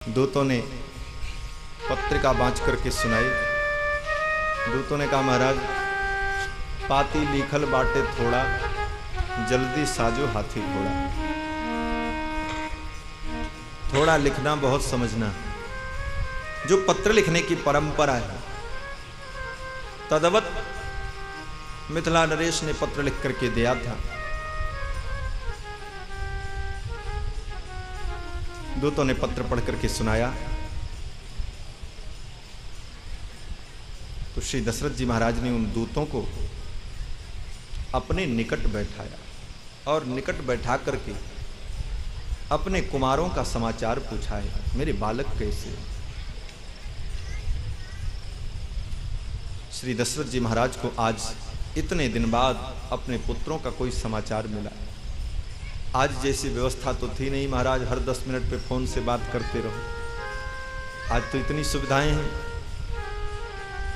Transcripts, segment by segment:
दूतों ने पत्रिका बाँच करके सुनाई। दूतों ने कहा, महाराज पाती लिखल बाटे थोड़ा, जल्दी साजो हाथी घोड़ा। थोड़ा लिखना बहुत समझना। जो पत्र लिखने की परंपरा है, तदवत मिथिला नरेश ने पत्र लिख करके दिया था। दूतों ने पत्र पढ़ करके सुनाया तो श्री दशरथ जी महाराज ने उन दूतों को अपने निकट बैठाया और निकट बैठा करके अपने कुमारों का समाचार पूछा है। मेरे बालक कैसे? श्री दशरथ जी महाराज को आज इतने दिन बाद अपने पुत्रों का कोई समाचार मिला। आज जैसी व्यवस्था तो थी नहीं महाराज, हर 10 मिनट पे फोन से बात करते रहो। आज तो इतनी सुविधाएं हैं।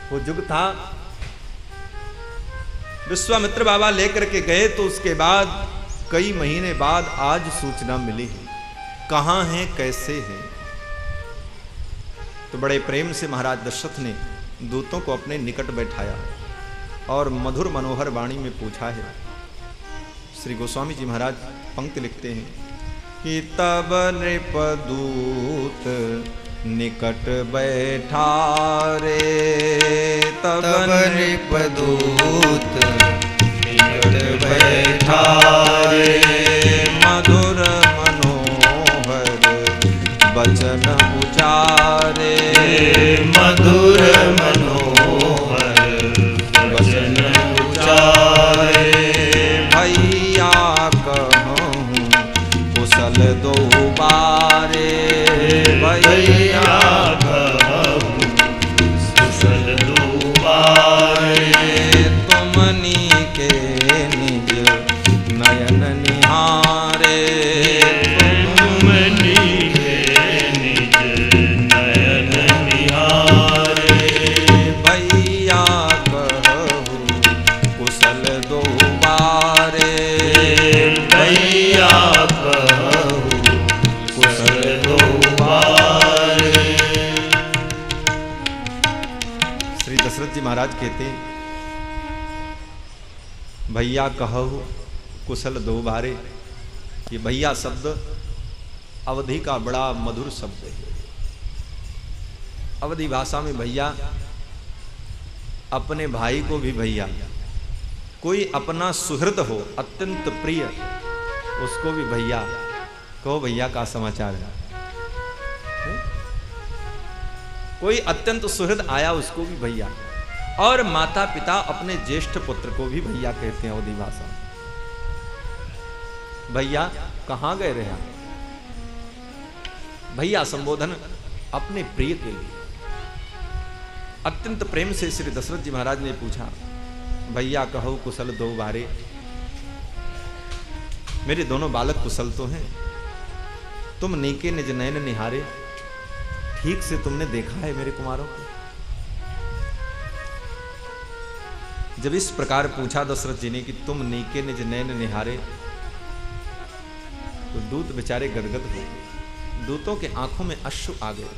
वो युग था, विश्वामित्र बाबा लेकर के गए तो उसके बाद कई महीने बाद आज सूचना मिली है, कहां हैं कैसे हैं। तो बड़े प्रेम से महाराज दशरथ ने दूतों को अपने निकट बैठाया और मधुर मनोहर वाणी में पूछा है। श्री गोस्वामी जी महाराज पंक्ति लिखते हैं कि तब नृपदूत निकट बैठा रे, तब नृपदूत निकट बैठा रे, मधुर मनोहर वचन उचारे, मधुर मनोहर वचन उचारे। भैया कहूँ कुशल दो बारे, भैया कहूँ कुशल दो बारे। तुमनी के निज नयन निहारे, तुमनी के निज नयन निहारे। भैया कहूँ कुशल दो बारे, भैया कहूँ कुशल दो बारे। श्री दशरथ जी महाराज कहते हैं, भैया कहू कुशल दो बारे। ये भैया शब्द अवधि का बड़ा मधुर शब्द है। अवधि भाषा में भैया अपने भाई को भी भैया, कोई अपना सुहृद हो अत्यंत प्रिय उसको भी भैया कहो, भैया का समाचार है। कोई अत्यंत सुहृद आया उसको भी भैया। और माता पिता अपने ज्येष्ठ पुत्र को भी भैया कहते हैं अवधि भाषा में। भैया कहां गए रहे? भैया संबोधन अपने प्रिय के लिए। अत्यंत प्रेम से श्री दशरथ जी महाराज ने पूछा, भैया कहो कुशल दो बारे। मेरे दोनों बालक कुशल तो हैं, तुम नीके निज नयन निहारे, ठीक से तुमने देखा है मेरे कुमारों को? जब इस प्रकार पूछा दशरथ जी ने कि तुम नीके निज नयन निहारे, तो दूत बेचारे गदगद हो गए। दूतों के आंखों में अश्रु आ गए।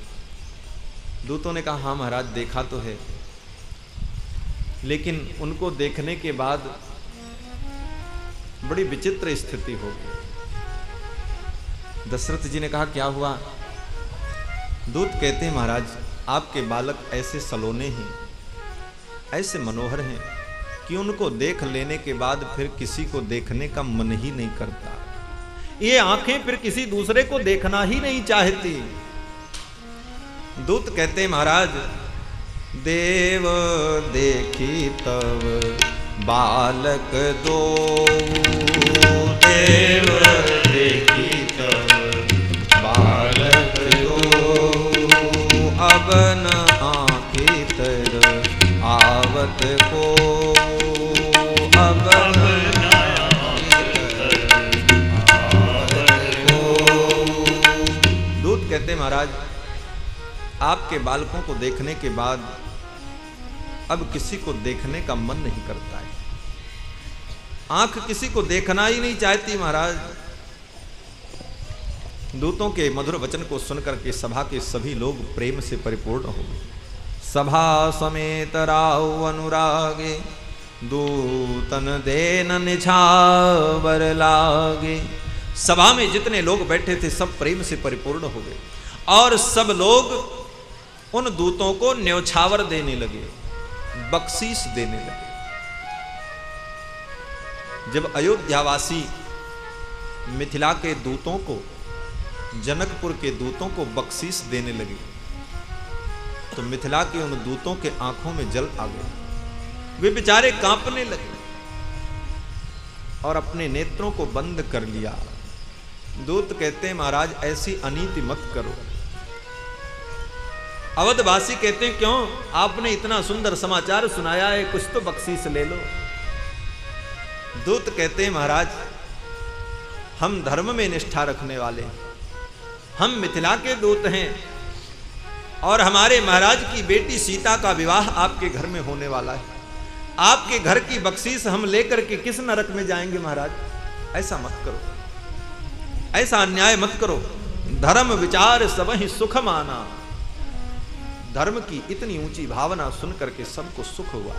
दूतों ने कहा, हाँ महाराज देखा तो है, लेकिन उनको देखने के बाद बड़ी विचित्र स्थिति हो गई। दशरथ जी ने कहा, क्या हुआ? दूत कहते हैं, महाराज आपके बालक ऐसे सलोने हैं, ऐसे मनोहर हैं कि उनको देख लेने के बाद फिर किसी को देखने का मन ही नहीं करता। ये आंखें फिर किसी दूसरे को देखना ही नहीं चाहती। दूत कहते हैं, महाराज देव देखी तब बालक दो, देव देखी तब बालक दो। अब न आंखें तर आवत को, अब न आंखें तर आवत को। दूत कहते महाराज आपके बालकों को देखने के बाद अब किसी को देखने का मन नहीं करता है। आंख किसी को देखना ही नहीं चाहती महाराज। दूतों के मधुर वचन को सुनकर के सभा के सभी लोग प्रेम से परिपूर्ण हो गए। सभा समेत राव अनुरागे, दूतन देन निछावर लागे। सभा में जितने लोग बैठे थे सब प्रेम से परिपूर्ण हो गए और सब लोग उन दूतों को न्यौछावर देने लगे, बख्शीश देने लगे। जब अयोध्यावासी मिथिला के दूतों को, जनकपुर के दूतों को बख्शीश देने लगे तो मिथिला के उन दूतों के आंखों में जल आ गए। वे बेचारे कांपने लगे और अपने नेत्रों को बंद कर लिया। दूत कहते हैं महाराज ऐसी अनीति मत करो। अवधवासी कहते हैं क्यों, आपने इतना सुंदर समाचार सुनाया है, कुछ तो बख्शीश ले लो। दूत कहते हैं महाराज हम धर्म में निष्ठा रखने वाले हैं, हम मिथिला के दूत हैं और हमारे महाराज की बेटी सीता का विवाह आपके घर में होने वाला है। आपके घर की बख्शीश हम लेकर के किस नरक में जाएंगे महाराज, ऐसा मत करो, ऐसा अन्याय मत करो। धर्म विचार सब ही सुख माना। धर्म की इतनी ऊंची भावना सुन करके सबको सुख हुआ।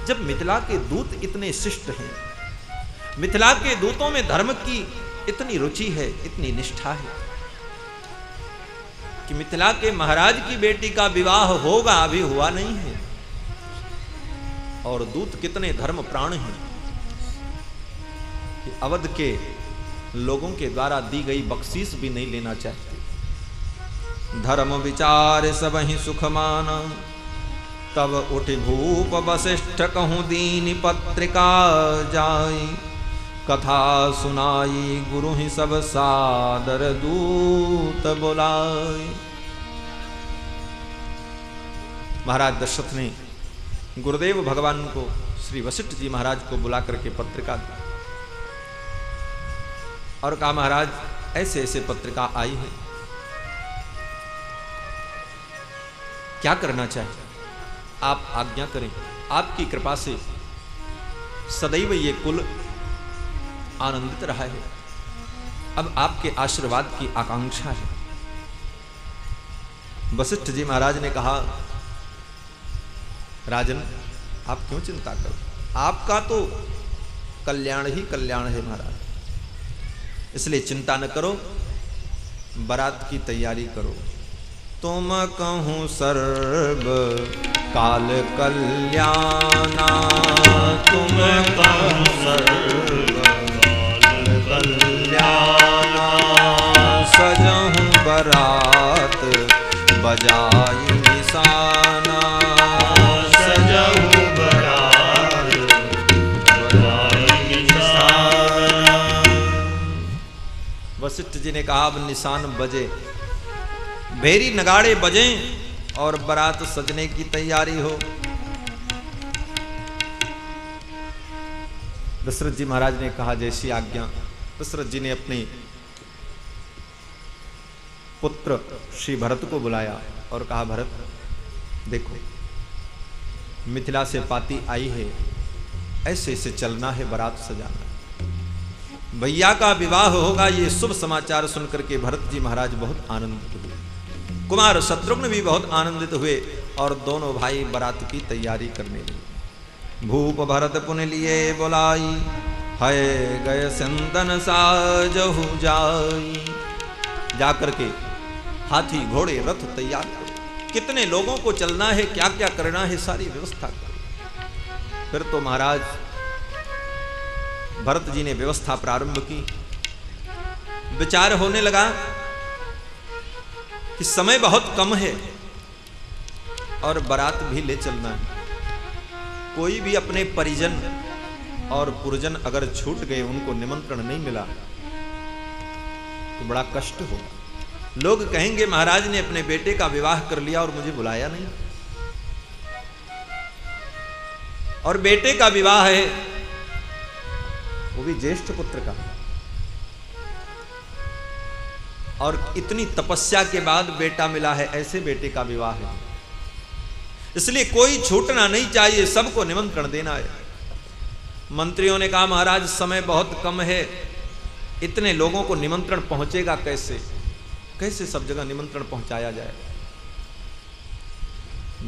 जब मिथिला के दूत इतने शिष्ट हैं, मिथिला के दूतों में धर्म की इतनी रुचि है, इतनी निष्ठा है कि मिथिला के महाराज की बेटी का विवाह होगा, अभी हुआ नहीं है। और दूत कितने धर्म प्राण हैं कि अवध के लोगों के द्वारा दी गई बख्शीश भी नहीं लेना चाहते। धर्म विचार सब ही सुख माना, तब उठ भूप वशिष्ठ कहूं दीन पत्रिका जाई। कथा सुनाई गुरु ही सब सादर दूत बुलाई। महाराज दशरथ ने गुरुदेव भगवान को, श्री वशिष्ठ जी महाराज को बुला करके पत्रिका दी और कहा महाराज ऐसे ऐसे पत्रिका आई है, क्या करना चाहिए, आप आज्ञा करें। आपकी कृपा से सदैव ये कुल आनंदित रहा है, अब आपके आशीर्वाद की आकांक्षा है। वशिष्ठ जी महाराज ने कहा राजन आप क्यों चिंता करो, आपका तो कल्याण ही कल्याण है महाराज, इसलिए चिंता न करो, बारात की तैयारी करो। तुम कहूं सर्व काल कल्याणा, तुम कहूं सर्व कल्याणा। सजहूं बरात बजाई निशाना, सजहूं बरात बजाई निशाना। वशिष्ठ जी ने कहा अब निशान बजे, भेरी नगाड़े बजें और बारात सजने की तैयारी हो। दशरथ जी महाराज ने कहा जैसी आज्ञा। दशरथ जी ने अपने पुत्र श्री भरत को बुलाया और कहा भरत देखो मिथिला से पाती आई है, ऐसे ऐसे चलना है, बारात सजाना, भैया का विवाह होगा। ये शुभ समाचार सुनकर के भरत जी महाराज बहुत आनंदित हुए, कुमार शत्रुघ्न भी बहुत आनंदित हुए और दोनों भाई बारात की तैयारी करने लगे। भूप भरत पुन लिए बुलाई, है गए संतन साजहु जाई। जाकर के हाथी घोड़े रथ तैयार करो, कितने लोगों को चलना है, क्या क्या करना है, सारी व्यवस्था करो। फिर तो महाराज भरत जी ने व्यवस्था प्रारंभ की। विचार होने लगा कि समय बहुत कम है और बारात भी ले चलना है, कोई भी अपने परिजन और पुरजन अगर छूट गए, उनको निमंत्रण नहीं मिला तो बड़ा कष्ट होगा। लोग कहेंगे महाराज ने अपने बेटे का विवाह कर लिया और मुझे बुलाया नहीं, और बेटे का विवाह है वो भी ज्येष्ठ पुत्र का, और इतनी तपस्या के बाद बेटा मिला है, ऐसे बेटे का विवाह है, इसलिए कोई छूटना नहीं चाहिए, सबको निमंत्रण देना है। मंत्रियों ने कहा महाराज समय बहुत कम है, इतने लोगों को निमंत्रण पहुंचेगा कैसे, कैसे सब जगह निमंत्रण पहुंचाया जाए।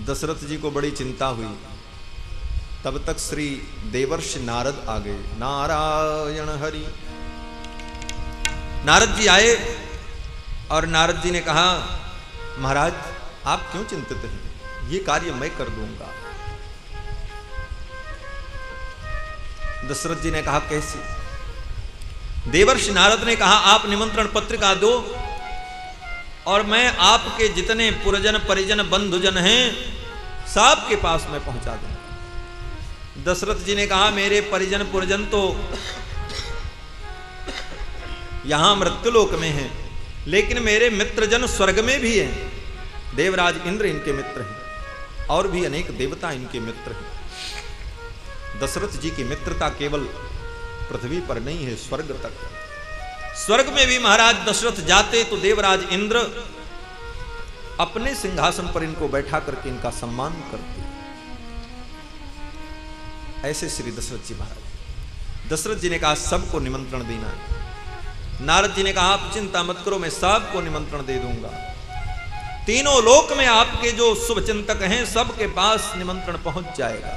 दशरथ जी को बड़ी चिंता हुई। तब तक श्री देवर्षि नारद आ गए। नारायण हरि। नारद जी आए और नारद जी ने कहा, महाराज आप क्यों चिंतित हैं, ये कार्य मैं कर दूंगा। दशरथ जी ने कहा, कैसे। देवर्षि नारद ने कहा, आप निमंत्रण पत्रिका दो और मैं आपके जितने पुरजन परिजन बंधुजन हैं सबके पास मैं पहुंचा दूंगा। दशरथ जी ने कहा, मेरे परिजन पुरजन तो यहां मृत्युलोक में हैं, लेकिन मेरे मित्रजन स्वर्ग में भी हैं। देवराज इंद्र इनके मित्र हैं और भी अनेक देवता इनके मित्र हैं। दशरथ जी की मित्रता केवल पृथ्वी पर नहीं है, स्वर्ग तक। स्वर्ग में भी महाराज दशरथ जाते तो देवराज इंद्र अपने सिंहासन पर इनको बैठा करके इनका सम्मान करते। ऐसे श्री दशरथ जी महाराज। दशरथ जी ने कहा, सबको निमंत्रण देना है। नारद जी ने कहा, आप चिंता मत करो, मैं सबको निमंत्रण दे दूंगा। तीनों लोक में आपके जो शुभ चिंतक हैं सबके पास निमंत्रण पहुंच जाएगा।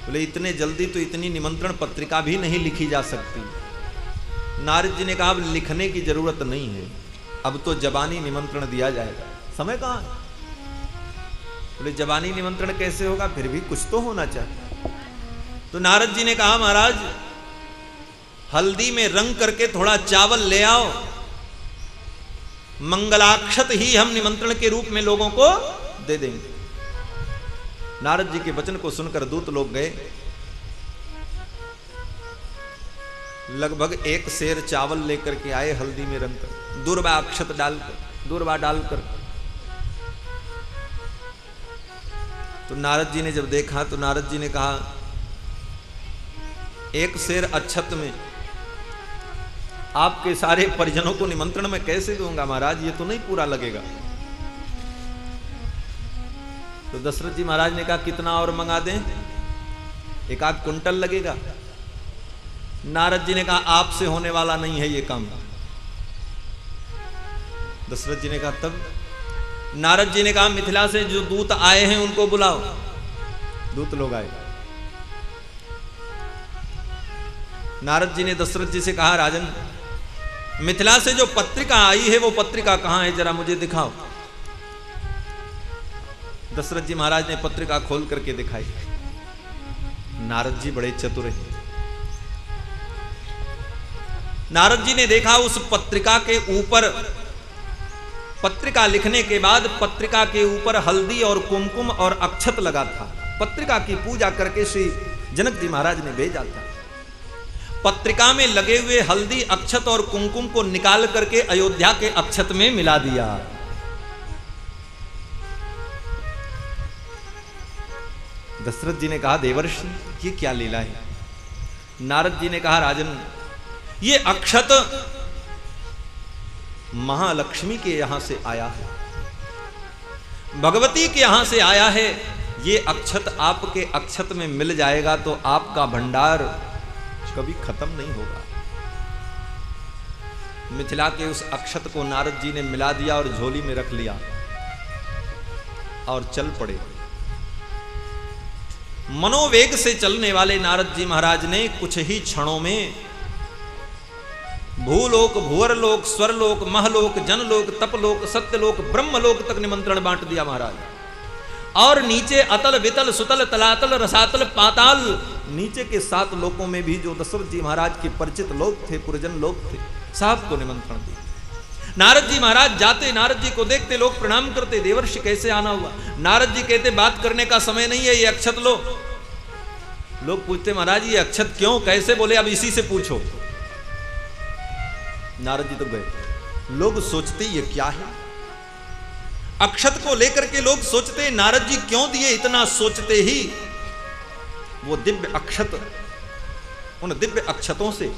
बोले, इतने जल्दी तो इतनी निमंत्रण पत्रिका भी नहीं लिखी जा सकती। नारद जी ने कहा, अब लिखने की जरूरत नहीं है, अब तो जबानी निमंत्रण दिया जाएगा। समय कहां है। बोले, जबानी निमंत्रण कैसे होगा, फिर भी कुछ तो होना चाहिए। तो नारद जी ने कहा, महाराज हल्दी में रंग करके थोड़ा चावल ले आओ, मंगलाक्षत ही हम निमंत्रण के रूप में लोगों को दे देंगे। नारद जी के वचन को सुनकर दूत लोग गए। लगभग 1 सेर चावल लेकर के आए, हल्दी में रंग कर, दूर्वा अक्षत डालकर, दूर्वा डालकर। तो नारद जी ने जब देखा तो नारद जी ने कहा, 1 सेर अक्षत में आपके सारे परिजनों को निमंत्रण मैं कैसे दूंगा महाराज, ये तो नहीं पूरा लगेगा। तो दशरथ जी महाराज ने कहा, कितना और मंगा दें, 1-8 कुंटल लगेगा। नारद जी ने कहा, आपसे होने वाला नहीं है ये काम। दशरथ जी ने कहा, तब। नारद जी ने कहा, मिथिला से जो दूत आए हैं उनको बुलाओ। दूत लोग आए। नारद जी ने दशरथ जी से कहा, राजन मिथिला से जो पत्रिका आई है वो पत्रिका कहां है, जरा मुझे दिखाओ। दशरथ जी महाराज ने पत्रिका खोल करके दिखाई। नारद जी बड़े चतुर हैं। नारद जी ने देखा उस पत्रिका के ऊपर, पत्रिका लिखने के बाद पत्रिका के ऊपर हल्दी और कुमकुम और अक्षत लगा था। पत्रिका की पूजा करके श्री जनक जी महाराज ने भेजा था। पत्रिका में लगे हुए हल्दी अक्षत और कुमकुम को निकाल करके अयोध्या के अक्षत में मिला दिया। दशरथ जी ने कहा, देवर्षि ये क्या लीला है। नारद जी ने कहा, राजन ये अक्षत महालक्ष्मी के यहां से आया है, भगवती के यहां से आया है। ये अक्षत आपके अक्षत में मिल जाएगा तो आपका भंडार कभी खत्म नहीं होगा। मिथिला के उस अक्षत को नारद जी ने मिला दिया और झोली में रख लिया और चल पड़े। मनोवेग से चलने वाले नारद जी महाराज ने कुछ ही क्षणों में भूलोक, भुवरलोक, स्वरलोक, महलोक, जनलोक, तपलोक, सत्यलोक, ब्रह्मलोक तक निमंत्रण बांट दिया महाराज। और नीचे अतल, वितल, सुतल, तलातल, रसातल, पाताल, नीचे के 7 लोकों में भी जो दशरथ जी महाराज के परिचित लोग थे, पुरजन लोग थे, सबको निमंत्रण दिया। नारद जी महाराज जाते, नारद जी को देखते, लोग प्रणाम करते, देवर्षि कैसे आना हुआ। नारद जी कहते, बात करने का समय नहीं है, ये अक्षत लो। लोग पूछते, महाराज ये अक्षत क्यों, कैसे। बोले, अब इसी से पूछो। नारद जी तो गए। लोग सोचते ये क्या है, अक्षत को लेकर के लोग सोचते नारद जी क्यों दिए। इतना सोचते ही वो दिव्य अक्षत, उन दिव्य अक्षतों से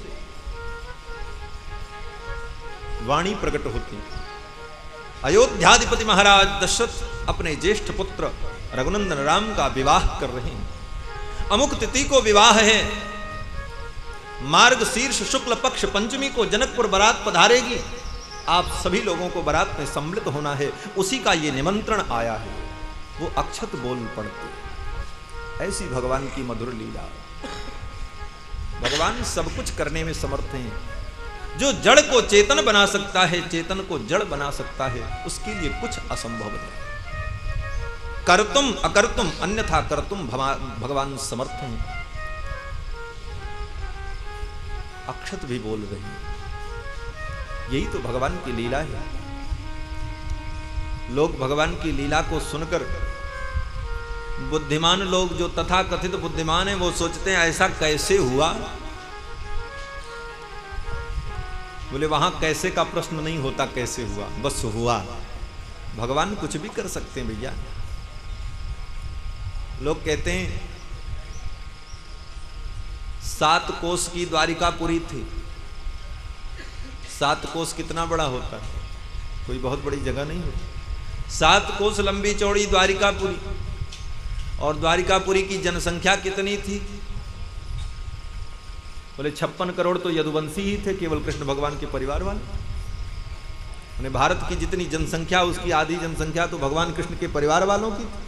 वाणी प्रकट होती। अयोध्याधिपति महाराज दशरथ अपने ज्येष्ठ पुत्र रघुनंदन राम का विवाह कर रहे हैं। अमुक तिथि को विवाह है। मार्ग शीर्ष शुक्ल पक्ष पंचमी को जनकपुर बारात पधारेगी, आप सभी लोगों को बारात में सम्मिलित होना है, उसी का ये निमंत्रण आया है। वो अक्षत बोल पड़ते। ऐसी भगवान की मधुर लीला। भगवान सब कुछ करने में समर्थ हैं। जो जड़ को चेतन बना सकता है, चेतन को जड़ बना सकता है, उसके लिए कुछ असंभव नहीं। कर्तुम अकर्तुम अन्यथा कर्तुम भगवान समर्थ हैं। अक्षत भी बोल रहे हैं। यही तो भगवान की लीला है। लोग भगवान की लीला को सुनकर, बुद्धिमान लोग जो तथाकथित बुद्धिमान हैं, वो सोचते हैं ऐसा कैसे हुआ। बोले वहां कैसे का प्रश्न नहीं होता, कैसे हुआ, बस हुआ। भगवान कुछ भी कर सकते हैं भैया। लोग कहते हैं 7 कोस की द्वारिकापुरी थी। 7 कोस कितना बड़ा होता है, कोई बहुत बड़ी जगह नहीं होती। 7 कोस लंबी चौड़ी द्वारिकापुरी, और द्वारिकापुरी की जनसंख्या कितनी थी? बोले 56 करोड़ तो यदुवंशी ही थे, केवल कृष्ण भगवान के परिवार वाले। भारत की जितनी जनसंख्या, उसकी आधी जनसंख्या तो भगवान कृष्ण के परिवार वालों की थी।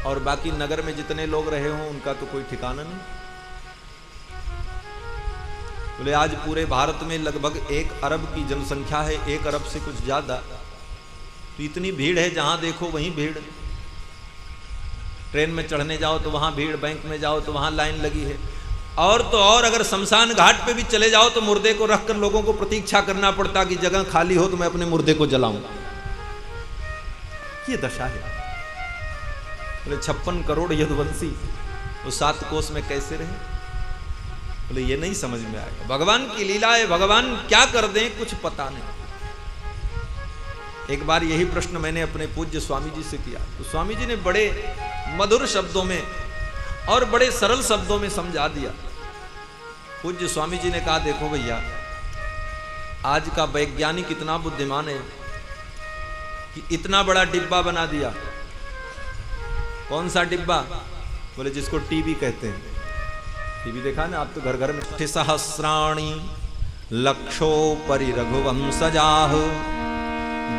और बाकी नगर में जितने लोग रहे हों उनका तो कोई ठिकाना नहीं। बोले आज पूरे भारत में लगभग 1 अरब की जनसंख्या है, 1 अरब से कुछ ज्यादा। तो इतनी भीड़ है, जहां देखो वहीं भीड़। ट्रेन में चढ़ने जाओ तो वहां भीड़, बैंक में जाओ तो वहां लाइन लगी है। और तो और अगर शमशान घाट पे भी चले जाओ तो मुर्दे को रखकर लोगों को प्रतीक्षा करना पड़ता कि जगह खाली हो तो मैं अपने मुर्दे को जलाऊं। ये दशा है। बोले 56 करोड़ यदुवंशी वो 7 कोस में कैसे रहे? बोले ये नहीं समझ में आएगा। भगवान की लीला है, भगवान क्या कर दें कुछ पता नहीं। एक बार यही प्रश्न मैंने अपने पूज्य स्वामी जी से किया, तो स्वामी जी ने बड़े मधुर शब्दों में और बड़े सरल शब्दों में समझा दिया। पूज्य स्वामी जी ने कहा, देखो भैया, आज का वैज्ञानिक इतना बुद्धिमान है कि इतना बड़ा डिब्बा बना दिया। कौन सा डिब्बा? बोले जिसको टीवी कहते हैं। टीवी देखा ना आप तो घर घर में। सहस्राणि लक्षोपरि रघुवंशजाः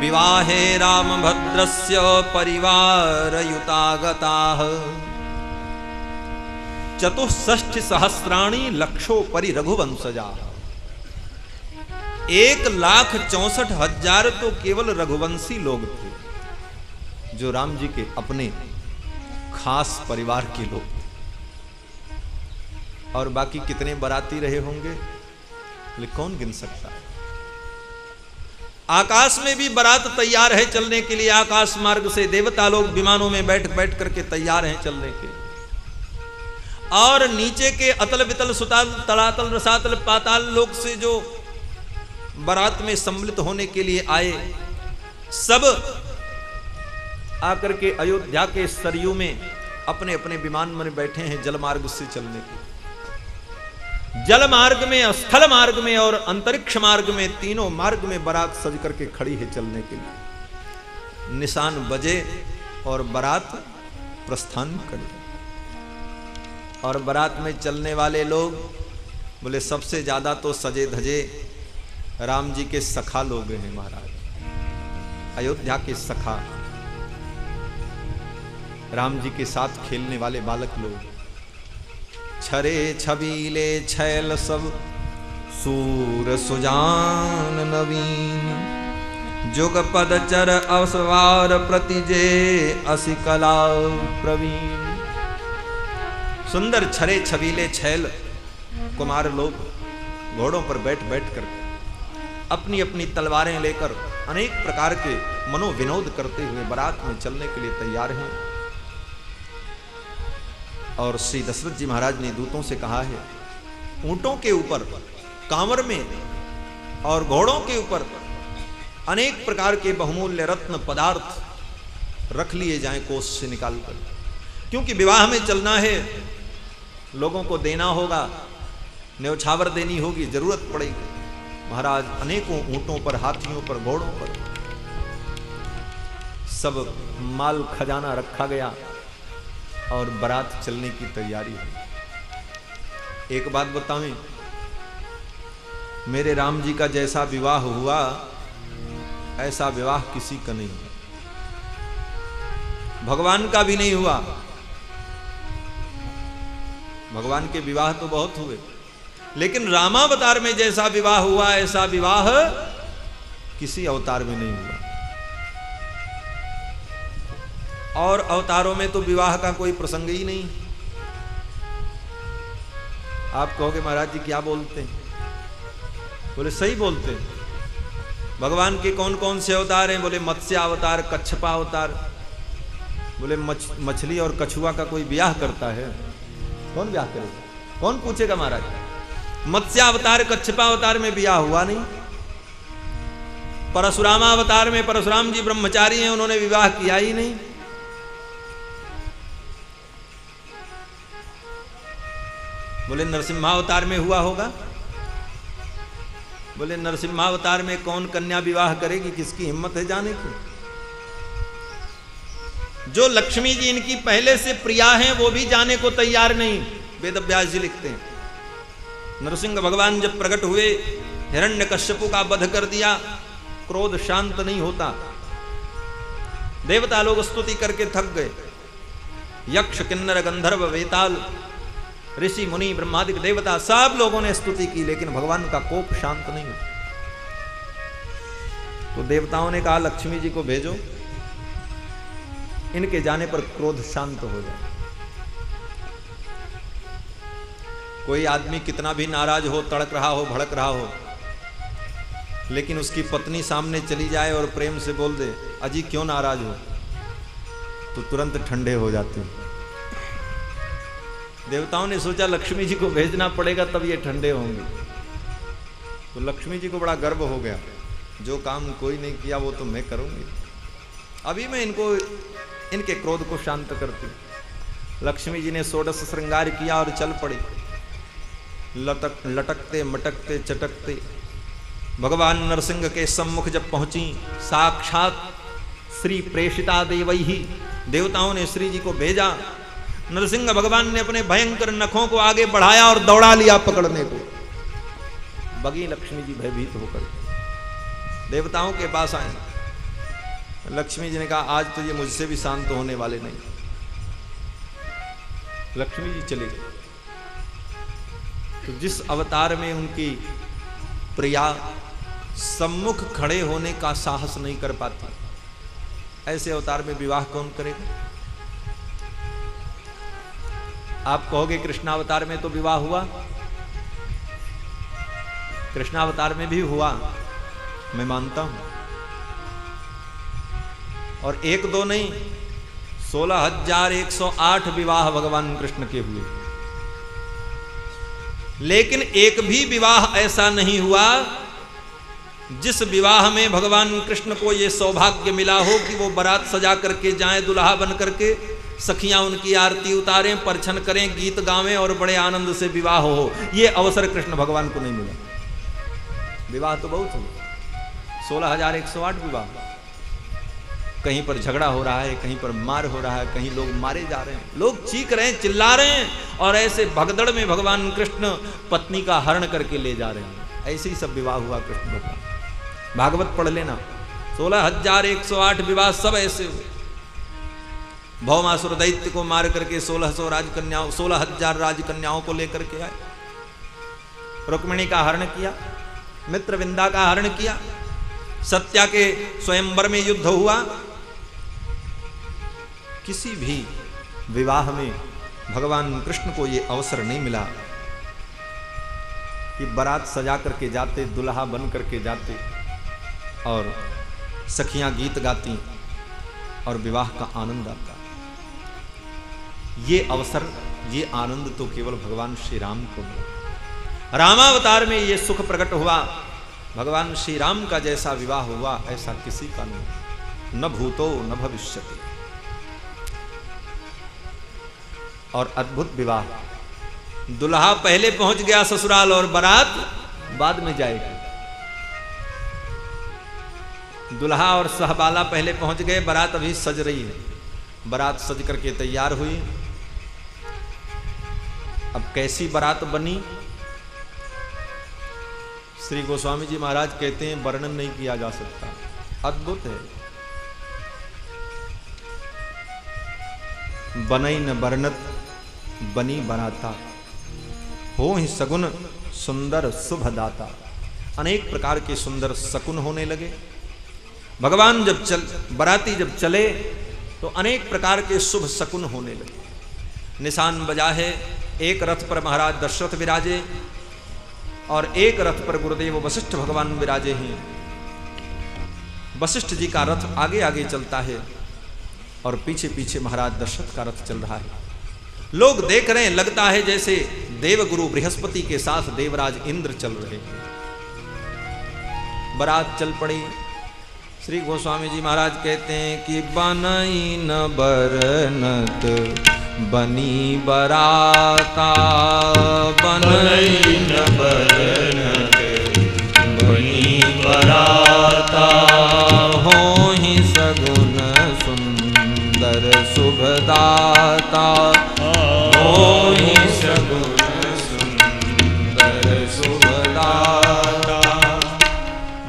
विवाहे रामभद्रस्य परिवारयुतागताः 64 सहस्राणि लक्षोपरि रघुवंशजाः। 1,64,000 तो केवल रघुवंशी लोग थे, जो राम जी के अपने खास परिवार के लोग थे। और बाकी कितने बाराती रहे होंगे कौन गिन सकता है। आकाश में भी बारात तैयार है चलने के लिए। आकाश मार्ग से देवता लोग विमानों में बैठ बैठ करके तैयार हैं चलने के लिए। और नीचे के अतल वितल सुताल तलातल रसातल पाताल लोक से जो बारात में सम्मिलित होने के लिए आए, सब आकर के अयोध्या के सरयू में अपने अपने विमान में बैठे हैं जल मार्ग से चलने के। जल मार्ग में, स्थल मार्ग में और अंतरिक्ष मार्ग में, तीनों मार्ग में बारात सज करके खड़ी है चलने के लिए। निशान बजे और बारात प्रस्थान करे। और बारात में चलने वाले लोग बोले सबसे ज्यादा तो सजे धजे राम जी के सखा लोग हैं महाराज। अयोध्या के सखा, राम जी के साथ खेलने वाले बालक लोग। छरे छबीले छैल सब सूर सुजान नवीन, जुग पद चर अवसवार प्रतिजे असि कला प्रवीण। सुंदर छरे छबीले छैल कुमार लोग घोड़ों पर बैठ बैठ कर अपनी अपनी तलवारें लेकर अनेक प्रकार के मनोविनोद करते हुए बारात में चलने के लिए तैयार हैं। और श्री दशरथ जी महाराज ने दूतों से कहा है, ऊंटों के ऊपर, कांवर में और घोड़ों के ऊपर अनेक प्रकार के बहुमूल्य रत्न पदार्थ रख लिए जाएं कोष से निकालकर, क्योंकि विवाह में चलना है, लोगों को देना होगा, न्यौछावर देनी होगी, जरूरत पड़ेगी। महाराज अनेकों ऊंटों पर, हाथियों पर, घोड़ों पर सब माल खजाना रखा गया। और बारात चलने की तैयारी हुई। एक बात बताएं, मेरे राम जी का जैसा विवाह हुआ ऐसा विवाह किसी का नहीं, भगवान का भी नहीं हुआ। भगवान के विवाह तो बहुत हुए, लेकिन रामावतार में जैसा विवाह हुआ ऐसा विवाह किसी अवतार में नहीं हुआ। और अवतारों में तो विवाह का कोई प्रसंग ही नहीं। आप कहोगे महाराज जी क्या बोलते हैं? बोले सही बोलते हैं। भगवान के कौन कौन से अवतार हैं? बोले मत्स्य अवतार, कच्छपा अवतार। बोले मछली और कछुआ का कोई ब्याह करता है? कौन ब्याह करेगा? कौन पूछेगा महाराज? मत्स्य अवतार, कच्छपा अवतार में ब्याह हुआ नहीं। परशुराम अवतार में परशुराम जी ब्रह्मचारी हैं, उन्होंने विवाह किया ही नहीं। बोले नरसिम्हावतार में हुआ होगा? बोले नरसिम्हावतार में कौन कन्या विवाह करेगी? किसकी हिम्मत है जाने की? जो लक्ष्मी जी इनकी पहले से प्रिया हैं वो भी जाने को तैयार नहीं। वेदव्यास जी लिखते हैं, नरसिंह भगवान जब प्रकट हुए, हिरण्यकश्यपु का वध कर दिया, क्रोध शांत नहीं होता। देवता लोग स्तुति करके थक गए। यक्ष, किन्नर, गंधर्व, वेताल, ऋषि, मुनि, ब्रह्मादिक देवता सब लोगों ने स्तुति की, लेकिन भगवान का कोप शांत नहीं हुआ। तो देवताओं ने कहा लक्ष्मी जी को भेजो, इनके जाने पर क्रोध शांत हो जाए। कोई आदमी कितना भी नाराज हो, तड़क रहा हो, भड़क रहा हो, लेकिन उसकी पत्नी सामने चली जाए और प्रेम से बोल दे अजी क्यों नाराज हो, तो तुरंत ठंडे हो जाते हैं। देवताओं ने सोचा लक्ष्मी जी को भेजना पड़ेगा तब ये ठंडे होंगे। तो लक्ष्मी जी को बड़ा गर्व हो गया, जो काम कोई नहीं किया वो तो मैं करूंगी, अभी मैं इनके क्रोध को शांत करती। लक्ष्मी जी ने षोडश श्रृंगार किया और चल पड़ी। लटकते मटकते चटकते भगवान नरसिंह के सम्मुख जब पहुंची, साक्षात श्री प्रेषिता देवैहि, देवताओं ने श्री जी को भेजा। नरसिंह भगवान ने अपने भयंकर नखों को आगे बढ़ाया और दौड़ा लिया पकड़ने को। बगी लक्ष्मी जी भयभीत होकर देवताओं के पास आई। लक्ष्मी जी ने कहा आज तो ये मुझसे भी शांत होने वाले नहीं। लक्ष्मी जी चले गए। तो जिस अवतार में उनकी प्रिया सम्मुख खड़े होने का साहस नहीं कर पाती, ऐसे अवतार में विवाह कौन करेगा? आप कहोगे कृष्णावतार में तो विवाह हुआ। कृष्णावतार में भी हुआ, मैं मानता हूं, और एक दो नहीं 16,108 विवाह भगवान कृष्ण के हुए। लेकिन एक भी विवाह ऐसा नहीं हुआ जिस विवाह में भगवान कृष्ण को यह सौभाग्य मिला हो कि वो बारात सजा करके जाएं, दुल्हा बन करके, सखियां उनकी आरती उतारें, परछन करें, गीत गावें और बड़े आनंद से विवाह हो। यह अवसर कृष्ण भगवान को नहीं मिला। विवाह तो बहुत हुए, 16,108 विवाह। कहीं पर झगड़ा हो रहा है, कहीं पर मार हो रहा है, कहीं लोग मारे जा रहे हैं, लोग चीख रहे हैं, चिल्ला रहे हैं, और ऐसे भगदड़ में भगवान कृष्ण पत्नी का हरण करके ले जा रहे हैं। ऐसे ही सब विवाह हुआ कृष्ण भगवान। भागवत पढ़ लेना, 16,108 विवाह सब ऐसे हुए। भौमासुर दैत्य को मार करके 16,000 राजकन्याओं को लेकर के आए। रुक्मिणी का हरण किया, मित्रविंदा का हरण किया, सत्या के स्वयंवर में युद्ध हुआ। किसी भी विवाह में भगवान कृष्ण को यह अवसर नहीं मिला कि बारात सजा करके जाते, दुल्हा बन करके जाते और सखियां गीत गाती और विवाह का आनंद आता। ये अवसर, ये आनंद तो केवल भगवान श्री राम को मिला। रामावतार में ये सुख प्रकट हुआ। भगवान श्री राम का जैसा विवाह हुआ ऐसा किसी का नहीं, न भूतो न भविष्यति। और अद्भुत विवाह, दुल्हा पहले पहुंच गया ससुराल और बारात बाद में जाएगी। दुल्हा और सहबाला पहले पहुंच गए, बारात अभी सज रही है। बारात सज करके तैयार हुई, अब कैसी बारात बनी, श्री गोस्वामी जी महाराज कहते हैं वर्णन नहीं किया जा सकता, अद्भुत है। बनई न वर्णत बनी बराता, हो ही सगुन सुंदर शुभ दाता। अनेक प्रकार के सुंदर शकुन होने लगे। भगवान जब बराती जब चले तो अनेक प्रकार के शुभ शकुन होने लगे। निशान बजा है, एक रथ पर महाराज दशरथ विराजे और एक रथ पर गुरुदेव वशिष्ठ भगवान विराजे हैं। वशिष्ठ जी का रथ आगे आगे चलता है और पीछे पीछे महाराज दशरथ का रथ चल रहा है। लोग देख रहे हैं, लगता है जैसे देवगुरु बृहस्पति के साथ देवराज इंद्र चल रहे हैं। बारात चल पड़ी। श्री गोस्वामी जी महाराज कहते हैं कि बनई न बरनत बनी बराता, बनई न बरनत बनी बराता, हो ही सगुन सुंदर शुभ दाता, हो ही सगुन सुंदर शुभ दाता।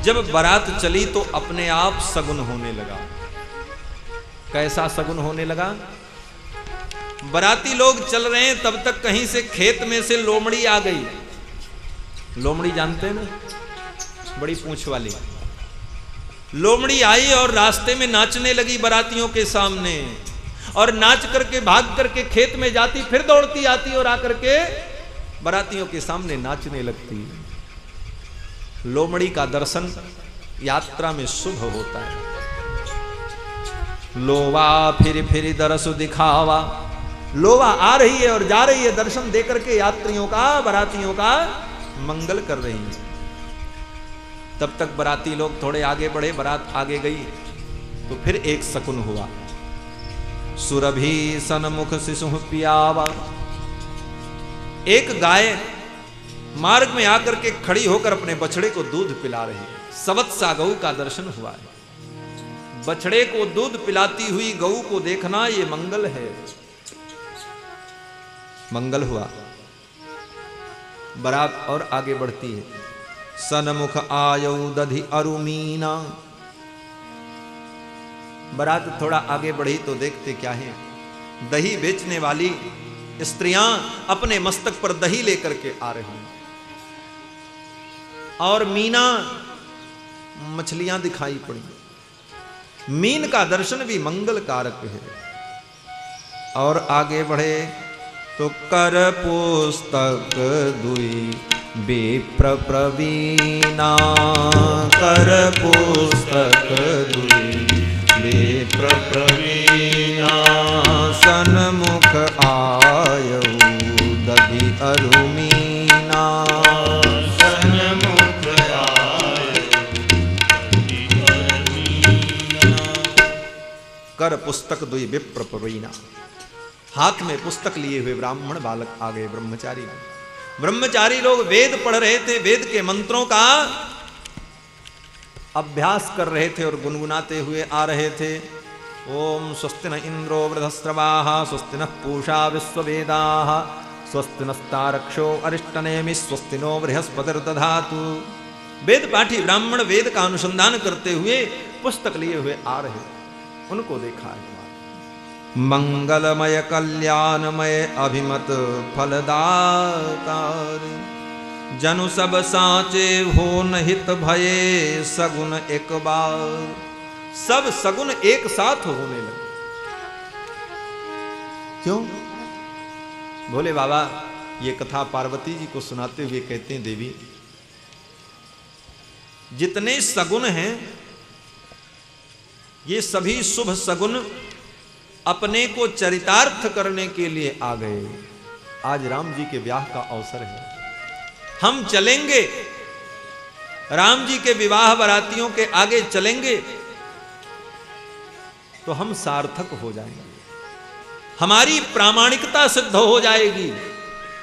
जब बारात चली तो अपने आप सगुन होने लगा। कैसा सगुन होने लगा? बाराती लोग चल रहे हैं, तब तक कहीं से खेत में से लोमड़ी आ गई। लोमड़ी जानते हैं ना, बड़ी पूंछ वाली लोमड़ी आई और रास्ते में नाचने लगी बारातियों के सामने, और नाच करके भाग करके खेत में जाती, फिर दौड़ती आती और आकर के बारातियों के सामने नाचने लगती। लोमड़ी का दर्शन यात्रा में शुभ होता है। लोवा फिर दरसु दिखावा, लोवा आ रही है और जा रही है, दर्शन देकर के यात्रियों का, बारातियों का मंगल कर रही है। तब तक बाराती लोग थोड़े आगे बढ़े, बारात आगे गई तो फिर एक शकुन हुआ। सुरभि सन्मुख शिशु पियावा, एक गाय मार्ग में आकर के खड़ी होकर अपने बछड़े को दूध पिला रही है। सवत्सा गऊ का दर्शन हुआ है। बछड़े को दूध पिलाती हुई गऊ को देखना ये मंगल है। मंगल हुआ। बारात और आगे बढ़ती है। सन्मुख आयौ दधि अरुमीना, बारात थोड़ा आगे बढ़ी तो देखते क्या है, दही बेचने वाली स्त्रियां अपने मस्तक पर दही लेकर के आ रही हैं, और मीना मछलियां दिखाई पड़ी। मीन का दर्शन भी मंगल कारक है। और आगे बढ़े तो कर पुस्तक दुई विप्र प्रवीणा, कर पुस्तक दुई विप्र प्रवीणा, सन्मुख आयौ दधि अरुमीना, सन्मुख आयौ दधि अरुमीना। कर पुस्तक दुई विप्र प्रवीणा, हाथ में पुस्तक लिए हुए ब्राह्मण बालक आ गए। ब्रह्मचारी ब्रह्मचारी लोग वेद पढ़ रहे थे, वेद के मंत्रों का अभ्यास कर रहे थे और गुनगुनाते हुए आ रहे थे। ओम स्वस्ति न इंद्रो वृधस्रवाः, स्वस्ति नः पूषा विश्ववेदाः, स्वस्ति नस्तारक्षो अरिष्टनेमि, स्वस्ति नो बृहस्पतिर्दधातु। वेद पाठी ब्राह्मण वेद का अनुसंधान करते हुए पुस्तक लिए हुए आ रहे, उनको देखा है। मंगलमय कल्याणमय अभिमत फलदातार, जनु सब साचे हो नहित भये सगुन एक बार। सब सगुन एक साथ होने लगे। क्यों? भोले बाबा ये कथा पार्वती जी को सुनाते हुए कहते हैं, देवी जितने सगुन हैं ये सभी शुभ सगुन अपने को चरितार्थ करने के लिए आ गए। आज राम जी के ब्याह का अवसर है, हम चलेंगे, राम जी के विवाह बारातियों के आगे चलेंगे तो हम सार्थक हो जाएंगे, हमारी प्रामाणिकता सिद्ध हो जाएगी,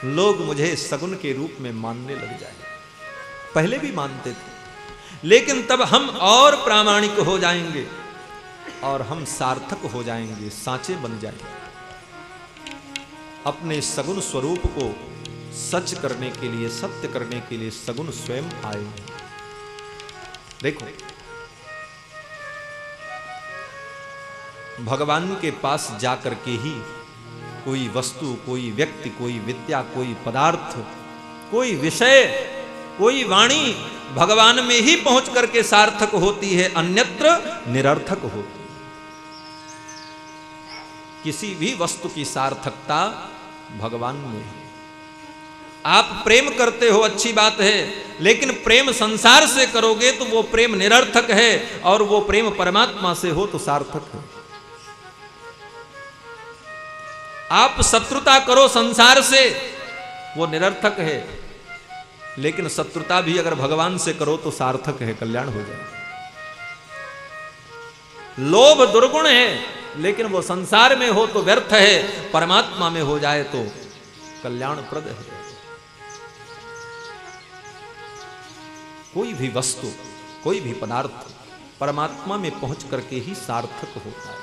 लोग मुझे सगुन के रूप में मानने लग जाएंगे। पहले भी मानते थे, लेकिन तब हम और प्रामाणिक हो जाएंगे और हम सार्थक हो जाएंगे, साचे बन जाएंगे। अपने सगुण स्वरूप को सच करने के लिए, सत्य करने के लिए सगुण स्वयं आए हैं। देखो, भगवान के पास जाकर के ही कोई वस्तु, कोई व्यक्ति, कोई विद्या, कोई पदार्थ, कोई विषय, कोई वाणी भगवान में ही पहुंच करके सार्थक होती है, अन्यत्र निरर्थक होती है। किसी भी वस्तु की सार्थकता भगवान में है। आप प्रेम करते हो, अच्छी बात है, लेकिन प्रेम संसार से करोगे तो वो प्रेम निरर्थक है, और वो प्रेम परमात्मा से हो तो सार्थक है। आप शत्रुता करो संसार से, वो निरर्थक है, लेकिन शत्रुता भी अगर भगवान से करो तो सार्थक है, कल्याण हो जाए। लोभ दुर्गुण है, लेकिन वो संसार में हो तो व्यर्थ है, परमात्मा में हो जाए तो कल्याणप्रद है। कोई भी वस्तु, कोई भी पदार्थ परमात्मा में पहुंच करके ही सार्थक होता है।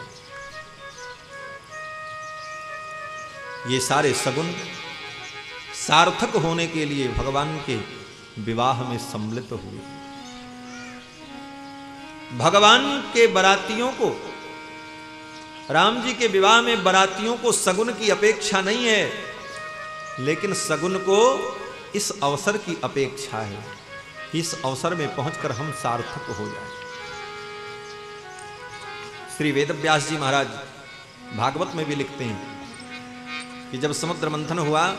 ये सारे सगुण सार्थक होने के लिए भगवान के विवाह में सम्मिलित हुए। भगवान के बरातियों को, राम जी के विवाह में बरातियों को सगुन की अपेक्षा नहीं है, लेकिन सगुन को इस अवसर की अपेक्षा है। इस अवसर में पहुंचकर हम सार्थक हो जाएं। श्री वेदव्यास जी महाराज भागवत में भी लिखते हैं कि जब समुद्र मंथन हुआ,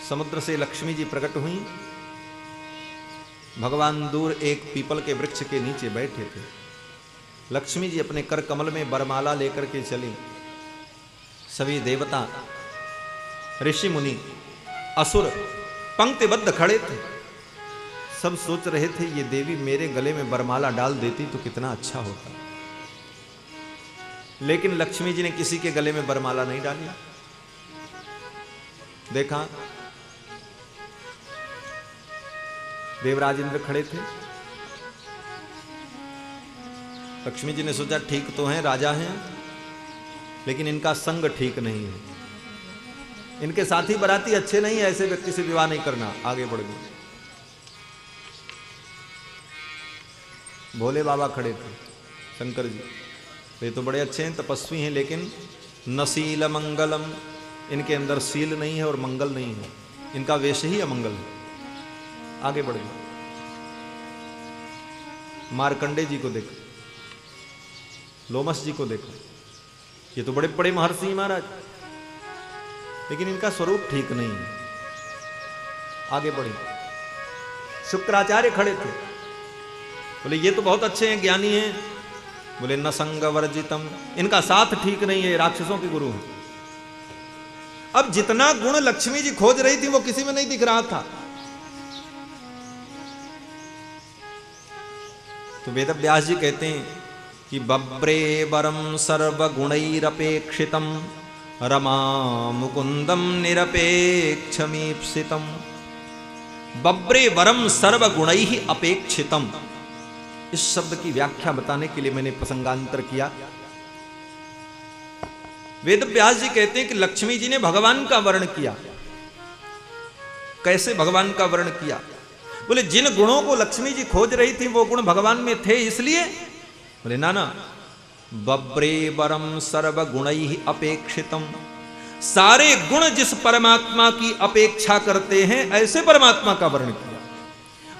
समुद्र से लक्ष्मी जी प्रकट हुई। भगवान दूर एक पीपल के वृक्ष के नीचे बैठे थे। लक्ष्मी जी अपने कर कमल में बरमाला लेकर के चली। सभी देवता, ऋषि मुनि, असुर पंक्तिबद्ध खड़े थे। सब सोच रहे थे ये देवी मेरे गले में बरमाला डाल देती तो कितना अच्छा होता, लेकिन लक्ष्मी जी ने किसी के गले में बरमाला नहीं डाली। देखा, देवराज इंद्र खड़े थे। लक्ष्मी जी ने सोचा ठीक तो हैं, राजा हैं, लेकिन इनका संग ठीक नहीं है, इनके साथी बराती अच्छे नहीं है, ऐसे व्यक्ति से विवाह नहीं करना। आगे बढ़ गए। भोले बाबा खड़े थे, शंकर जी, ये तो बड़े अच्छे हैं, तपस्वी हैं, लेकिन नशील मंगलम, इनके अंदर सील नहीं है और मंगल नहीं है, इनका वेश ही अमंगल है। आगे बढ़ गए। मार्कंडे जी को देखो, लोमस जी को देखो, ये तो बड़े बड़े महर्षि हैं महाराज, लेकिन इनका स्वरूप ठीक नहीं है। आगे बढ़े। शुक्राचार्य खड़े थे, बोले ये तो बहुत अच्छे हैं, ज्ञानी हैं, बोले न संग वर्जितम, इनका साथ ठीक नहीं है, राक्षसों के गुरु हैं। अब जितना गुण लक्ष्मी जी खोज रही थी वो किसी में नहीं दिख रहा था। तो वेदव्यास जी कहते हैं कि बब्रे वरम सर्वगुणैरपेक्षितम रमा मुकुंदम निरपेक्षमीप्सितम। बब्रे वरम सर्वगुणैः अपेक्षितम, इस शब्द की व्याख्या बताने के लिए मैंने प्रसंगांतर किया। वेदव्यास जी कहते हैं कि लक्ष्मी जी ने भगवान का वर्ण किया। कैसे भगवान का वर्ण किया? बोले जिन गुणों को लक्ष्मी जी खोज रही थी वो गुण भगवान में थे, इसलिए। बोले ना ना, बब्रे वरम सर्वगुणैः अपेक्षितम, सारे गुण जिस परमात्मा की अपेक्षा करते हैं ऐसे परमात्मा का वर्ण किया।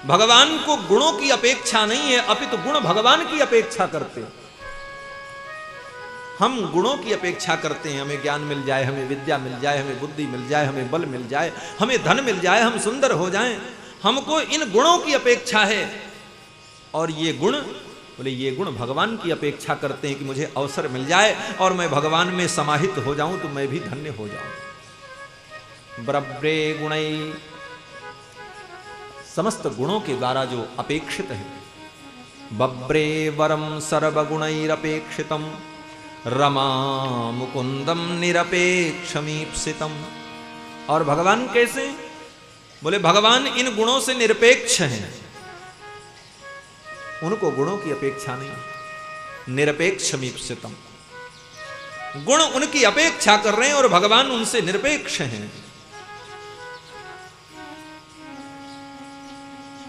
भगवान को गुणों की अपेक्षा नहीं है, अपितु गुण भगवान की अपेक्षा करते हैं। हम गुणों की अपेक्षा करते हैं, हमें ज्ञान मिल जाए, हमें विद्या मिल जाए, हमें बुद्धि मिल जाए, हमें बल मिल जाए, हमें धन मिल जाए, हम सुंदर हो जाएं, हमको इन गुणों की अपेक्षा है। और ये गुण, बोले ये गुण भगवान की अपेक्षा करते हैं कि मुझे अवसर मिल जाए और मैं भगवान में समाहित हो जाऊं तो मैं भी धन्य हो जाऊं। ब्रब्रे गुणै, समस्त गुणों के द्वारा जो अपेक्षित है। बब्रे वरम सर्वगुणैरपेक्षितम रमा मुकुंदम निरपेक्षमीप्सितम। और भगवान कैसे? बोले भगवान इन गुणों से निरपेक्ष हैं, उनको गुणों की अपेक्षा नहीं। निरपेक्षमीप्सितम, गुण उनकी अपेक्षा कर रहे हैं और भगवान उनसे निरपेक्ष हैं।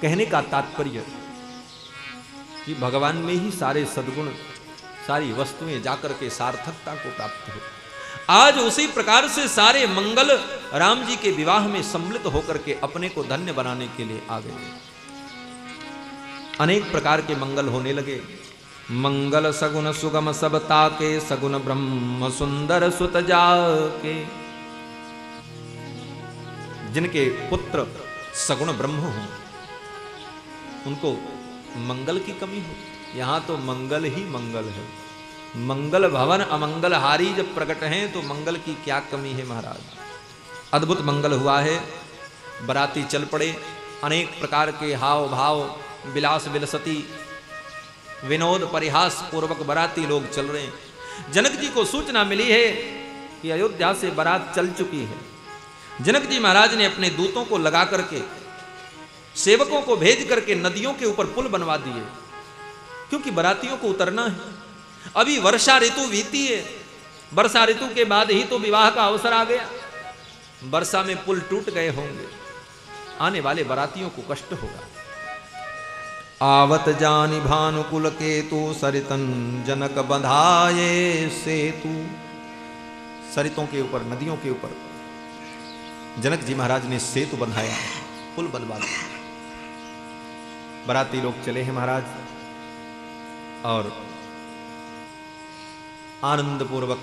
कहने का तात्पर्य कि भगवान में ही सारे सद्गुण, सारी वस्तुएं जाकर के सार्थकता को प्राप्त हो। आज उसी प्रकार से सारे मंगल राम जी के विवाह में सम्मिलित होकर के अपने को धन्य बनाने के लिए आ गए। अनेक प्रकार के मंगल होने लगे। मंगल सगुन सुगम सब ताके, सगुन ब्रह्म सुंदर सुत जाके। जिनके पुत्र सगुण ब्रह्म हो उनको मंगल की कमी हो। यहां तो मंगल ही मंगल है। मंगल भवन अमंगल हारी जब प्रकट हैं तो मंगल की क्या कमी है महाराज। अद्भुत मंगल हुआ है। बराती चल पड़े। अनेक प्रकार के हाव भाव, विलास विलसती, विनोद परिहास पूर्वक बराती लोग चल रहे हैं। जनक जी को सूचना मिली है कि अयोध्या से बारात चल चुकी है। जनक जी महाराज ने अपने दूतों को लगा करके, सेवकों को भेज करके नदियों के ऊपर पुल बनवा दिए, क्योंकि बरातियों को उतरना है। अभी वर्षा ऋतु बीती है। वर्षा ऋतु के बाद ही तो विवाह का अवसर आ गया। वर्षा में पुल टूट गए होंगे, आने वाले बरातियों को कष्ट होगा। आवत जानी भानुकुल केतु, सरितन जनक बंधाये सेतु। सरितों के ऊपर, नदियों के ऊपर जनक जी महाराज ने सेतु बंधाया, पुल बनवा दिया। बराती लोग चले हैं महाराज और आनंद पूर्वक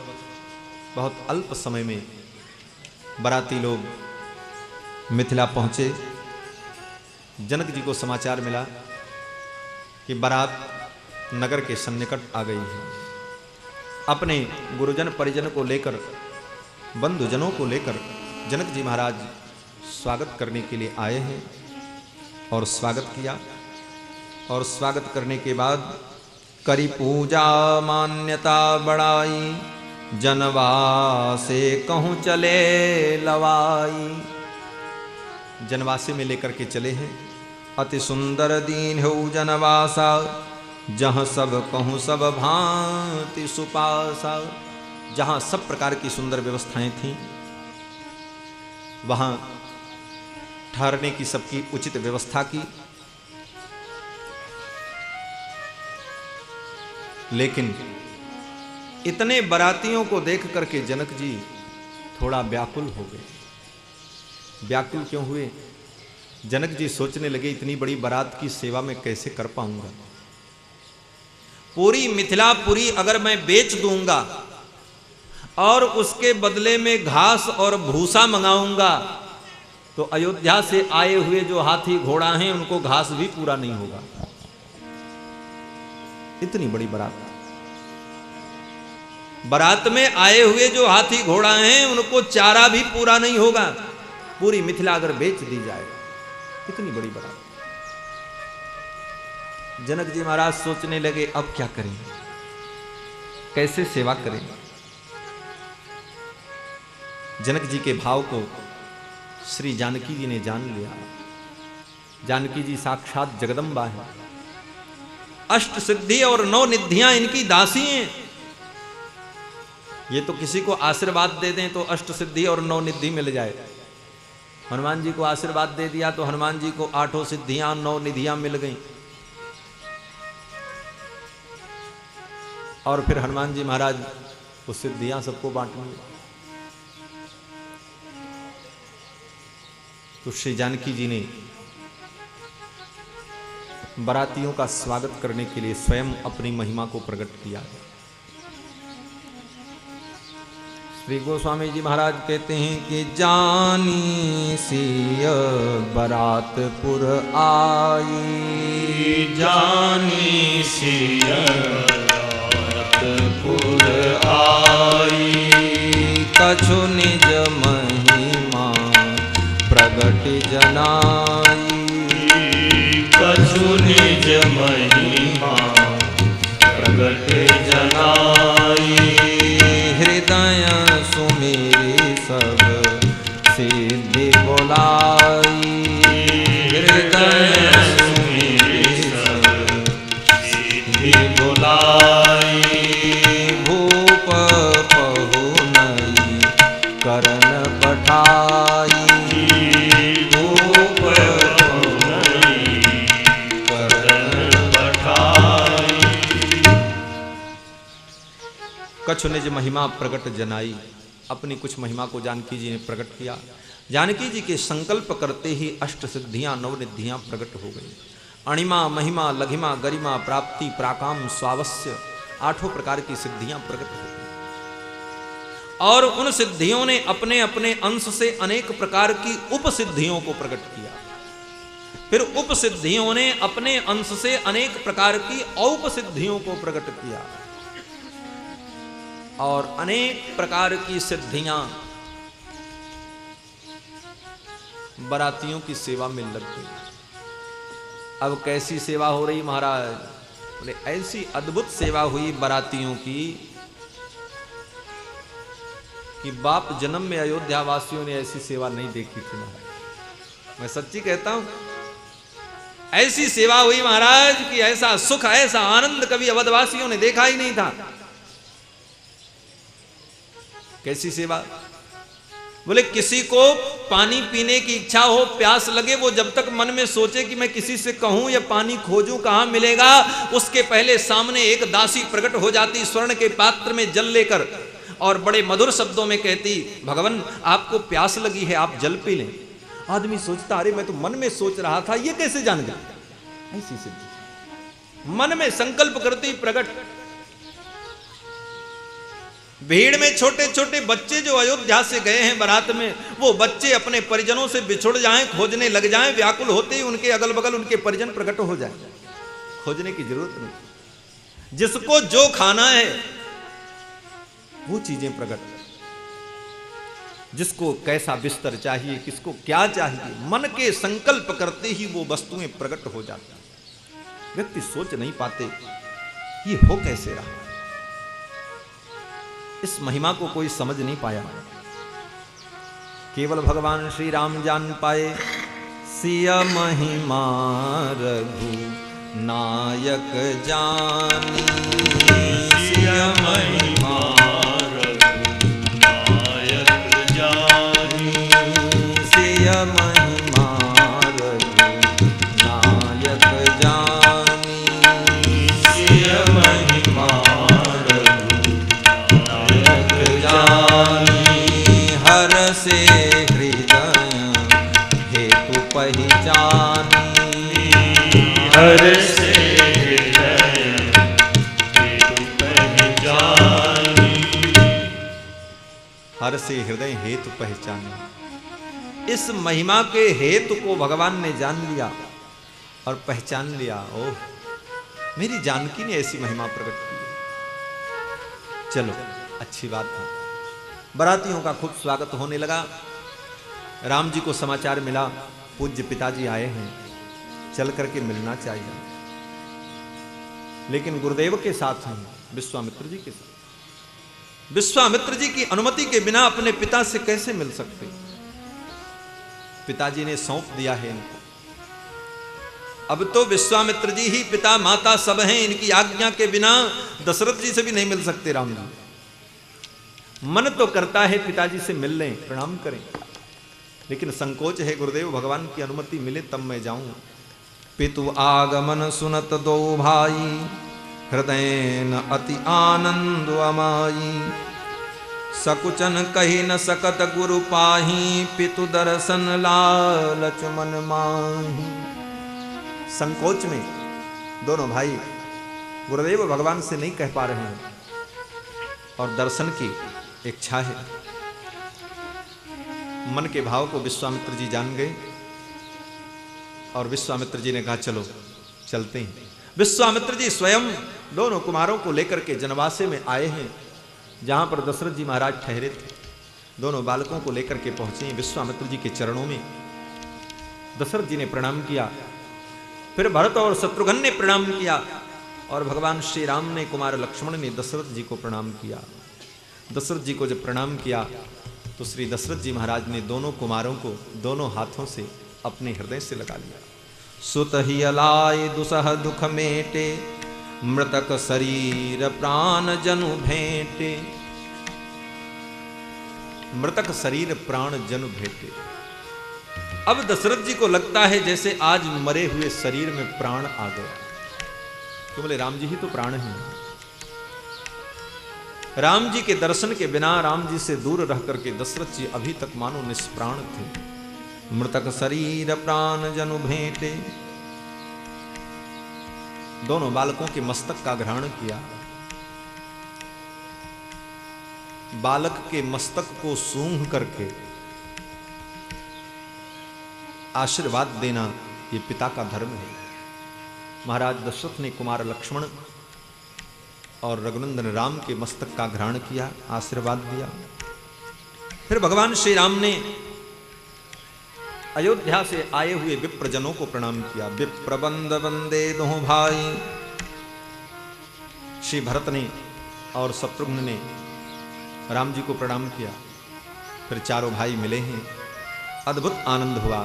बहुत अल्प समय में बराती लोग मिथिला पहुंचे। जनक जी को समाचार मिला कि बारात नगर के सन्निकट आ गई है। अपने गुरुजन परिजन को लेकर, बंधुजनों को लेकर जनक जी महाराज स्वागत करने के लिए आए हैं और स्वागत किया। और स्वागत करने के बाद करी पूजा मान्यता बढ़ाई, जनवासे कहूँ चले लवाई। जनवासे में लेकर के चले हैं। अति सुंदर दीन हो जनवासा, जहाँ सब कहूँ सब भांति सुपासा। जहाँ सब प्रकार की सुंदर व्यवस्थाएं थीं, वहाँ ठहरने की सबकी उचित व्यवस्था की। लेकिन इतने बरातियों को देख करके जनक जी थोड़ा व्याकुल हो गए। व्याकुल क्यों हुए? जनक जी सोचने लगे, इतनी बड़ी बारात की सेवा मैं कैसे कर पाऊंगा। पूरी मिथिलापुरी अगर मैं बेच दूंगा और उसके बदले में घास और भूसा मंगाऊंगा तो अयोध्या से आए हुए जो हाथी घोड़ा हैं उनको घास भी पूरा नहीं होगा। इतनी बड़ी बारात, बारात में आए हुए जो हाथी घोड़ा हैं उनको चारा भी पूरा नहीं होगा। पूरी मिथिला अगर बेच दी जाए, इतनी बड़ी बारात। जनक जी महाराज सोचने लगे, अब क्या करें, कैसे सेवा करें। जनक जी के भाव को श्री जानकी जी ने जान लिया। जानकी जी साक्षात जगदम्बा है। अष्ट सिद्धि और 9 निधियां इनकी दासी हैं। ये तो किसी को आशीर्वाद दे दें तो अष्ट सिद्धि और 9 निधि मिल जाए। हनुमान जी को आशीर्वाद दे दिया तो हनुमान जी को 8 सिद्धियां 9 निधियां मिल गईं। और फिर हनुमान जी महाराज वो सिद्धियां सबको बांटनी। तो श्री जानकी जी ने बरातियों का स्वागत करने के लिए स्वयं अपनी महिमा को प्रकट किया। श्री गोस्वामी जी महाराज कहते हैं कि जानी सिय बरातपुर आई, जानी सिय बरातपुर आई। कछु निज महिमा प्रगट जनाई, कछु निज महिमा प्रगट जनाई। हृदय सुमेरी सब सिद्धि बोलाई, हृदय सुमेरी सब सिद्धि बोलाई। भूप कछु निज महिमा प्रकट जनाई। अपनी कुछ महिमा को जानकी जी ने प्रकट किया। जानकी जी के संकल्प करते ही अष्ट सिद्धियां नवनिधियां प्रकट हो गई। अणिमा महिमा लघिमा गरिमा प्राप्ति प्राकाम स्वावस्य 8 प्रकार की सिद्धियां प्रकट हो गई। और उन सिद्धियों ने अपने अपने अंश से अनेक प्रकार की उपसिद्धियों को प्रकट किया। फिर उपसिद्धियों ने अपने अंश से अनेक प्रकार की औपसिद्धियों को प्रकट किया। और अनेक प्रकार की सिद्धियां बरातियों की सेवा में लग गई। अब कैसी सेवा हो रही महाराज? बोले ऐसी अद्भुत सेवा हुई बरातियों की कि बाप जन्म में अयोध्या वासियों ने ऐसी सेवा नहीं देखी थी महाराज। मैं सच्ची कहता हूं, ऐसी सेवा हुई महाराज कि ऐसा सुख ऐसा आनंद कभी अवधवासियों ने देखा ही नहीं था। कैसी सेवा? बोले किसी को पानी पीने की इच्छा हो, प्यास लगे, वो जब तक मन में सोचे कि मैं किसी से कहूं या पानी खोजूं कहां मिलेगा, उसके पहले सामने एक दासी प्रकट हो जाती स्वर्ण के पात्र में जल लेकर और बड़े मधुर शब्दों में कहती, भगवान आपको प्यास लगी है, आप जल पी लें। आदमी सोचता अरे मैं तो मन में सोच रहा था, ये कैसे जान गया? ऐसी सिद्धि मन में संकल्प करती प्रकट। भीड़ में छोटे छोटे बच्चे जो अयोध्या से गए हैं बारात में, वो बच्चे अपने परिजनों से बिछुड़ जाएं, खोजने लग जाएं, व्याकुल होते ही उनके अगल बगल उनके परिजन प्रकट हो जाएं। खोजने की जरूरत नहीं। जिसको जो खाना है वो चीजें प्रकट, जिसको कैसा बिस्तर चाहिए, किसको क्या चाहिए, मन के संकल्प करते ही वो वस्तुएं प्रकट हो जाती। व्यक्ति सोच नहीं पाते ये हो कैसे रहा। इस महिमा को कोई समझ नहीं पाया। केवल भगवान श्री राम जान पाए। सिया महिमा रघु नायक जानी, सिया महिमा रघु नायक जानी, सिया महिमा रघु नायक जानी, सिया महिमा हर से हृदय हेतु पहचानी, हर से हृदय हेतु पहचानी, हर से हृदय हेतु पहचानी। इस महिमा के हेतु को भगवान ने जान लिया और पहचान लिया। ओह मेरी जानकी ने ऐसी महिमा प्रकट की। चलो अच्छी बात है। बारातियों का खूब स्वागत होने लगा। राम जी को समाचार मिला पूज्य पिताजी आए हैं, चल करके मिलना चाहिए। लेकिन गुरुदेव के साथ हैं, विश्वामित्र जी के साथ। विश्वामित्र जी की अनुमति के बिना अपने पिता से कैसे मिल सकते? पिताजी ने सौंप दिया है इनको। अब तो विश्वामित्र जी ही पिता माता सब हैं, इनकी आज्ञा के बिना दशरथ जी से भी नहीं मिल सकते राम जी। मन तो करता है पिताजी से मिल लें, प्रणाम करें, लेकिन संकोच है गुरुदेव भगवान की अनुमति मिले तब मैं जाऊं। पितु आगमन सुनत दो भाई, हृदय न अति आनंद अमाई। सकुचन कही न सकत गुरु पाही, पितु दर्शन लालच मन माही। संकोच में दोनों भाई गुरुदेव भगवान से नहीं कह पा रहे हैं और दर्शन की इच्छा है। मन के भाव को विश्वामित्र जी जान गए और विश्वामित्र जी ने कहा चलो चलते हैं। विश्वामित्र जी स्वयं दोनों कुमारों को लेकर के जनवासे में आए हैं, जहां पर दशरथ जी महाराज ठहरे थे। दोनों बालकों को लेकर के पहुंचे हैं विश्वामित्र जी के चरणों में। दशरथ जी ने प्रणाम किया, फिर भरत और शत्रुघ्न ने प्रणाम किया और भगवान श्री राम ने, कुमार लक्ष्मण ने दशरथ जी को प्रणाम किया। दशरथ जी को जब प्रणाम किया तो श्री दशरथ जी महाराज ने दोनों कुमारों को दोनों हाथों से अपने हृदय से लगा लिया। सुत ही अलाय दुसह दुख मेटे, मृतक शरीर प्राण जनु भेंटे। मृतक शरीर प्राण जनु भेंटे। अब दशरथ जी को लगता है जैसे आज मरे हुए शरीर में प्राण आ गया। तो बोले राम जी ही तो प्राण हैं। राम जी के दर्शन के बिना, राम जी से दूर रह करके दशरथ जी अभी तक मानो निष्प्राण थे। मृतक शरीर प्राण जनु भेंटे, दोनों बालकों के मस्तक का ग्रहण किया। बालक के मस्तक को सूंघ करके आशीर्वाद देना ये पिता का धर्म है। महाराज दशरथ ने कुमार लक्ष्मण और रघुनंदन राम के मस्तक का ग्रहण किया, आशीर्वाद दिया। फिर भगवान श्री राम ने अयोध्या से आए हुए विप्रजनों को प्रणाम किया। विप्रबंद वंदे दोह भाई, श्री भरत ने और शत्रुघ्न ने राम जी को प्रणाम किया। फिर चारों भाई मिले हैं, अद्भुत आनंद हुआ।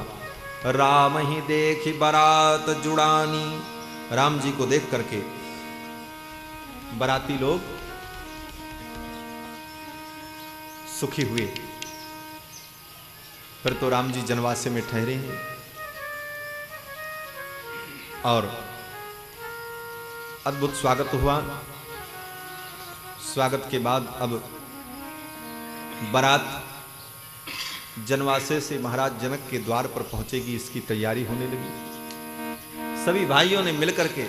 राम ही देखी बारात जुड़ानी, राम जी को देख करके बाराती लोग सुखी हुए। फिर तो राम जी जनवासे में ठहरे हैं और अद्भुत स्वागत हुआ। स्वागत के बाद अब बारात जनवासे से महाराज जनक के द्वार पर पहुंचेगी, इसकी तैयारी होने लगी। सभी भाइयों ने मिलकर के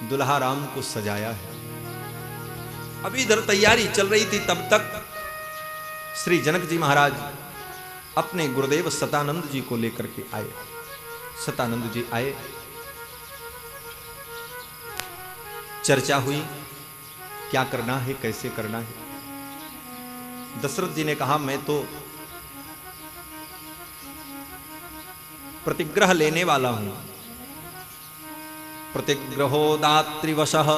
दुल्हा राम को सजाया है। अभी इधर तैयारी चल रही थी, तब तक श्री जनक जी महाराज अपने गुरुदेव सतानंद जी को लेकर के आए। सतानंद जी आए, चर्चा हुई, क्या करना है, कैसे करना है। दशरथ जी ने कहा, मैं तो प्रतिग्रह लेने वाला हूं। प्रतिग्रहो दातृवशः,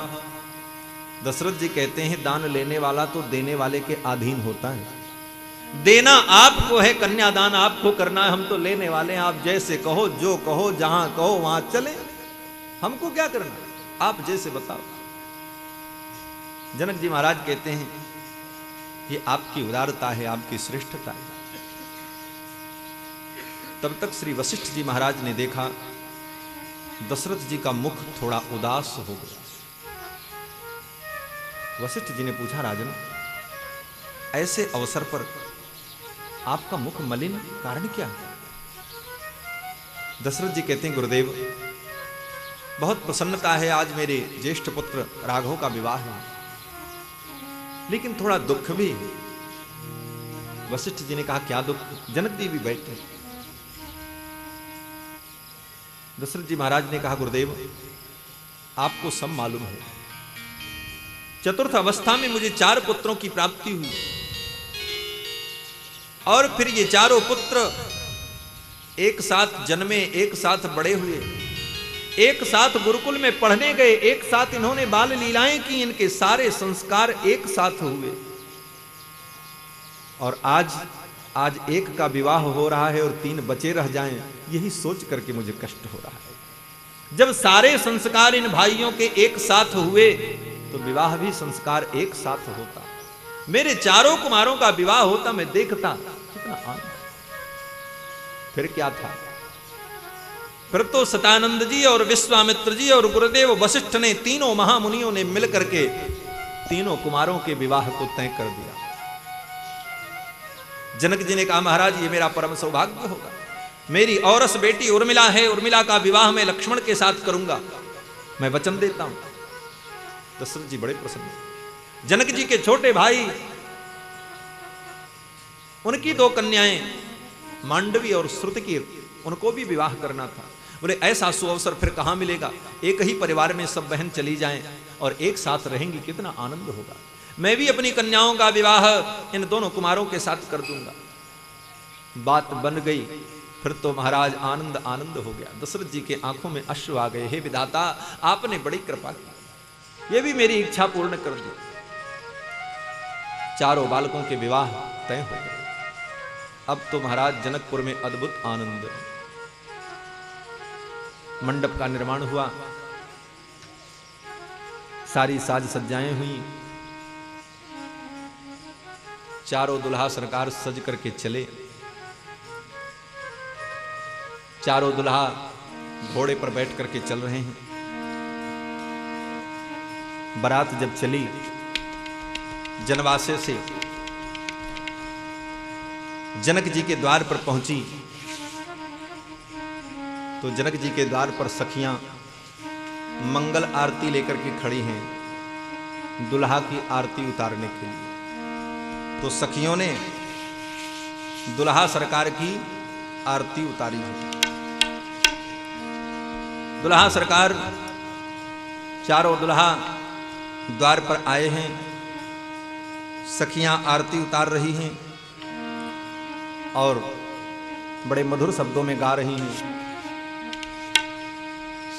दशरथ जी कहते हैं दान लेने वाला तो देने वाले के अधीन होता है। देना आपको है, कन्यादान आपको करना है, हम तो लेने वाले हैं। आप जैसे कहो, जो कहो, जहां कहो वहां चले, हमको क्या करना, आप जैसे बताओ। जनक जी महाराज कहते हैं ये आपकी उदारता है, आपकी श्रेष्ठता है। तब तक श्री वशिष्ठ जी महाराज ने देखा दशरथ जी का मुख थोड़ा उदास हो गया। वशिष्ठ जी ने पूछा, राजन ऐसे अवसर पर आपका मुख मलिन, कारण क्या है? दशरथ जी कहते हैं, गुरुदेव बहुत प्रसन्नता है, आज मेरे ज्येष्ठ पुत्र राघव का विवाह है, लेकिन थोड़ा दुख भी है। वशिष्ठ जी ने कहा, क्या दुख? जनक जी भी बैठे। दशरथ जी महाराज ने कहा, गुरुदेव आपको सब मालूम है, चतुर्थ अवस्था में मुझे 4 पुत्रों की प्राप्ति हुई और फिर ये चारों पुत्र एक साथ जन्मे, एक साथ बड़े हुए, एक साथ गुरुकुल में पढ़ने गए, एक साथ इन्होंने बाल लीलाएं की, इनके सारे संस्कार एक साथ हुए। और आज एक का विवाह हो रहा है और 3 बचे रह जाएं, यही सोच करके मुझे कष्ट हो रहा है। जब सारे संस्कार इन भाइयों के एक साथ हुए तो विवाह भी संस्कार एक साथ होता। मेरे चारों कुमारों का विवाह होता, मैं देखता, कितना आनंद। फिर क्या था? फिर तो सतानंद जी और विश्वामित्र जी और गुरुदेव वशिष्ठ ने, तीनों महामुनियों ने मिलकर के तीनों कुमारों के विवाह को तय कर दिया। जनक जी ने कहा, महाराज ये मेरा परम सौभाग्य होगा, मेरी औरस बेटी उर्मिला है, उर्मिला का विवाह मैं लक्ष्मण के साथ करूंगा, मैं वचन देता हूं। दशरथ जी बड़े प्रसन्न। जनक जी के छोटे भाई, उनकी 2 कन्याएं मांडवी और श्रुतकी, उनको भी विवाह करना था। बोले ऐसा सुअवसर फिर कहां मिलेगा, एक ही परिवार में सब बहन चली जाएं और एक साथ रहेंगी, कितना आनंद होगा। मैं भी अपनी कन्याओं का विवाह इन दोनों कुमारों के साथ कर दूंगा। बात बन गई, फिर तो महाराज आनंद आनंद हो गया। दशरथ जी के आंखों में अश्रु आ गए। हे विधाता, आपने बड़ी कृपा की, ये भी मेरी इच्छा पूर्ण कर दी। चारों बालकों के विवाह तय हो गए। अब तो महाराज जनकपुर में अद्भुत आनंद। मंडप का निर्माण हुआ, सारी साज सज्जाएं हुई, चारों दुल्हा सरकार सज करके चले। चारों दुल्हा घोड़े पर बैठ करके चल रहे हैं। बारात जब चली जनवासे से जनक जी के द्वार पर पहुंची तो जनक जी के द्वार पर सखियां मंगल आरती लेकर के खड़ी हैं दुल्हा की आरती उतारने के लिए। तो सखियों ने दुल्हा सरकार की आरती उतारी है। दुल्हा सरकार चारों दुल्हा द्वार पर आए हैं, सखियां आरती उतार रही हैं और बड़े मधुर शब्दों में गा रही हैं।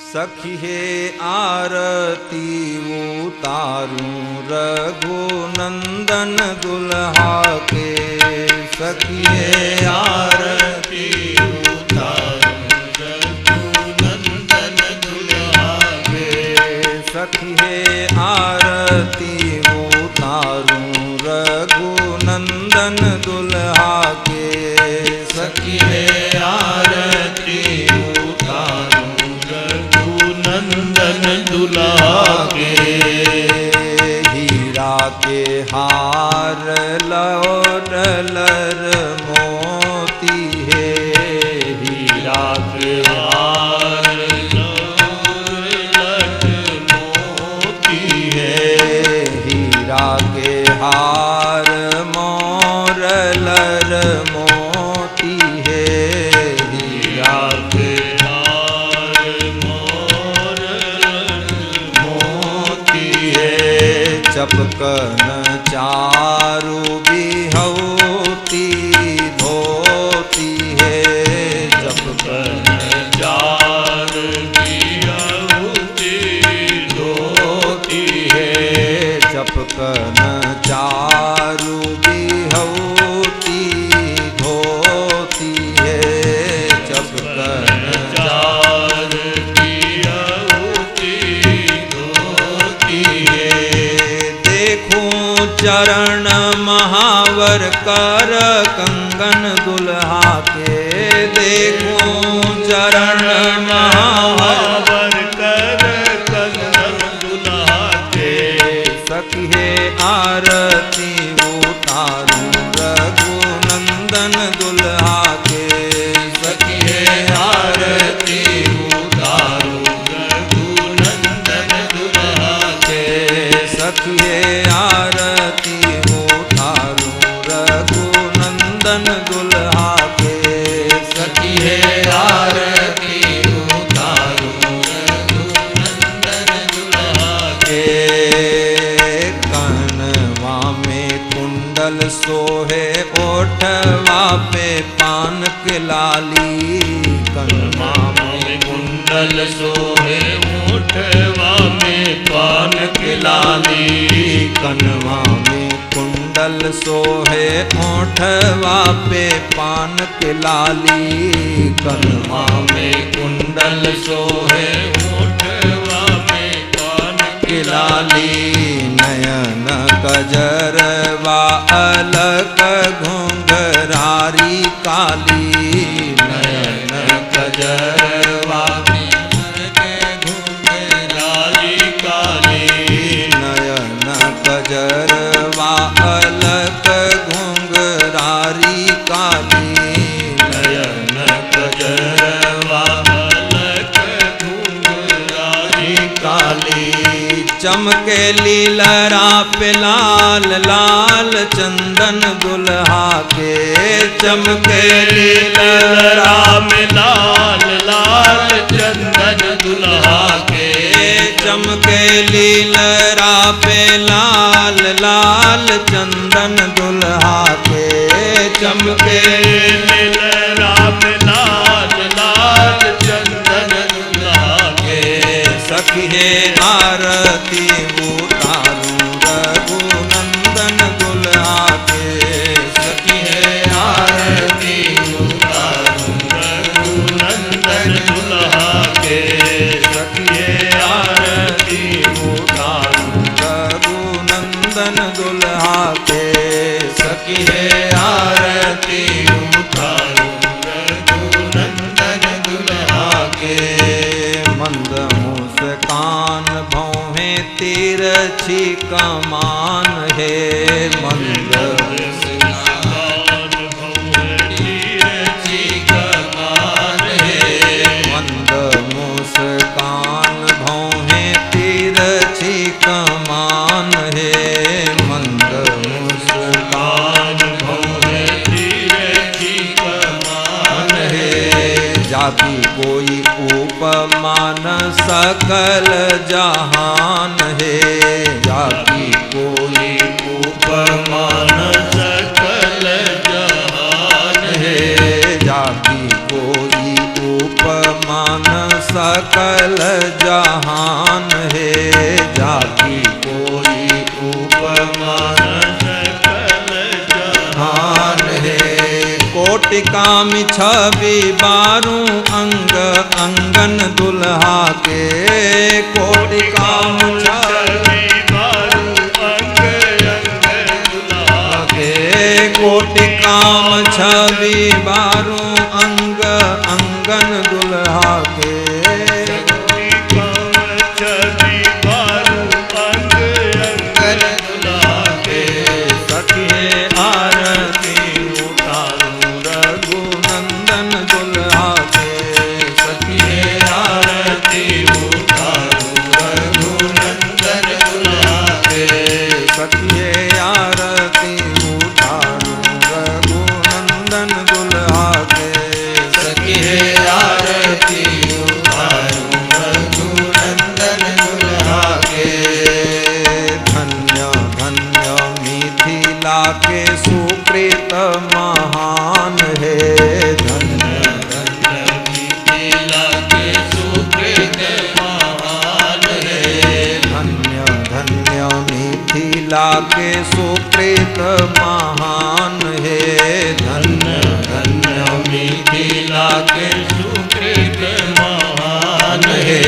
सखी हे आरती उतारूं रघुनंदन दुल्हा के, सखी हे आरती उतारूं रघुनंदन दुल्हा के, सखी हे आरती उतारूं रघुनंदन दुल्हा के, सखी हे आरती नंदन दुल्हा के। हीरा के हार लौटलर मोती है, हीरा के हार लौटलर मोती है, हीरा के हार मोरलर मोती है, हीरा के चपकन चारु बिहौती धोती है, चपकन चारु बिहौती धोती है, चपकन चारु बिहौती धोती है, चपकन चारु बिहौती धोती है। चरण महावर कर कंगन दुल्हा के, देखूं चरण महावर कर कंगन दुल्हा के, सखी हे आरती उतारूं रघुनंदन दुल्हा के, सखी हे आरती उतारूं रघुनंदन दुल्हा के, सखी हे आरती उतारूं रघुनंदन दुल्हा के, सखी हे आरती उतारूं रघुनंदन दुल्हा के। कनवा में कुंडल सोहे ओठवा पे पान के लाली, कनवा में कुंडल सोहे ओठवा में पान के लाली, कनवा में कुंडल सोहे ओठवा पे पान के लाली, कनवा में कुंडल सोहे ओठवा में पान के लाली, नयन कजरवा अलक घुंघरारी काली, नयन कजरवा घुंघरारी काली, नयन कजरवा अलक घुंघरारी काली, नयन कजरवा अलक घुंघरारी काली, चमके लीलरा पे लाल लाल चंदन दुल्हा के, चमके लीलरा में लाल लाल चंदन दुल्हा के, चमके लीलरा पे लाल लाल चंदन दुल्हा के, चमके लीलरा में लाल लाल चंदन दुल्हा के, सखी हे आरती उतारूं रघुनंदन दुल्हा के, सखी हे आरती उतारूं रघुनंदन दुल्हा के, सखी हे आरती उतारूं रघुनंदन दुल्हा के, सखी हे आरती उतारूं रघुनंदन दुल्हा के। मंद मुस्कान भौहें तिरछी कमान है, जाकी कोई उपमान सकल जहान है, जाकी कोई उपमान सकल जहान है, जाकी कोई उपमान सकल जहान है, जाकी कोई उपमान सकल जहान है। कोटि काम छवि बारू अंग अंगन दुल्हा के, कोटि काम छवि बारू अंग अंगन दुल्हा के, कोटि काम छवि बारू अंग अंगन दुल्हा के, कोटि काम छवि बारू अंग अंगन दुल्हा के। सखिए आरती उतारूं रघुनंदन दुल्हा के, सखिए आरती उतारूं रघुनंदन दुल्हा के, सखिए आरती उतारूं रघुनंदन दुल्हा के, सखिए आरती उतारूं रघुनंदन दुल्हा के। धन्य धन्य मिथिला के सुकृत महान है, धन्य धन्य मिथिला के सुकृत महान है, धन्य धन्य मिथिला के सुकृत महान है, धन्य धन्य मिथिला के सुकृत महान है।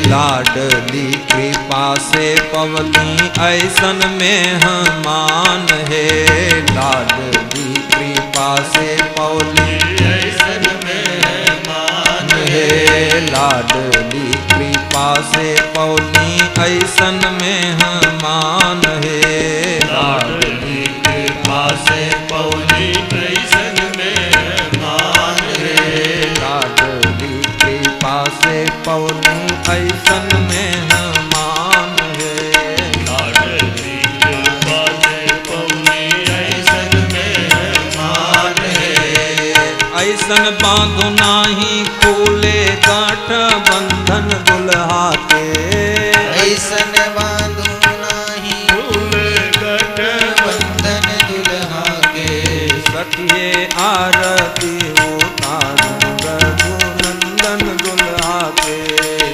लाडली कृपा से पवनी ऐसन मेहमान है, लाडली कृपा से पवनी ऐसन मेहमान है, लाडली कृपा से पवनी ऐसन मेहमान है, लाडली कृपा से पवनी ऐसन मेहमान है, लाडली कृपा से पवनी ऐसन मेहमान है, लाडली कृपा से पवनी ऐसन मेहमान है। ऐसन बांधो नाही खोले गांठ बंधन दुल्हा के, ऐसन बांधो नाही खोले गांठ बंधन दुल्हा के, सखिए आरती उतारूं रघुनंदन दुल्हा के,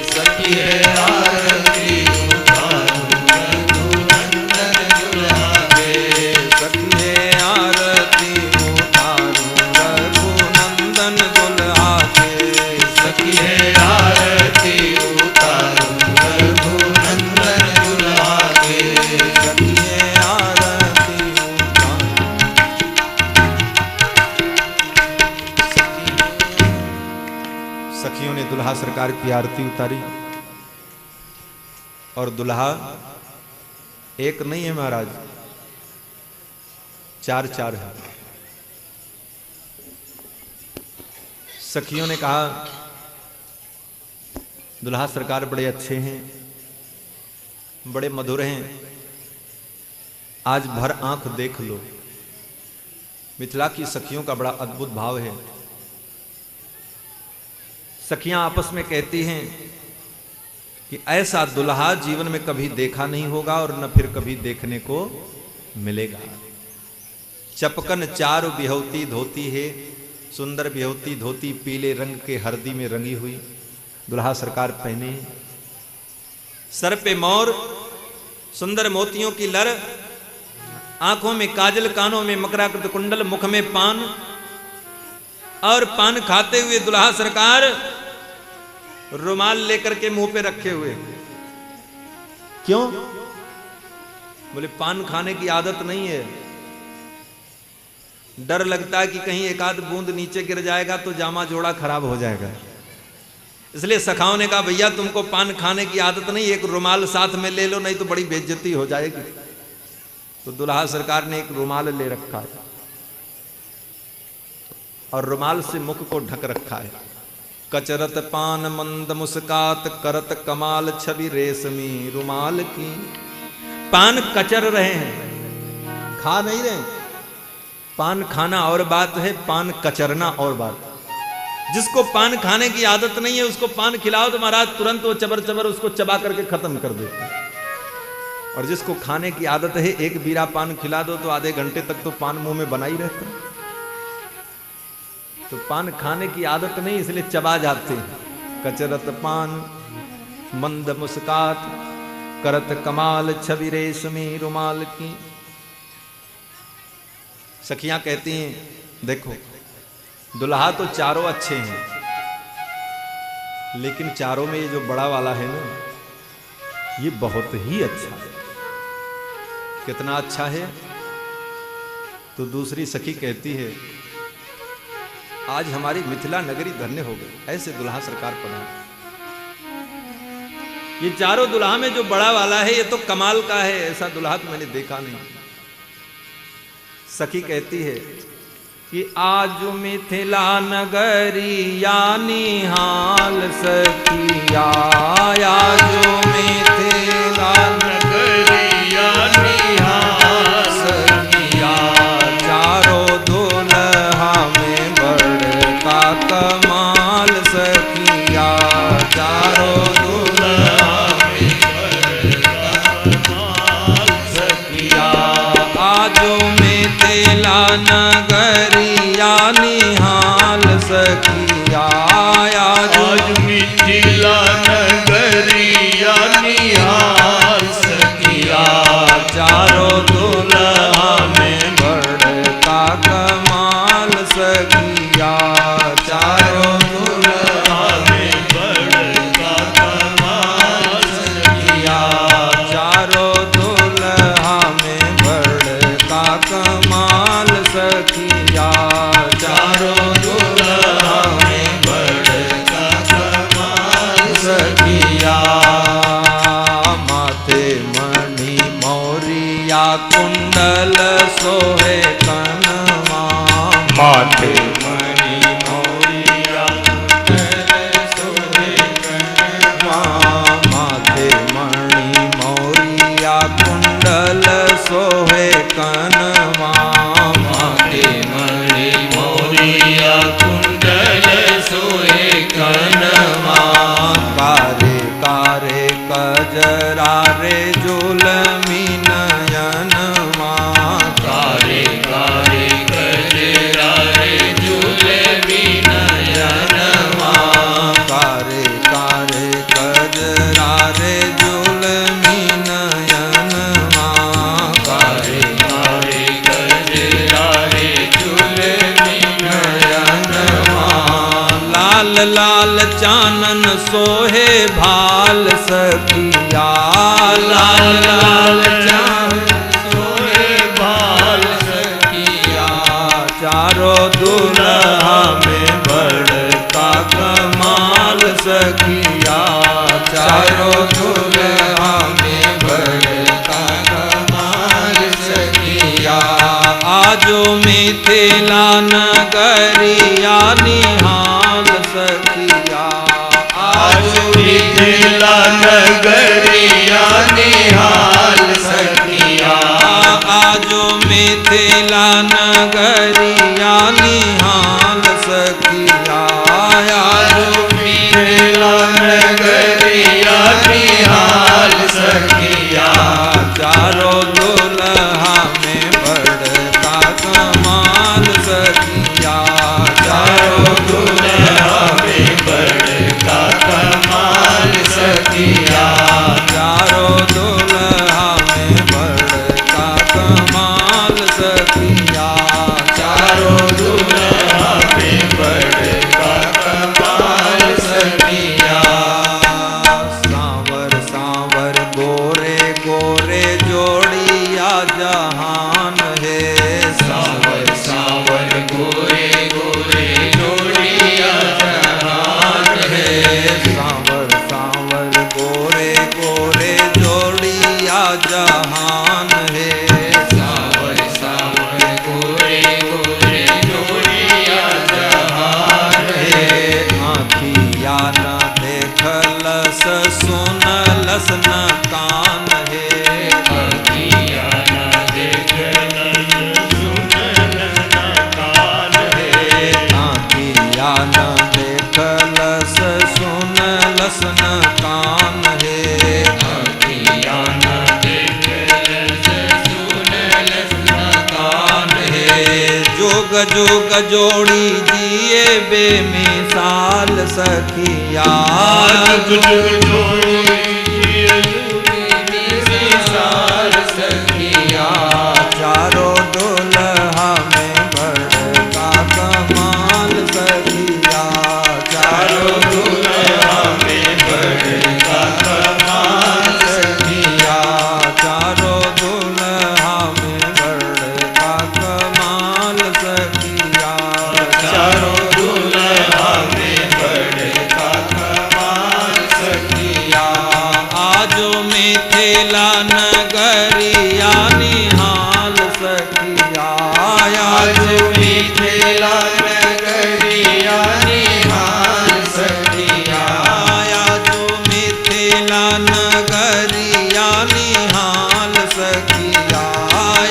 सखिए आरती उतारूं रघुनंदन दुल्हा के, सखिए आरती उतारूं रघुनंदन दुल्हा के, सखिए आरती उतारूं रघुनंदन दुल्हा के, सखिए आरती उतारूं। सखियों ने दुल्हा सरकार की आरती उतारी और दुल्हा एक नहीं है महाराज, चार चार है। सखियों ने कहा दुल्हा सरकार बड़े अच्छे हैं, बड़े मधुर हैं, आज भर आंख देख लो। मिथिला की सखियों का बड़ा अद्भुत भाव है। सखियां आपस में कहती हैं कि ऐसा दुल्हा जीवन में कभी देखा नहीं होगा और न फिर कभी देखने को मिलेगा। चपकन चार बिहौती धोती है, सुंदर बिहौती धोती पीले रंग के हरदी में रंगी हुई दुल्हा सरकार पहने हैं। सर पे मोर, सुंदर मोतियों की लर, आंखों में काजल, कानों में मकराकृत कुंडल, मुख में पान, और पान खाते हुए दुल्हा सरकार रुमाल लेकर के मुंह पे रखे हुए। क्यों? बोले पान खाने की आदत नहीं है, डर लगता है कि कहीं एक आध बूंद नीचे गिर जाएगा तो जामा जोड़ा खराब हो जाएगा। इसलिए सखाओं ने कहा भैया तुमको पान खाने की आदत नहीं, एक रुमाल साथ में ले लो, नहीं तो बड़ी बेइज्जती हो जाएगी। तो दुल्हा सरकार ने एक रुमाल ले रखा है और रुमाल से मुख को ढक रखा है। कचरत पान मंद मुस्कात करत कमाल छवि रेशमी रुमाल की। पान कचर रहे हैं, खा नहीं रहे। पान खाना और बात है, पान कचरना और बात। जिसको पान खाने की आदत नहीं है उसको पान खिलाओ तो महाराज तुरंत वो चबर चबर उसको चबा करके खत्म कर देते हैं। और जिसको खाने की आदत है एक बीरा पान खिला दो तो आधे घंटे तक तो पान मुंह में बना ही रहता है। तो पान खाने की आदत नहीं इसलिए चबा जाते हैं। कचरत पान मंद मुस्कात करत कमाल छवि रेशमी रुमाल की। सखियां कहती हैं देखो दुल्हा तो चारों अच्छे हैं, लेकिन चारों में ये जो बड़ा वाला है ना ये बहुत ही अच्छा है। कितना अच्छा है? तो दूसरी सखी कहती है आज हमारी मिथिला नगरी धन्य हो गई, ऐसे दुल्हा सरकार पधारे। ये चारों दुल्हा में जो बड़ा वाला है ये तो कमाल का है, ऐसा दुल्हा तो मैंने देखा नहीं। सखी कहती है कि आज मिथिला नगरी यानी हाल सखिया, आज मिथिला नगरी यानी हाल सखिया, चारों दुल्हा में बड़का कमाल सखिया, चारों दुल्हा में बड़का कमाल सखिया, आज मिथिला नगरी निहाल सखिया, आज मिथिला नगरिया निहाल सखिया, चारों दुल्हा में बड़का कमाल सखिया, चारों दुल्हा में बड़का कमाल सखिया, चारों दुल्हा में बड़का कमाल सखिया, चारों दुल्हा में बड़का कमाल सखिया। माथे मणि मौरिया कुंडल सोहे कनमा, माथे मणि मौरिया कुंडल सोहे कनमा, माथे मणि मौरिया कुंडल सोहे कनमा, माथे मणि मौरिया कुंडल सोहे कनमा, कारे कारे कजरा रे जुलमी नयनमा, कारे कारे कजरा रे जुलमी नयनमा, कारे कारे कजरा रे जुलमी नयनमा, कारे कारे कजरा रे जुलमी नयनमा, लाल लाल चानन सोहे भाल सखिया, लाल लाल चानन सोहे भाल सखिया, चारों दुल्हा में बड़का कमाल सखिया, चारों दुल्हा में बड़का कमाल सखिया, आजो मिथिला नगरिया निहाल सखिया, आजो मिथिला नगरिया निहाल सखिया, आजो मिथिला नगरिया निहाल सखिया, आजो मिथिला नगरिया निहाल सखिया, चारों दुल्हा में बड़का कमाल सखिया, चारों दुल्हा में बड़का कमाल सखिया, चारों दुल्हा में बड़का कमाल सखिया, चारों दुल्हा में बड़का कमाल सखिया। सांवर सांवर गोरे गोरे जोड़िया जहान है, सांवर सांवर गोरे गोरे जोड़िया जहान है, सांवर सांवर गोरे गोरे जोड़िया जहान है, सांवर सांवर गोरे गोरे जोड़िया जहान है, आँखिया न देखलस सुनलस न कान है, आँखिया न देखलस सुनलस न कान है, आँखिया न सन कान है। अखियाँ न देखलस सुनलस न कान है। जोग जोग जोड़ी जिए बेमिसाल सखिया। जुग जुग जोड़ी जिए बेमिसाल सखिया। चारों दुल्हा में बड़का कमाल सखिया। चारों दुल्हा में बड़का कमाल सखिया। चारों दुल्हा में बड़का कमाल सखिया। चारों दुल्हा में बड़का कमाल सखिया। आजो मिथिला नगरिया निहाल सखिया। आज मिथिला नगरिया निहाल सखिया। आजो मिथिला नगरिया निहाल सखिया।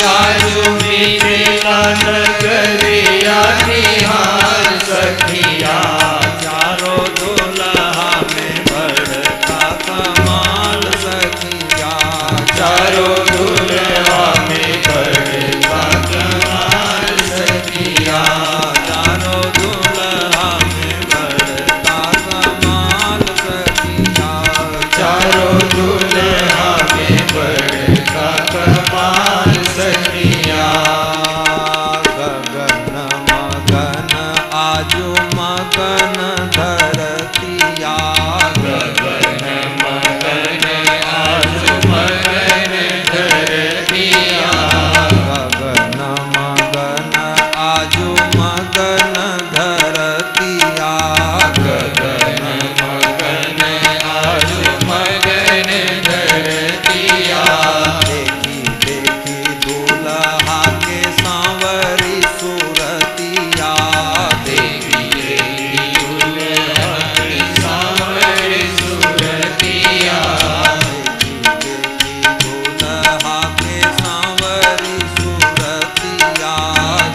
आज मिथिला नगरिया निहाल सखिया। चारों दुल्हा में बड़का कमाल सखिया। चारों दुल्हा में बड़का कमाल सखिया। चारों दुल्हा में बड़का कमाल सखिया। चारों दुल्हा में बड़का कमाल सखिया। गगन मगन आजो मगन धरतिया। गगन मगन आज मगन धरतिया। गगन मगन आजो मगन धरतिया। गगन मगन आज मगन धरतिया। देखी देखी दूल्हा के सांवरी सूरतिया। देखी देखी दुल्हा की सांवरी सूरतिया। देखी देखी दूल्हा के सांवरी सूरतिया।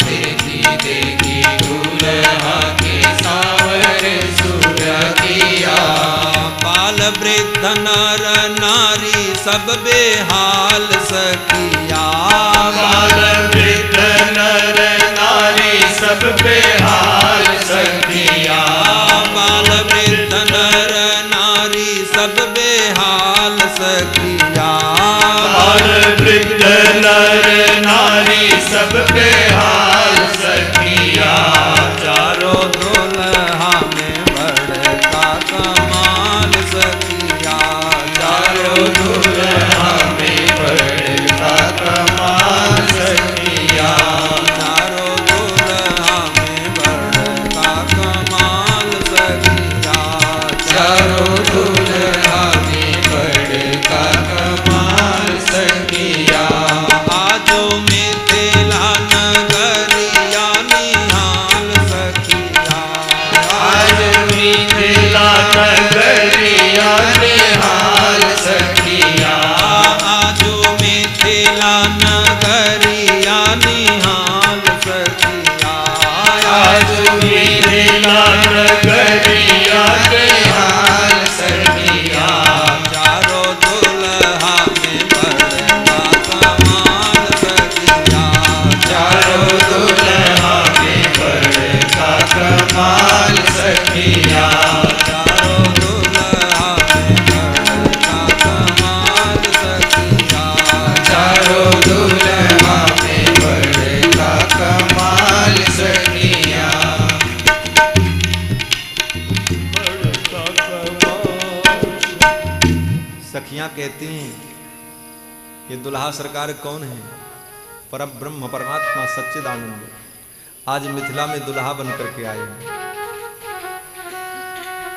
देखी देखी दुल्हा की सांवरी सूरतिया। बाल वृद्ध नर नारी सब बेहाल सखिया। बाल वृद्ध नर नारी सब बेहाल सखिया। बाल वृद्ध नर नारी सब बेहाल सखिया। बाल वृद्ध नर नारी सब बेहाल सखिया। चारों दुल्हा में बड़का कमाल सखिया। चारों दुल्हा में बड़का कमाल सखिया। चारों दुल्हा में बड़का कमाल सखिया। चारों दुल्हा में बड़का कमाल सखिया। आजो मिथिला नगरिया निहाल सखिया। आज मिथिला नगरिया निहाल सखिया। आजो मिथिला नगरिया निहाल सखिया। आज मिथिला नगरिया निहाल सखिया। चारों दुल्हा में बड़का कमाल सखिया। चारों दुल्हा में बड़का कमाल सखिया। चारों दुल्हा में बड़का कमाल सखिया। चारों दुल्हा में बड़का कमाल सखिया। सखियां कहती हैं ये दुल्हा सरकार कौन है? परब्रह्म परमात्मा सच्चिदानंद आज मिथिला में दुल्हा बन करके आए हैं।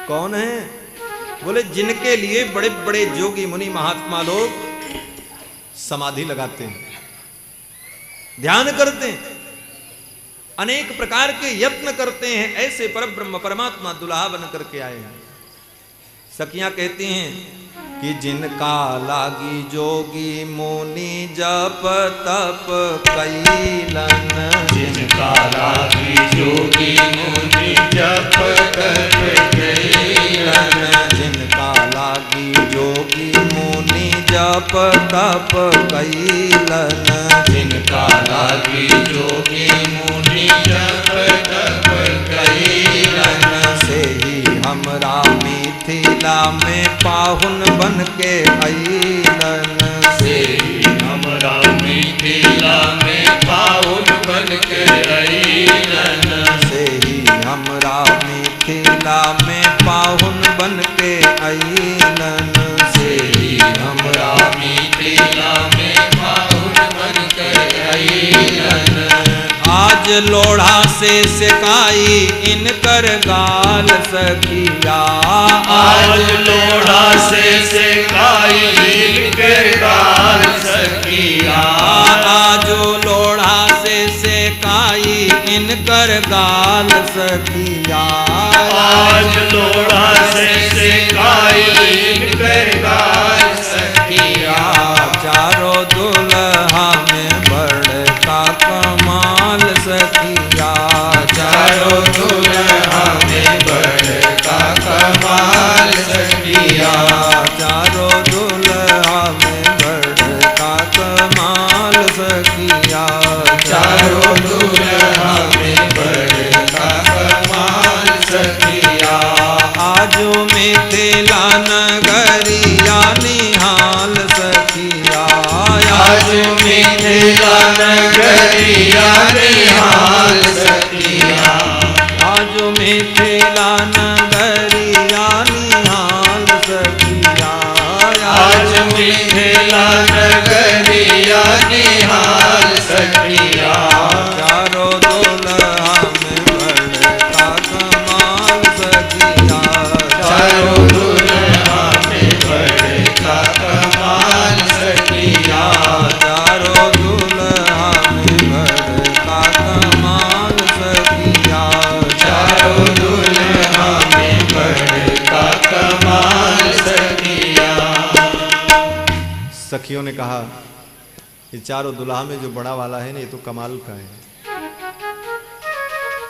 कौन है? बोले जिनके लिए बड़े बड़े जोगी मुनि महात्मा लोग समाधि लगाते हैं, ध्यान करते हैं, अनेक प्रकार के यत्न करते हैं, ऐसे परब्रह्म परमात्मा दुल्हा बन करके आए हैं। सखियां कहती हैं कि जिनका लागी जोगी मुनि जप तप कैलन, जिनका लागी जोगी मुनि जप तप कैलन, जिनका जप तप कैलन, जिनका लागी जोगी मुनि जप तप कैलन, से ही हमरा मिथिला में पाहुन बन के अइलन, से हमरा मिथिला में पाहुन बन के अइलन, से ही हमरा मिथिला में पाहुन बन के अइलन, से ही हमरा मिथिला में पाहुन बन के अइलन, आज लोढ़ा से सिकाई इनकर गाल सखिया, आज लोढ़ा से सिकाई इनकर गाल सखिया, आजो लोढ़ा से सिकाई इनकर गाल सखिया, आज लोढ़ा से सिकाई इनकर गाल सखिया, चारों दुल्हा में बड़का कमाल सखिया, चारों दुल्हा में बड़का कमाल सखिया, चारों दुल्हा में बड़का कमाल सखिया, चारों दुल्हा में बड़का कमाल सखिया, आजो मिथिला नगरिया निहाल सखिया, आज मिथिला नगरिया निहाल सखिया, आजो मिथिला नगरिया निहाल सखिया, आज मिथिला नगरिया निहाल सखिया, चारों दुल्हा में बड़का कमाल सखिया, चारों दुल्हा में बड़का कमाल सखिया, चारों दुल्हा में बड़का कमाल सखिया, चारों दुल्हा में बड़का कमाल सखिया। सखियों ने कहा ये चारों दुल्हा में जो बड़ा वाला है ना, ये तो कमाल का है।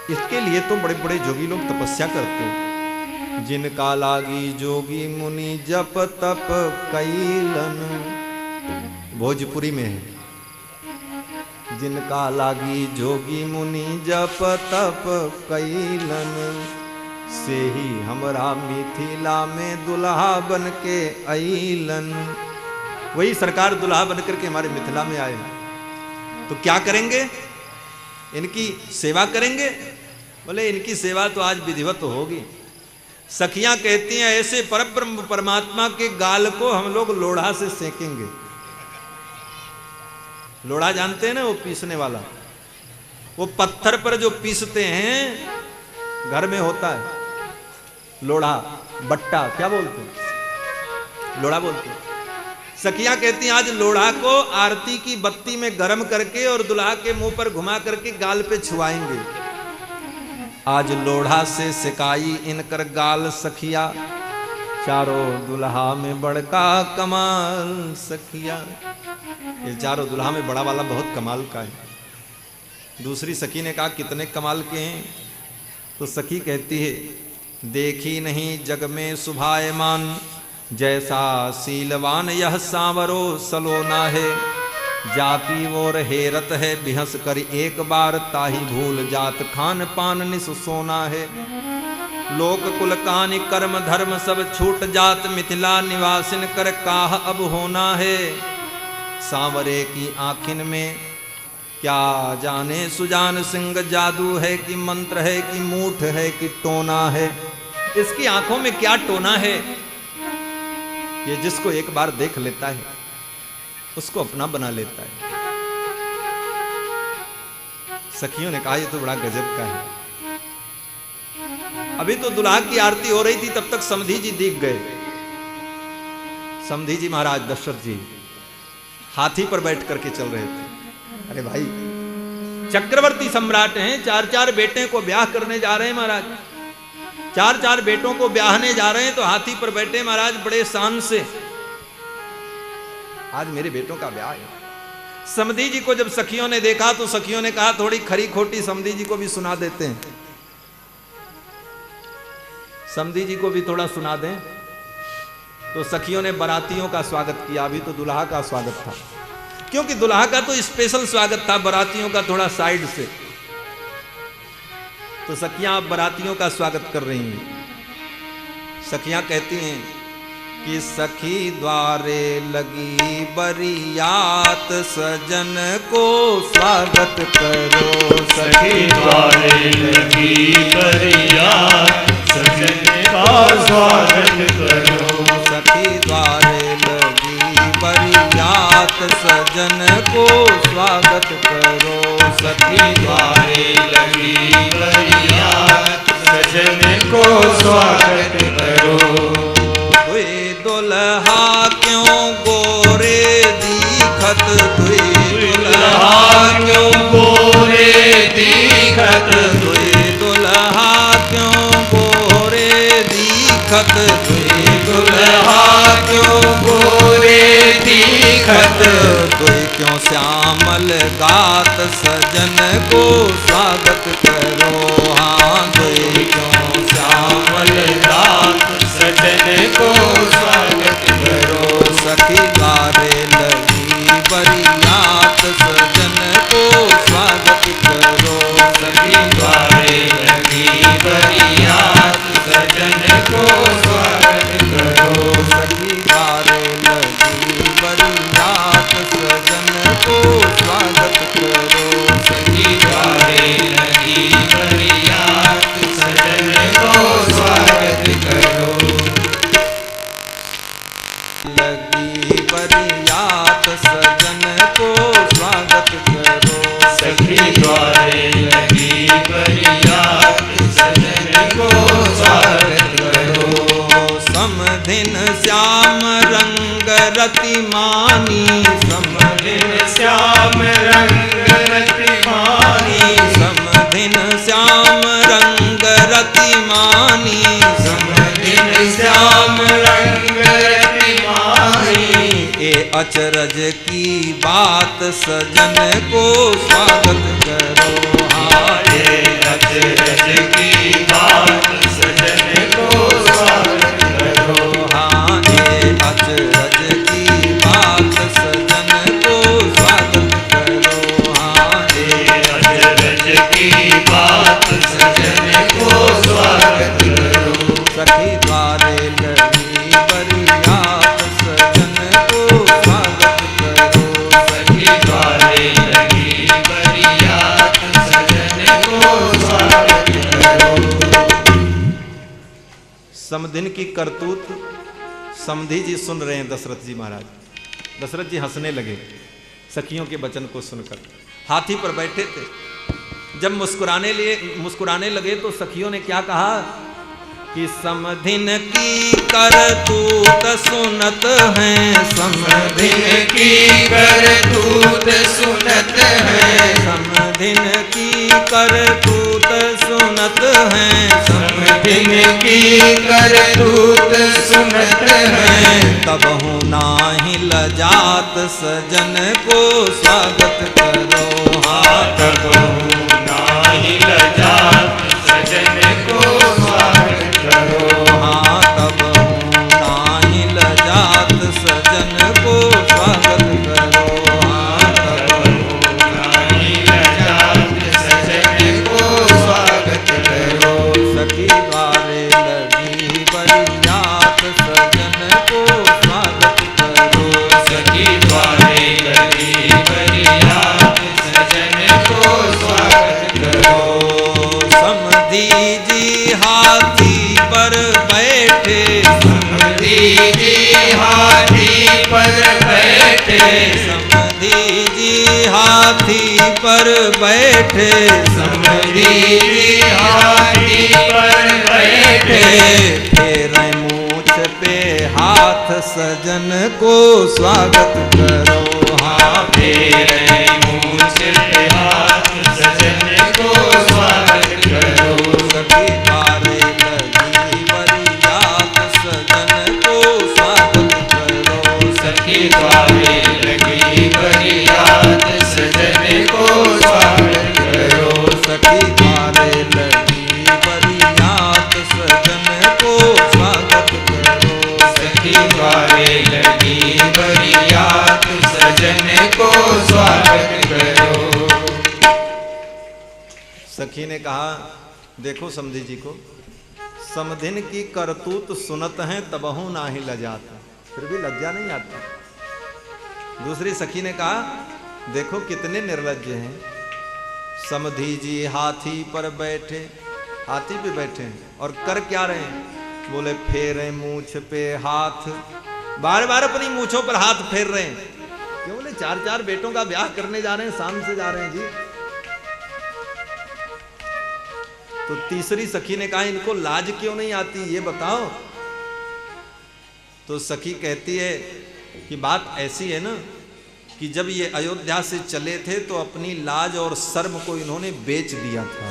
इसके लिए तो बड़े बड़े जोगी लोग तपस्या करते हैं। जिनका लागी जोगी मुनि जप तप कैलन, भोजपुरी में है। जिनका लागी जोगी मुनि जप तप कैलन, से ही हमरा मिथिला में दुल्हा बन के अइलन। वही सरकार दुल्हा बनकर के हमारे मिथिला में आए, तो क्या करेंगे? इनकी सेवा करेंगे। बोले इनकी सेवा तो आज विधिवत होगी। सखियां कहती हैं ऐसे परब्रह्म परमात्मा के गाल को हम लोग लोढ़ा से सेकेंगे। लोढ़ा जानते हैं ना, वो पीसने वाला, वो पत्थर पर जो पीसते हैं, घर में होता है लोढ़ा, बट्टा क्या बोलते हैं, लोढ़ा बोलते हैं। सखियां कहती हैं आज लोढ़ा को आरती की बत्ती में गर्म करके और दुल्हा के मुंह पर घुमा करके गाल पे छुआएंगे। आज लोढ़ा से सिकाई इनकर गाल सखिया, चारों दुल्हा में बड़का कमाल सखिया। ये चारों दुल्हा में बड़ा वाला बहुत कमाल का है। दूसरी सखी ने कहा कितने कमाल के हैं? तो सखी कहती है देखी नहीं जग में सुभायमान, जैसा सीलवान यह सांवरो सलोना है। जाति और हेरत है बिहस कर एक बार, ताही भूल जात खान पान निस सोना है। लोक कुल कानि कर्म धर्म सब छूट जात, मिथिला निवासिन कर काह अब होना है। सांवरे की आँखिन में क्या जाने सुजान सिंह, जादू है कि मंत्र है कि मूठ है कि टोना है। इसकी आंखों में क्या टोना है? ये जिसको एक बार देख लेता है उसको अपना बना लेता है। सखियों ने कहा ये तो बड़ा गजब का है। अभी तो दुल्हा की आरती हो रही थी, तब तक समधी जी दिख गए। समधी जी महाराज दशरथ जी हाथी पर बैठ करके चल रहे थे। अरे भाई चक्रवर्ती सम्राट हैं, 4-4 बेटे को ब्याह करने जा रहे हैं महाराज, 4-4 बेटों को ब्याहने जा रहे हैं, तो हाथी पर बैठे महाराज बड़े शान से। आज मेरे बेटों का ब्याह है। समधी जी को जब सखियों ने देखा तो सखियों ने कहा थोड़ी खरी खोटी समधी जी को भी सुना देते हैं, समधी जी को भी थोड़ा सुना दें। तो सखियों ने बारातियों का स्वागत किया। अभी तो दुल्हा का स्वागत था, क्योंकि दुल्हा का तो स्पेशल स्वागत था, बारातियों का थोड़ा साइड से। तो सखियां अब बारातियों का स्वागत कर रही हैं। सखियां कहती हैं कि सखी द्वारे लगी बरियात, सजन को स्वागत करो। सखी द्वारे लगी बरियात, सजन का स्वागत करो। सखी द्वारे लगी बरियात, सजन को स्वागत करो। सखी द्वारे लगी बरियात, सजन को स्वागत करो। दुल्हा क्यों गोरे दीखत, दुल्हा क्यों गोरे दीखत, दुल्हा क्यों गोरे दीखत, दुल्हा क्यों गोरे दीखत, क्यों श्यामल गात, सजन को स्वागत करो। हाँ क्यों श्यामल गात, सजन को स्वागत करो। सखी द्वारे लगी बरियात, सजन को स्वागत करो। सखी द्वारे लगी बरियात, सजन को स्वागत करो। सखी द्वारे लगी बरियात, सजन को स्वागत करो। सखी द्वारे लगी बरियात, सजन को स्वागत करो। लगी बरियात, सजन को स्वागत करो। सखी द्वारे लगी बरियात, सजन को स्वागत करो। समधिन श्याम रंग रतिमानी, समधिन श्याम रंग रतिमानी, समधिन श्याम रंग रतिमानी, समधिन श्याम रंग रतिमानी। ए अचरज की बात, सजन को स्वागत करो। हाय अचरज की बात, सजन को स्वागत करो। हाँ ए अचरज की बात, सजन को स्वागत करो। हाँ अचरज की बात, सजन को स्वागत करो। सखी द्वारे लगी बरियात, सजन को स्वागत करो। सखी द्वारे लगी बरियात, सजन को स्वागत करो। समधिन की करतूत समधी जी सुन रहे हैं दशरथ जी महाराज। दशरथ जी हंसने लगे सखियों के वचन को सुनकर। हाथी पर बैठे थे, जब मुस्कुराने लगे तो सखियों ने क्या कहा कि समधिन की करतूत सुनत हैं, समधिन की करतूत सुनत है, समधिन की करतूत सुनत हैं, समधिन की करतूत सुनत है। तब हूँ नाही लजात, सजन को स्वागत करो। हाँ तब हूँ नाही लजात, सजन को स्वागत करो। हाँ तब हूँ नाही लजात, सजन को स्वागत करो। हाँ तब हूँ नाही लजात, सजन को स्वागत करो। सखी द्वारे लगी बरियात, सजन को स्वागत करो। सखी द्वारे लगी बरियात, सजन को स्वागत करो। समधी जी हाथी पर बैठे, समधी जी हाथी पर बैठे, समधी जी हाथी पर बैठे, समधी जी हाथी पर बैठे। फेरे मूछ पे हाथ, सजन को स्वागत करो। हाँ फेरे मूछ पे हाथ, सजन को स्वागत करो। सखी द्वारे लगी बरियात, सजन को स्वागत करो। सखी द्वारे लगी बरियात, सजन को स्वागत करो। सखी द्वारे लगी बरियात, सजन को स्वागत करो। सखी सखी ने कहा, देखो समधी जी को, समधिन की करतूत सुनत हैं तबहु नाही लजात, फिर भी लज्जा नहीं आती। दूसरी सखी ने कहा, देखो कितने निर्लज्ज हैं, समधी जी हाथी पर बैठे, हाथी पे बैठे हैं और कर क्या रहे हैं? बोले फेरे मूछ पे हाथ, बार बार अपनी मूछों पर हाथ फेर रहे हैं। क्यों? बोले 4-4 बेटों का ब्याह करने जा रहे हैं, शाम से जा रहे हैं जी। तो तीसरी सखी ने कहा, इनको लाज क्यों नहीं आती ये बताओ। तो सखी कहती है कि बात ऐसी है ना कि जब ये अयोध्या से चले थे तो अपनी लाज और शर्म को इन्होंने बेच दिया था।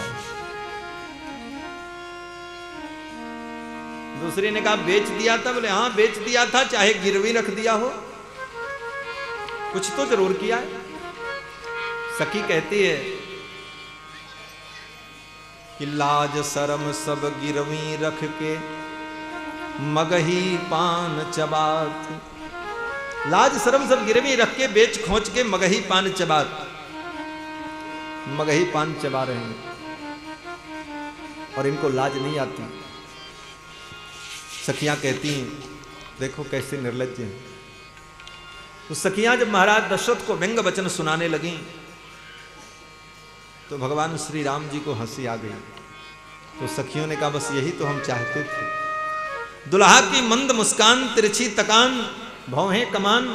दूसरी ने कहा, बेच दिया था? बोले हाँ बेच दिया था, चाहे गिरवी रख दिया हो, कुछ तो जरूर किया है। सखी कहती है कि लाज शर्म सब गिरवी रख के मगही पान चबात, लाज शर्म सब गिरवी रख के बेच खोच के मगही पान चबात, मगही पान चबा रहे हैं और इनको लाज नहीं आती। सखियां कहती हैं देखो कैसे निर्लज्ज हैं। तो सखियां जब महाराज दशरथ को व्यंग वचन सुनाने लगी तो भगवान श्री राम जी को हंसी आ गई। तो सखियों ने कहा, बस यही तो हम चाहते थे, दुल्हा की मंद मुस्कान, तिरछी तकान, भौहें कमान,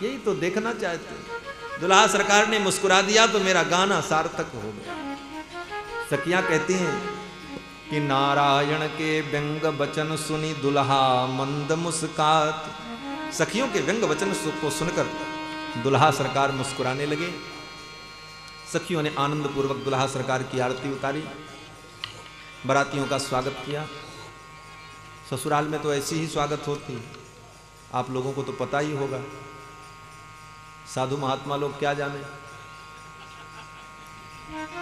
यही तो देखना चाहते। दुल्हा सरकार ने मुस्कुरा दिया तो मेरा गाना सार्थक हो गया। सखियां कहती हैं कि नारायण के व्यंग वचन सुनी दुल्हा मंद मुस्कात। सखियों के व्यंग वचन को सुनकर दुल्हा सरकार मुस्कुराने लगे। सखियों ने आनंद पूर्वक दुल्हा सरकार की आरती उतारी, बारातियों का स्वागत किया। ससुराल में तो ऐसी ही स्वागत होती, आप लोगों को तो पता ही होगा। साधु महात्मा लोग क्या जाने,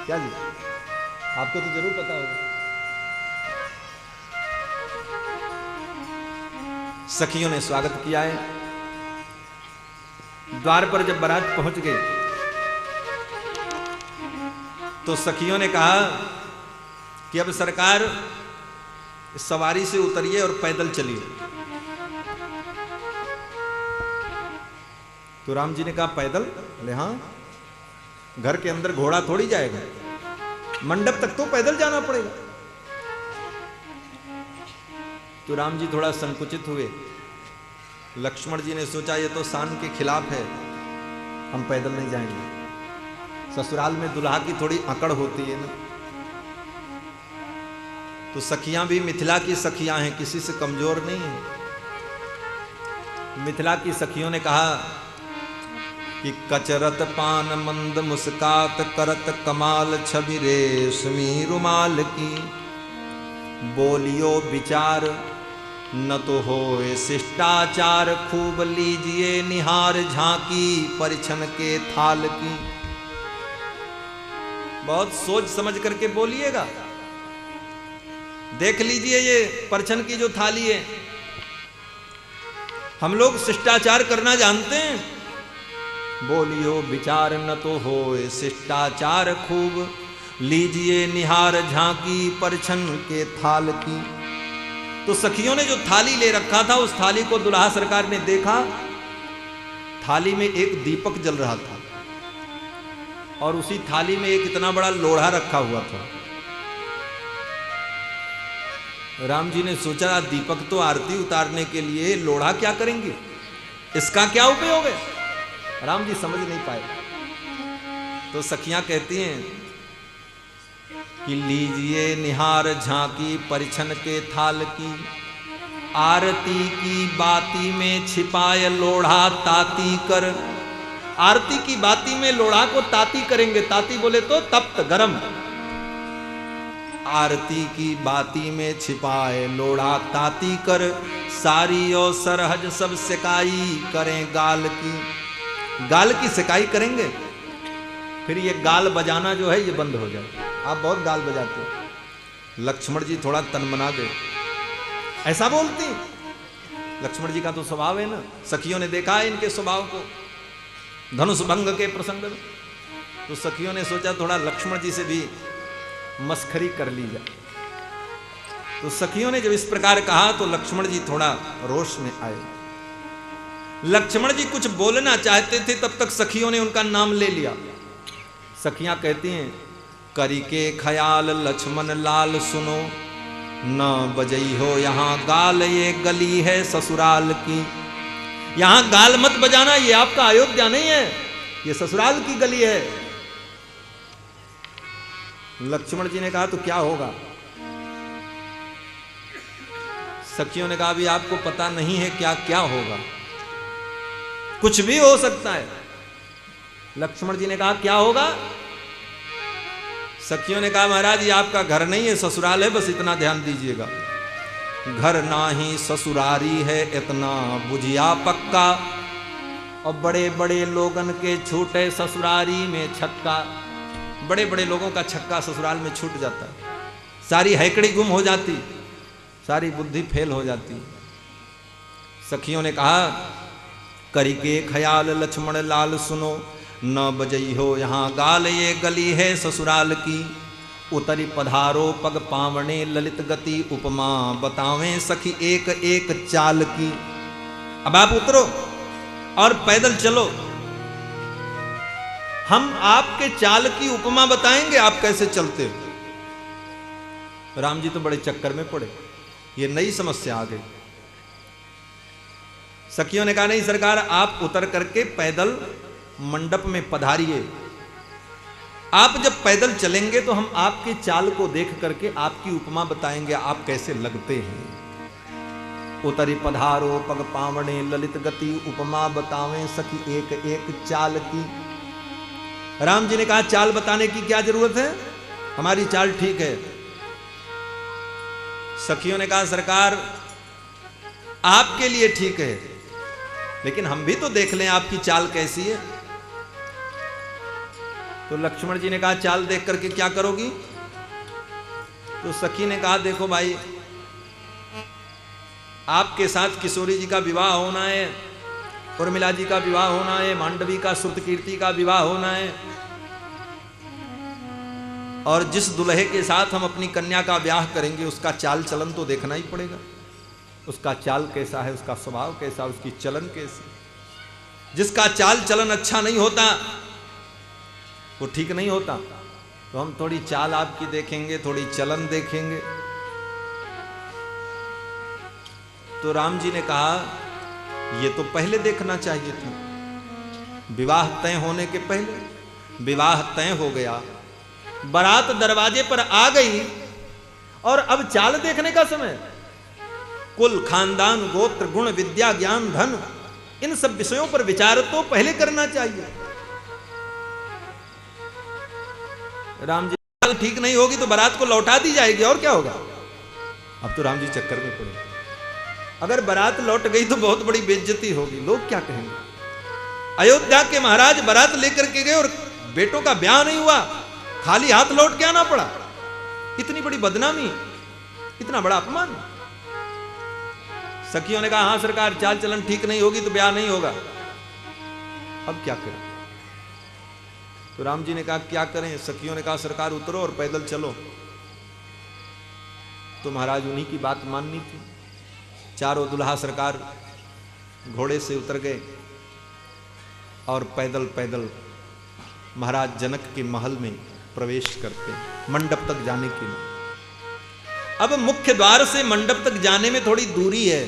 क्या जी, आपको तो जरूर पता होगा। सखियों ने स्वागत किया है। द्वार पर जब बारात पहुंच गई तो सखियों ने कहा कि अब सरकार सवारी से उतरिए और पैदल चलिए। तो राम जी ने कहा, पैदल? बोले हाँ, घर के अंदर घोड़ा थोड़ी जाएगा, मंडप तक तो पैदल जाना पड़ेगा। तो राम जी थोड़ा संकुचित हुए। लक्ष्मण जी ने सोचा ये तो शान के खिलाफ है, हम पैदल नहीं जाएंगे। ससुराल में दुल्हा की थोड़ी अकड़ होती है ना। तो सखियां भी मिथिला की सखियां हैं, किसी से कमजोर नहीं है। मिथिला की सखियों ने कहा कि कचरत पान मंद मुस्कात, करत कमाल छवि रेशमी रुमाल की, बोलियो विचार न तो होए शिष्टाचार, खूब लीजिए निहार झांकी परिछन के थाल की। बहुत सोच समझ करके बोलिएगा। देख लीजिए ये परिछन की जो थाली है, हम लोग शिष्टाचार करना जानते हैं। बोलियो विचार न तो होए शिष्टाचार, खूब लीजिए निहार झांकी परिछन के थाल की। तो सखियों ने जो थाली ले रखा था उस थाली को दुल्हा सरकार ने देखा। थाली में एक दीपक जल रहा था और उसी थाली में एक इतना बड़ा लोढ़ा रखा हुआ था। राम जी ने सोचा दीपक तो आरती उतारने के लिए, लोढ़ा क्या करेंगे, इसका क्या उपयोग है। राम जी समझ नहीं पाए। तो सखियां कहती हैं कि लीजिए निहार झांकी परिछन के थाल की, आरती की बाती में छिपाए लोढ़ा ताती कर। आरती की बाती में लोढ़ा को ताती करेंगे। ताती बोले तो तप्त गरम। आरती की बाती में छिपाए लोढ़ा ताती कर, सारी और सरहज सब सिकाई करें गाल की। गाल की सिकाई करेंगे, फिर ये गाल बजाना जो है ये बंद हो जाए। आप बहुत गाल बजाते हो। लक्ष्मण जी थोड़ा तनमना गए, ऐसा बोलती। लक्ष्मण जी का तो स्वभाव है ना, सखियों ने देखा है इनके स्वभाव को धनुष भंग के प्रसंग में। तो सखियों ने सोचा थोड़ा लक्ष्मण जी से भी मस्खरी कर ली जाए। तो सखियों ने जब इस प्रकार कहा तो लक्ष्मण जी थोड़ा रोष में आए। लक्ष्मण जी कुछ बोलना चाहते थे, तब तक सखियों ने उनका नाम ले लिया। सखियां कहती हैं, करी के ख्याल लक्ष्मण लाल सुनो, न बजई हो यहां गाल, ये गली है ससुराल की। यहां गाल मत बजाना, ये आपका अयोध्या नहीं है, ये ससुराल की गली है। लक्ष्मण जी ने कहा तो क्या होगा? सखियों ने कहा अभी आपको पता नहीं है क्या क्या होगा, कुछ भी हो सकता है। लक्ष्मण जी ने कहा क्या होगा? सखियों ने कहा महाराज ये आपका घर नहीं है, ससुराल है, बस इतना ध्यान दीजिएगा। घर ना ही ससुरारी है, इतना बुझिया पक्का। और बड़े बड़े लोगन के छूटे ससुरारी में छक्का। बड़े बड़े लोगों का छक्का ससुराल में छूट जाता है, सारी हैकड़ी गुम हो जाती, सारी बुद्धि फेल हो जाती। सखियों ने कहा करी के ख्याल लक्ष्मण लाल सुनो, न बजई हो यहाँ गाल, ये गली है ससुराल की। उतरी पधारो पग पावने ललित गति, उपमा बतावें सखी एक एक चाल की। अब आप उतरो और पैदल चलो, हम आपके चाल की उपमा बताएंगे, आप कैसे चलते हो। राम जी तो बड़े चक्कर में पड़े, ये नई समस्या आ गई। सखियों ने कहा नहीं सरकार, आप उतर करके पैदल मंडप में पधारिए। आप जब पैदल चलेंगे तो हम आपके चाल को देख करके आपकी उपमा बताएंगे, आप कैसे लगते हैं। उतरी पधारो पग पावने ललित गति, उपमा बतावें सखी एक एक चाल की। राम जी ने कहा चाल बताने की क्या जरूरत है, हमारी चाल ठीक है। सखियों ने कहा सरकार आपके लिए ठीक है, लेकिन हम भी तो देख लें आपकी चाल कैसी है। तो लक्ष्मण जी ने कहा चाल देख करके क्या करोगी? तो सखी ने कहा देखो भाई, आपके साथ किशोरी जी का विवाह होना है, उर्मिला जी का विवाह होना है, मांडवी का श्रुतकीर्ति का विवाह होना है, और जिस दुल्हे के साथ हम अपनी कन्या का ब्याह करेंगे उसका चाल चलन तो देखना ही पड़ेगा। उसका चाल कैसा है, उसका स्वभाव कैसा, उसकी चलन कैसी। जिसका चाल चलन अच्छा नहीं होता, वो ठीक नहीं होता, तो हम थोड़ी चाल आपकी देखेंगे, थोड़ी चलन देखेंगे। तो राम जी ने कहा ये तो पहले देखना चाहिए था, विवाह तय होने के पहले। विवाह तय हो गया, बारात दरवाजे पर आ गई, और अब चाल देखने का समय। कुल खानदान गोत्र गुण विद्या ज्ञान धन, इन सब विषयों पर विचार तो पहले करना चाहिए। राम जी चाल ठीक नहीं होगी तो बारात को लौटा दी जाएगी, और क्या होगा। अब तो राम जी चक्कर में पड़े, अगर बारात लौट गई तो बहुत बड़ी बेइज्जती होगी, लोग क्या कहेंगे। अयोध्या के महाराज बारात लेकर के गए और बेटों का ब्याह नहीं हुआ, खाली हाथ लौट के आना पड़ा। इतनी बड़ी बदनामी, इतना बड़ा अपमान। सखियों ने कहा हां सरकार चाल चलन ठीक नहीं होगी तो ब्याह नहीं होगा, अब क्या करें। तो राम जी ने कहा क्या करें। सखियों ने कहा सरकार उतरो और पैदल चलो। तो महाराज उन्हीं की बात माननी थी। चारों दुल्हा सरकार घोड़े से उतर गए और पैदल पैदल महाराज जनक के महल में प्रवेश करते, मंडप तक जाने के लिए। अब मुख्य द्वार से मंडप तक जाने में थोड़ी दूरी है,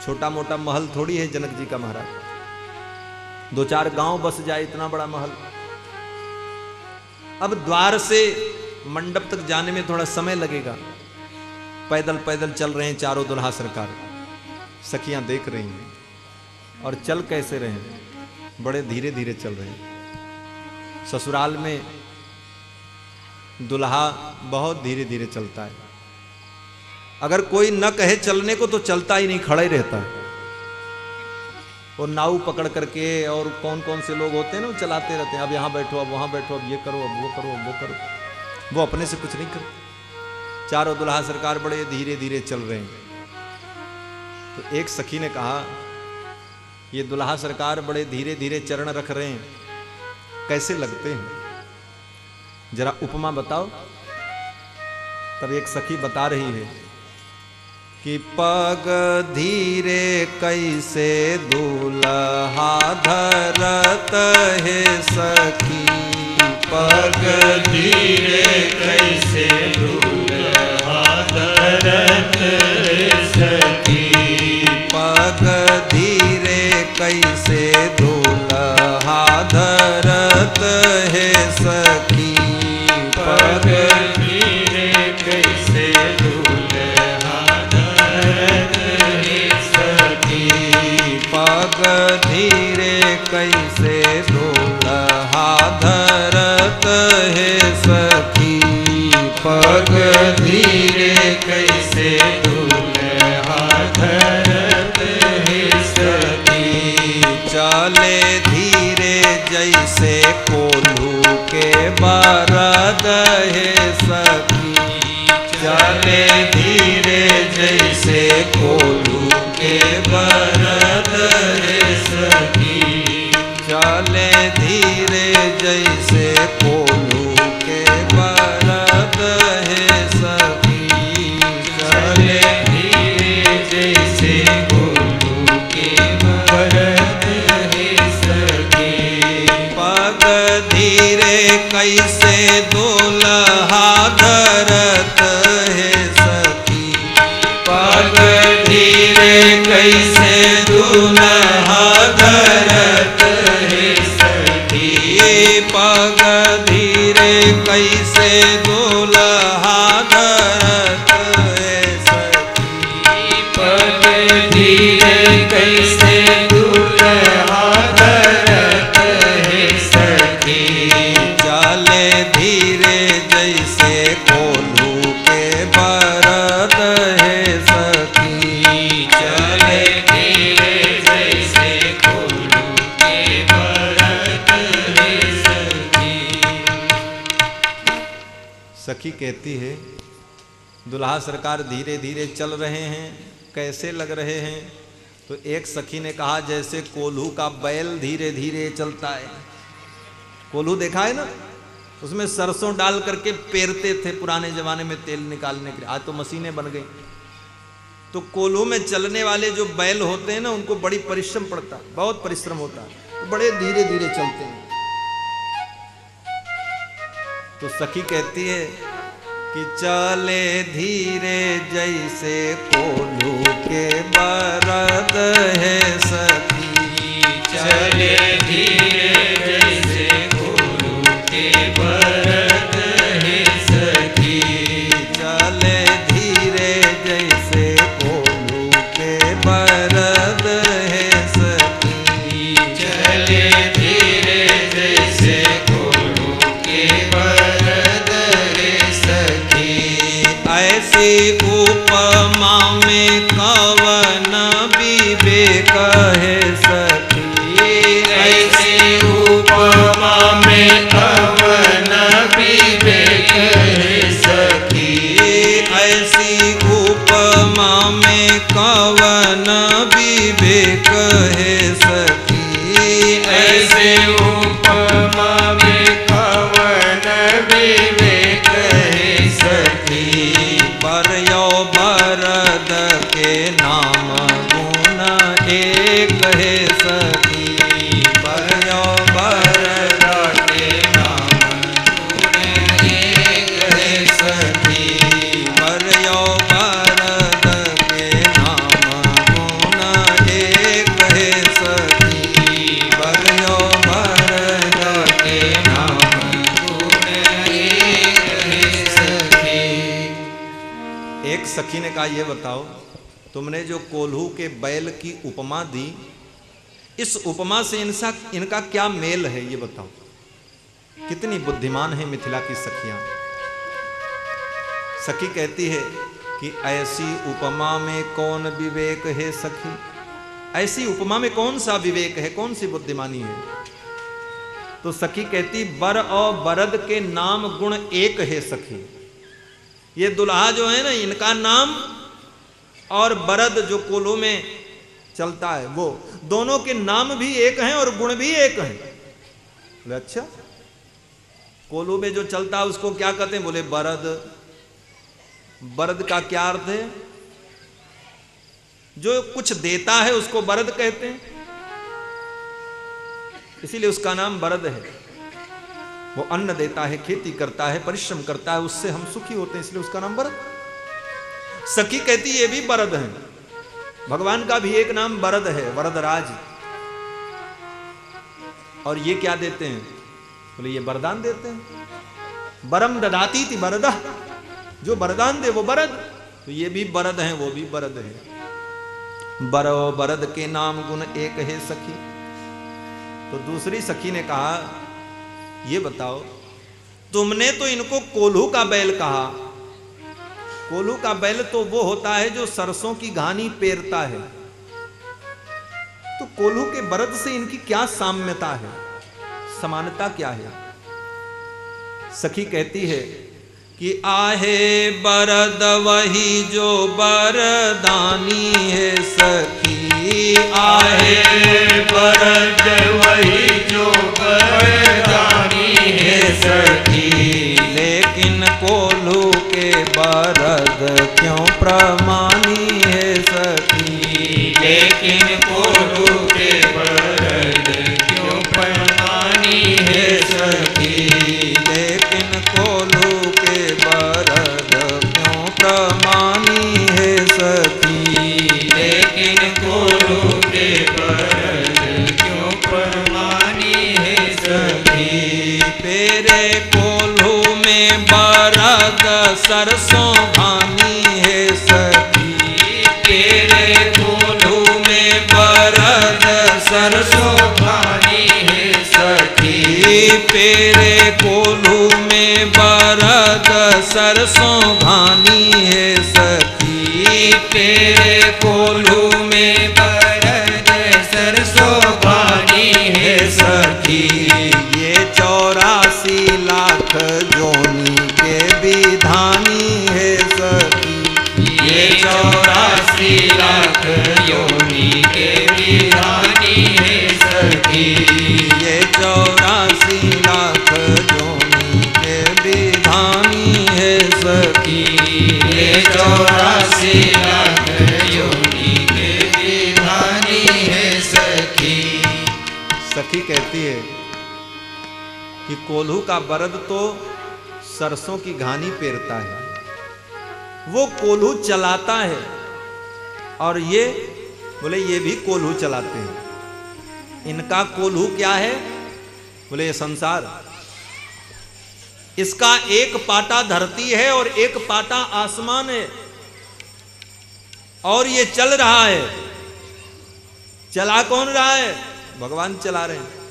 छोटा मोटा महल थोड़ी है जनक जी का महाराज, 2-4 गांव बस जाए इतना बड़ा महल। अब द्वार से मंडप तक जाने में थोड़ा समय लगेगा। पैदल पैदल चल रहे हैं चारों दुल्हा सरकार, सखियां देख रही हैं, और चल कैसे रहे हैं, बड़े धीरे धीरे चल रहे हैं। ससुराल में दुल्हा बहुत धीरे धीरे चलता है, अगर कोई न कहे चलने को तो चलता ही नहीं, खड़ा ही रहता है। और नाव पकड़ करके, और कौन कौन से लोग होते हैं ना वो चलाते रहते हैं, अब यहाँ बैठो, अब वहाँ बैठो, अब ये करो, अब वो करो, अब वो करो। वो अपने से कुछ नहीं करते। चारों दुल्हा सरकार बड़े धीरे धीरे चल रहे हैं। तो एक सखी ने कहा ये दुल्हा सरकार बड़े धीरे धीरे चरण रख रहे हैं, कैसे लगते हैं। जरा उपमा बताओ। तब एक सखी बता रही है कि पग धीरे कैसे दूल्हा धरत है सखी, पग धीरे कैसे दूल्हा धरत है सखी, पग धीरे कैसे दूल्हा धरत है सखी, पग धीरे कैसे दूल्हा धरत है सखी, पग धीरे कैसे दूल्हा धरत है सखी, पग धीरे कैसे दूल्हा धरत है सखी, चले धीरे जैसे कोल्हू के बरद है सखी, चले धीरे जैसे कोल्हू के बरद है सखी, चले धीरे जैसे कोल्हू के बरद है सखी, चले धीरे जैसे कोल्हू के बरद है सखी, पग धीरे कैसे दूल्हा धरत है सखी, पग धीरे कैसे दूल्हा धरत है सखी, पग धीरे कैसे दूल्हा धरत है सखी, पग धीरे कैसे दूल्हा धरत है सखी, चले धीरे जैसे कोल्हू के बरद है सखी, चले धीरे जैसे कोल्हू के बरद है सखी। सखी कहती है दुल्हा सरकार धीरे धीरे चल रहे हैं, कैसे लग रहे हैं? तो एक सखी ने कहा जैसे कोल्हू का बैल धीरे धीरे चलता है। कोल्हू देखा है ना, उसमें सरसों डाल करके पेरते थे पुराने जमाने में तेल निकालने के लिए, आज तो मशीनें बन गई। तो कोल्हू में चलने वाले जो बैल होते हैं ना, उनको बड़ी परिश्रम पड़ता है, बहुत परिश्रम होता है, तो बड़े धीरे धीरे चलते हैं। तो सखी कहती है कि चले धीरे जैसे कोल्हू के बरद है सखी, चले धीरे जैसे कोल्हू के बरद है सखी, चले धीरे जैसे कोल्हू के बरद है सखी, चले धीरे जैसे कोल्हू के बरद है सखी, ऐसी उपमा में कवन विवेक है सखी, ऐसी उपमा में कवन विवेक है सखी, ऐसी उपमा में कवन विवेक है सखी, ऐसे उपमा में कवन विवेक है सखी, बरयो बरद के नाम गुण एक है सखी, बरयो बरद के नाम गुण एक है सखी, बरयो बरद के नाम गुण एक है सखी, बरयो बरद के नाम गुण एक है सखी। एक सखी ने कहा ये बताओ तुमने जो कोल्हू के बैल की उपमा दी, इस उपमा से इनका क्या मेल है, ये बताओ। कितनी बुद्धिमान है मिथिला की सखियां। सखी कहती है कि ऐसी उपमा में कौन विवेक है सखी, ऐसी उपमा में कौन सा विवेक है, कौन सी बुद्धिमानी है। तो सखी कहती बर और बरद के नाम गुण एक है सखी। ये दुल्हा जो है ना, इनका नाम और बरद जो कोल्हू में चलता है, वो दोनों के नाम भी एक हैं और गुण भी एक हैं। बोले अच्छा, कोल्हू में जो चलता है उसको क्या कहते हैं? बोले बरद। बरद का क्या अर्थ है? जो कुछ देता है उसको बरद कहते हैं, इसीलिए उसका नाम बरद है। वो अन्न देता है, खेती करता है, परिश्रम करता है, उससे हम सुखी होते हैं, इसलिए उसका नाम बरद। सखी कहती ये भी बरद है। भगवान का भी एक नाम बरद है, वरदराज। और ये क्या देते हैं? बोले ये वरदान देते हैं। बरम ददाती थी बरदा, जो वरदान दे वो बरद। तो ये भी बरद हैं, वो भी बरद है। बरो बरद के नाम गुण एक है सखी। तो दूसरी सखी ने कहा ये बताओ, तुमने तो इनको कोल्हू का बैल कहा। कोल्हू का बैल तो वो होता है जो सरसों की घानी पेरता है। तो कोल्हू के बरद से इनकी क्या साम्यता है, समानता क्या है? सखी कहती है कि आहे बरद वही जो बरदानी है सखी। आहे बरद वही जो बरदानी है सखी। लेकिन कोल्हू के बरद क्यों प्रमानी है सखी। लेकिन कोल्हू के बरद क्यों प्रमानी है सखी। लेकिन कोल्हू के बरद क्यों प्रमानी है सखी। लेकिन कोल्हू के बरद क्यों प्रमानी है सखी। तेरे कोल्हू में बरद सरसों घानी है सखी। तेरे कोल्हू में बरद सरसों घानी है सखी। तेरे कोल्हू में बरद सरसों घानी है सखी। तेरे कोल्हू में बरद सरसों घानी है सखी। ये 84 लाख जोनी के विधानी है सखी। ये 84 लाख योनि के विधानी है सखी। ये 84 लाख जोनी के विधानी है सखी। ये 84 लाख योनि के विधानी है सखी। सखी कहती है कि कोल्हू का बरद तो सरसों की घानी पेरता है, वो कोल्हू चलाता है। और ये बोले ये भी कोल्हू चलाते हैं। इनका कोल्हू क्या है? बोले ये संसार। इसका एक पाटा धरती है और एक पाटा आसमान है, और ये चल रहा है। चला कौन रहा है? भगवान चला रहे हैं।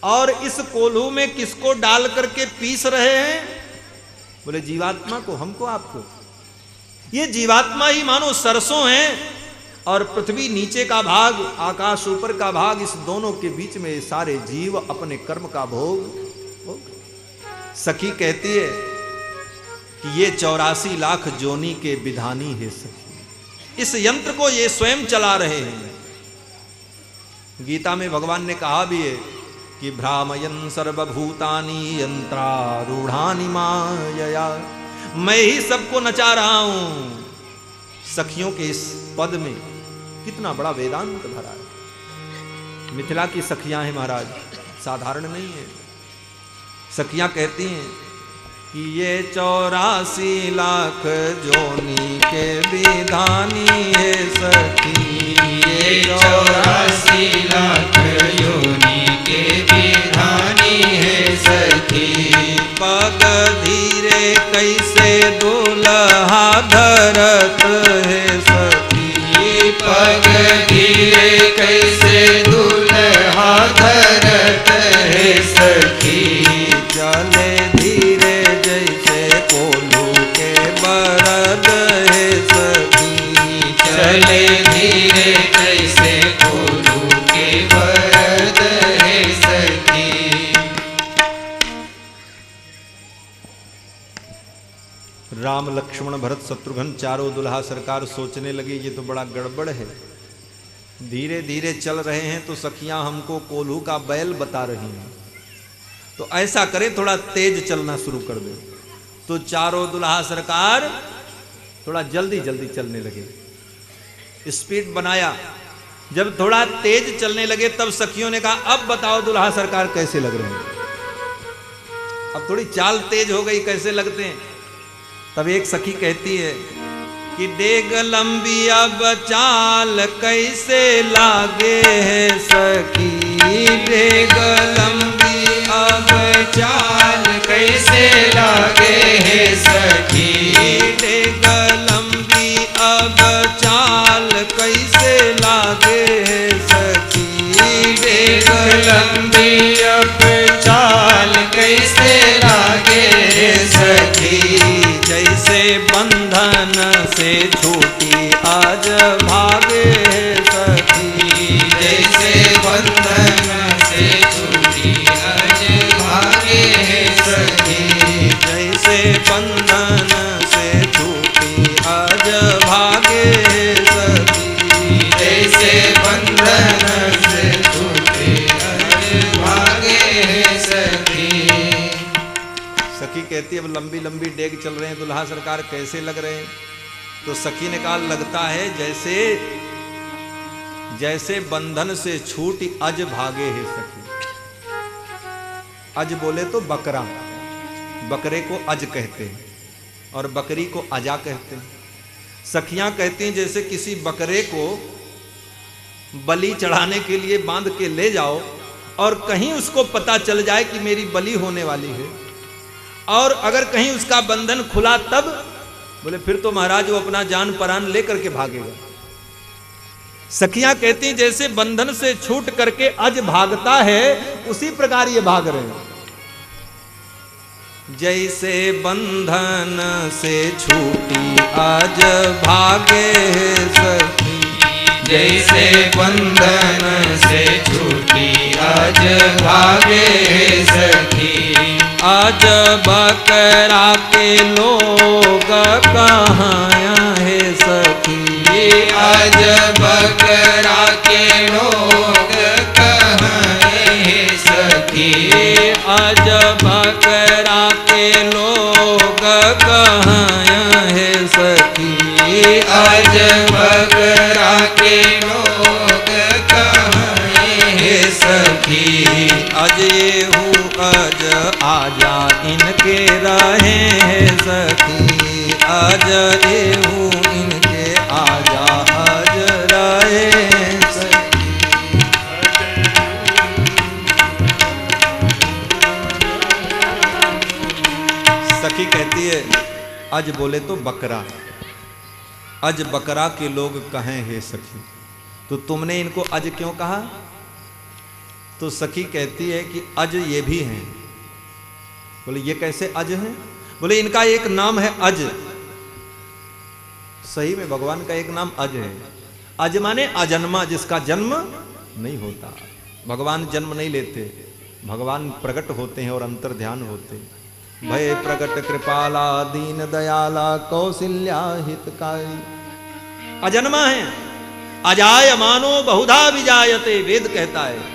और इस कोल्हू में किसको डाल करके पीस रहे हैं? बोले जीवात्मा को, हमको, आपको। ये जीवात्मा ही मानो सरसों हैं, और पृथ्वी नीचे का भाग, आकाश ऊपर का भाग, इस दोनों के बीच में सारे जीव अपने कर्म का भोग। सखी कहती है कि ये 84 लाख जोनी के विधानी है सखी। इस यंत्र को ये स्वयं चला रहे हैं। गीता में भगवान ने कहा भी है कि भ्रामयन् सर्वभूतानि यंत्रारूढ़ानि मायया। मैं ही सबको नचा रहा हूं। सखियों के इस पद में कितना बड़ा वेदांत भरा है। मिथिला की सखियां हैं महाराज, साधारण नहीं है। सखियां कहती हैं कि ये 84 लाख जोनी के विधानी है सखी। ये 84 लाख योनि के विधानी है सखी। पग धीरे कैसे दुल्हा धरत है सखी। पग धीरे कैसे दुल्हा धरत है सखी। चले धीरे जैसे कोल्हू के बरद है सखी। चले धीरे कैसे कोल्हू के बरद है सखी। राम लक्ष्मण भरत शत्रुघ्न चारों दुल्हा सरकार सोचने लगे ये तो बड़ा गड़बड़ है। धीरे धीरे चल रहे हैं तो सखियां हमको कोल्हू का बैल बता रही हैं। तो ऐसा करें थोड़ा तेज चलना शुरू कर दे। तो चारों दुल्हा सरकार थोड़ा जल्दी जल्दी चलने लगे, स्पीड बनाया। जब थोड़ा तेज चलने लगे तब सखियों ने कहा अब बताओ दुल्हा सरकार कैसे लग रहे हैं। अब थोड़ी चाल तेज हो गई, कैसे लगते हैं। तब एक सखी कहती है कि डेग लंबी अब चाल कैसे लागे है सखी, डेग लंबी अब चाल कैसे लागे है सखी, डेग लंबी अब चाल कैसे लागे है सखी, डेग लंबी अब चाल कैसे लागे है सखी, जैसे बंधन से छूटी आज भागे सखी, जैसे बंधन से छूटी आज भागे है सखी, जैसे बंधन से छूटी आज भागे सखी, जैसे बंधन से छूटी आज भागे है सखी। सखी कहती है अब लंबी लंबी डेग चल रहे हैं दुल्हा सरकार कैसे लग रहे हैं। तो सखी ने कहा लगता है जैसे जैसे बंधन से छूट अज भागे है सखी। अज बोले तो बकरा, बकरे को अज कहते हैं और बकरी को अजा कहते हैं। सखियां कहती हैं जैसे किसी बकरे को बलि चढ़ाने के लिए बांध के ले जाओ और कहीं उसको पता चल जाए कि मेरी बलि होने वाली है, और अगर कहीं उसका बंधन खुला तब बोले फिर तो महाराज वो अपना जान प्राण लेकर के भागेगा। सखियां कहती जैसे बंधन से छूट करके अज भागता है उसी प्रकार ये भाग रहे हैं। जैसे बंधन से छूटी आज भागे सखी, जैसे बंधन से छूटी आज भागे सखी, आज बकरा के लोग कहाँ है सखी, आज बकरा के लोग कहाँ है सखी, आज बकरा के लोग कहाँ है सखी, आज बकरा के लोग कहाँ है सखी, आज ये हूँ आज आजा इनके रहे हैं सखी, आज ये हूँ इनके आजा आज रहे हैं सखी। सखी कहती है आज बोले तो बकरा, आज बकरा के लोग कहें है सखी, तो तुमने इनको आज क्यों कहा। तो सखी कहती है कि अज ये भी हैं। बोले ये कैसे अज हैं। बोले इनका एक नाम है अज। सही में भगवान का एक नाम अज है। अज माने अजन्मा, जिसका जन्म नहीं होता। भगवान जन्म नहीं लेते, भगवान प्रकट होते हैं और अंतर ध्यान होते हैं। भय प्रकट कृपाला दीन दयाला कौशल्या हितकारी। अजन्मा है। अजाय मानो बहुधा विजायते, वेद कहता है।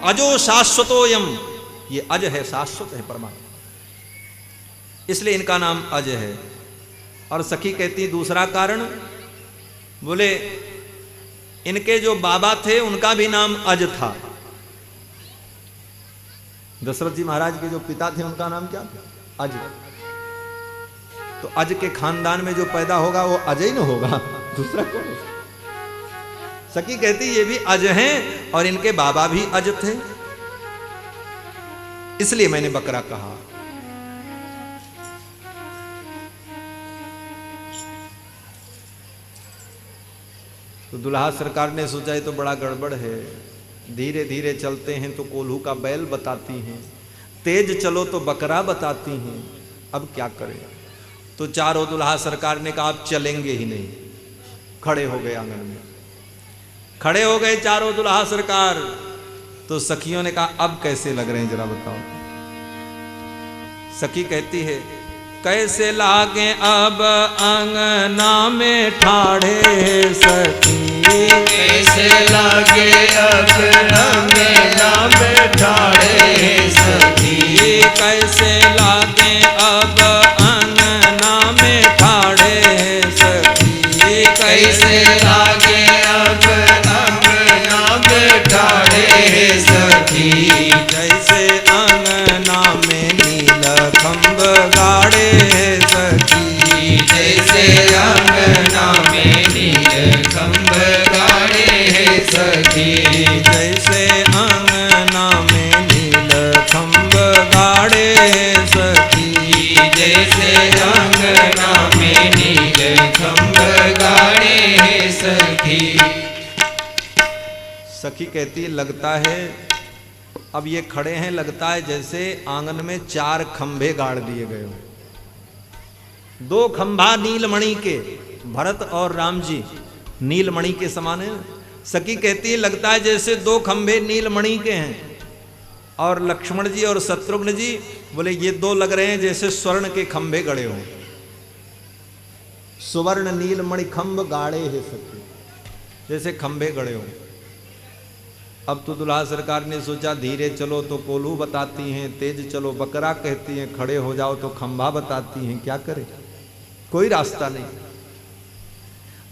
अजो शाश्वतोयम, ये अज है, शाश्वत है परमात्मा, इसलिए इनका नाम अज है। और सखी कहती दूसरा कारण, बोले इनके जो बाबा थे उनका भी नाम अज था। दशरथ जी महाराज के जो पिता थे उनका नाम क्या था, अज। तो अज के खानदान में जो पैदा होगा वो अज ही न होगा, दूसरा कौन। सखी कहती ये भी अज हैं और इनके बाबा भी अज थे, इसलिए मैंने बकरा कहा। तो दुल्हा सरकार ने सोचा ये तो बड़ा गड़बड़ है, धीरे धीरे चलते हैं तो कोल्हू का बैल बताती हैं, तेज चलो तो बकरा बताती हैं, अब क्या करें। तो चारों दुल्हा सरकार ने कहा अब चलेंगे ही नहीं। खड़े हो गए आंगन में, खड़े हो गए चारों दुल्हा सरकार। तो सखियों ने कहा अब कैसे लग रहे हैं जरा बताओ। सखी कहती है कैसे लागे अब अंगना में ठाड़े सखी, कैसे लागे अंगना में ठाड़े सखी, कैसे लागे अब अंगना में ठाड़े सखी, कैसे लागे अब अंगना में ठाड़े सखी, जैसे अंगना में नील खम्भ गाड़े सखी, जैसे अंगना में नील खम्भ गाड़े सखी, जैसे अंगना में नील खम्भ गाड़े सखी, जैसे अंगना में नील खम्भ गाड़े सखी। सखी कहती है लगता है अब ये खड़े हैं, लगता है जैसे आंगन में 4 खंभे गाड़ दिए गए हो। 2 खंभा नीलमणि के, भरत और राम जी नीलमणि के समान है। सखी कहती है लगता है जैसे 2 खंभे नीलमणि के हैं, और लक्ष्मण जी और शत्रुघ्न जी बोले ये 2 लग रहे हैं जैसे स्वर्ण के खंभे गड़े हो। सुवर्ण नीलमणि खंभ गाड़े है सखी, जैसे खंभे गड़े हो। अब तो दुल्हा सरकार ने सोचा धीरे चलो तो कोल्हू बताती हैं, तेज चलो बकरा कहती हैं, खड़े हो जाओ तो खंभा बताती हैं, क्या करे, कोई रास्ता नहीं।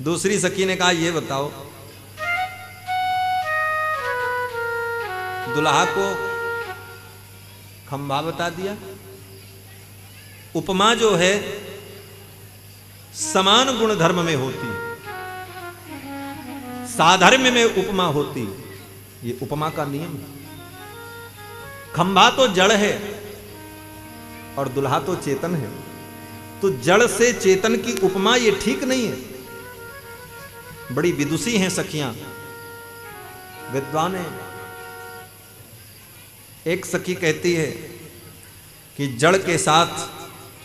दूसरी सखी ने कहा ये बताओ, दुल्हा को खंभा बता दिया, उपमा जो है समान गुण धर्म में होती, साधर्म्य में उपमा होती, ये उपमा का नियम है। खंभा तो जड़ है और दुल्हा तो चेतन है, तो जड़ से चेतन की उपमा ये ठीक नहीं है। बड़ी विदुषी हैं सखियां, विद्वान है। एक सखी कहती है कि जड़ के साथ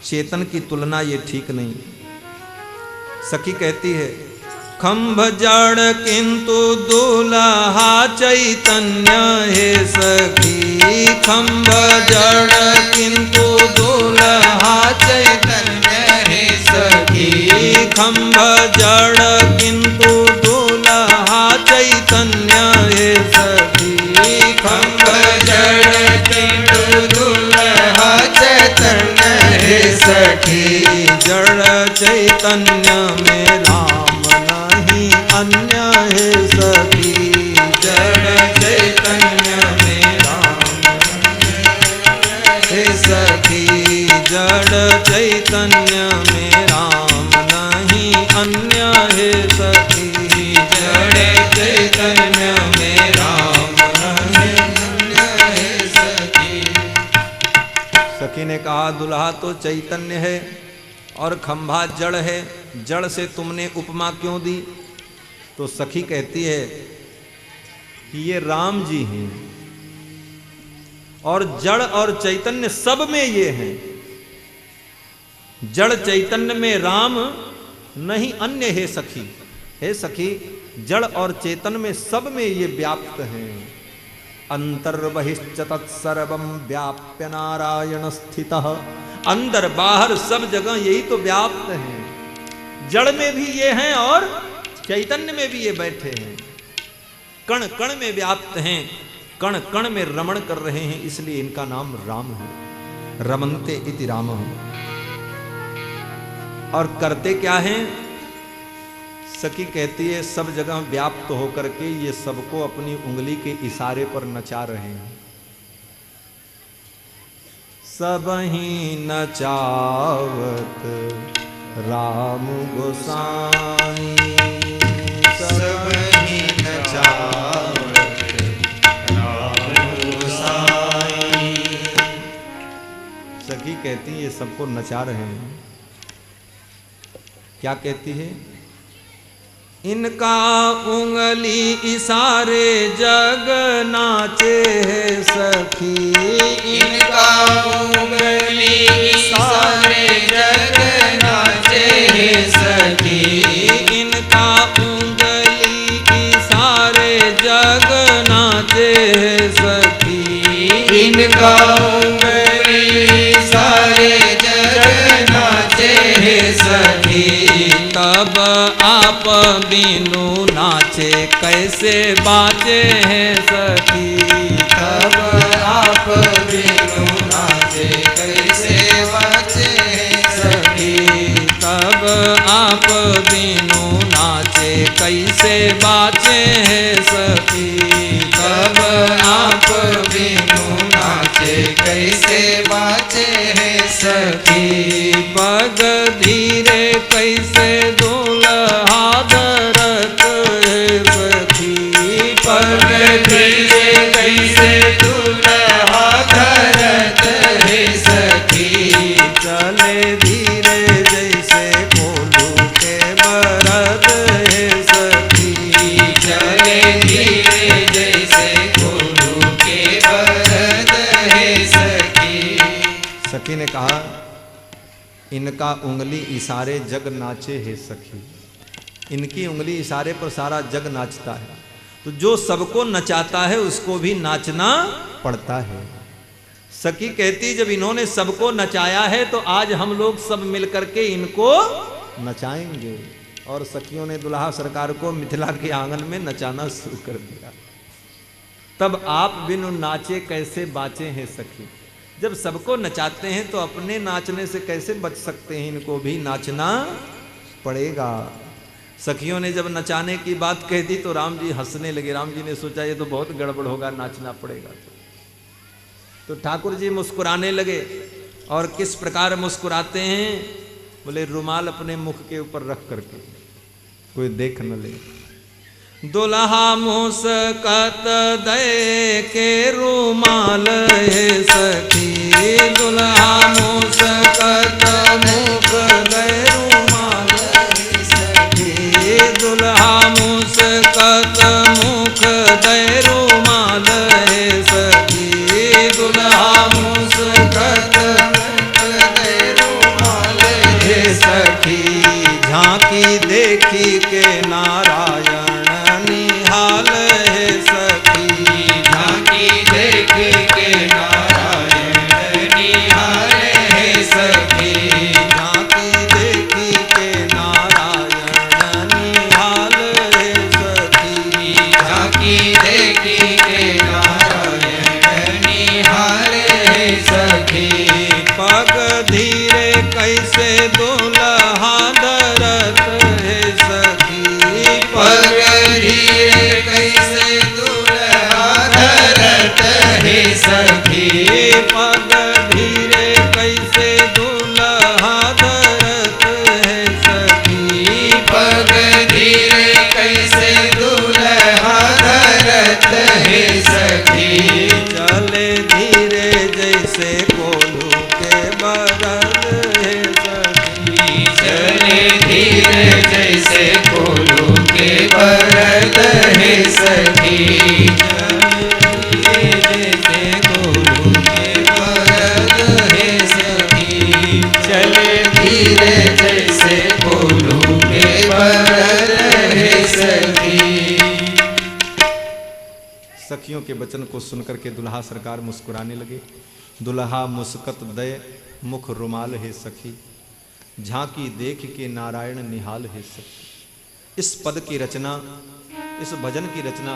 चेतन की तुलना ये ठीक नहीं। सखी कहती है खंभ जड़ किंतु दुल्हा चैतन्य है सखी, खंभ जड़ किंतु दुल्हा चैतन्य है सखी, खंभ जड़ किंतु दुल्हा चैतन्य है सखी, खंभ जड़ किंतु दुल्हा चैतन्य है सखी, जड़ चैतन्य में राम अन्य है सखी, जड़ चैतन्य में राम है सखी, जड़ चैतन्य में राम नहीं अन्य है सखी, जड़ चैतन्य में राम नहीं अन्य है सखी। सखी ने कहा दुल्हा तो चैतन्य है और खंभा जड़ है, जड़ से तुमने उपमा क्यों दी? तो सखी कहती है कि ये राम जी हैं और जड़ और चैतन्य सब में ये हैं। जड़ चैतन्य में राम नहीं अन्य है सखी, हे सखी जड़ और चेतन में सब में ये व्याप्त हैं। अंतर्बहिश्च तत्सर्वं व्याप्य नारायण स्थितः, अंदर बाहर सब जगह यही तो व्याप्त हैं। जड़ में भी ये हैं और चैतन्य में भी ये बैठे हैं, कण कण में व्याप्त हैं, कण कण में रमण कर रहे हैं, इसलिए इनका नाम राम है। रमन्ते इति रामः। और करते क्या हैं? सखी कहती है सब जगह व्याप्त होकर के ये सबको अपनी उंगली के इशारे पर नचा रहे हैं। सबही नचावत राम गोसाई, सबही नचावत राम गोसाई। सखी कहती है ये सबको नचा रहे हैं। क्या कहती है? इनका उंगली इशारे जग नाचे है सखी, इनका उंगली इशारे जग नाचे है सखी, इनका उंगली इशारे जग नाचे है सखी, इनका उंगली इशारे जग आप बिनु नाचे कैसे बाचे हैं सखी। तब आप बिनु नाचे कैसे बाचे हैं सखी। तब आप बिनु नाचे कैसे बाचे हैं सखी। तब आप बिनु नाचे कैसे बाचे हैं सखी। पग धीरे कैसे दुल्हा धरत है सखी। पग धीरे कैसे दुल्हा धरत है सखी। चले धीरे जैसे कोल्हू के बरद है सखी। चले धीरे जैसे कोल्हू के बरद है सखी। सखी ने कहा, इनका उंगली इशारे जग नाचे है सखी। इनकी उंगली इशारे पर सारा जग नाचता है, तो जो सबको नचाता है उसको भी नाचना पड़ता है। सखी कहती, जब इन्होंने सबको नचाया है तो आज हम लोग सब मिलकर के इनको नचाएंगे। और सखियों ने दुल्हा सरकार को मिथिला के आंगन में नचाना शुरू कर दिया। तब आप बिनु नाचे कैसे बाचे हैं सखी। जब सबको नचाते हैं तो अपने नाचने से कैसे बच सकते हैं, इनको भी नाचना पड़ेगा। सखियों ने जब नचाने की बात कह दी तो राम जी हंसने लगे। राम जी ने सोचा ये तो बहुत गड़बड़ होगा, नाचना पड़ेगा। तो ठाकुर जी मुस्कुराने लगे। और किस प्रकार मुस्कुराते हैं, बोले रुमाल अपने मुख के ऊपर रख करके कोई देख न ले। दुल्हा मुस्कत दे के रुमाल है सखी। दुल्हा मुस्कत मुख दे रुमाल है सखी। दुल्हा मुस्कत मुख दे रुमाल है सखी। दुल्हा मुस्कत मुख दे रुमाल है सखी। झांकी देखी के नारायण निहाल है सखी। झांकी देख के नारायण निहाल है सखी। झांकी देखी के नारायण निहाल है सखी। झांकी देखी के नारायण निहाल है सखी। पग धीरे कैसे दुल्हा धरत है सखी। पग धीरे कैसे दुल्हा धरत है सखी। पग धीरे कैसे दुल्हा धरत है सखी। पग धीरे कैसे दुल्हा धरत है सखी। चले धीरे जैसे कोल्हू के बरद है सखी। चले धीरे जैसे कोल्हू के बरद है सखी। जैसे कोल्हू के बरद है सखी। चले धीरे जैसे कोल्हू के बरद है सखी। सखियों के वचन को सुनकर के दुल्हा सरकार मुस्कुराने लगे। दुल्हा मुस्कत दे मुख रुमाल है सखी। झांकी देख के नारायण निहाल है सखी। इस पद की रचना, इस भजन की रचना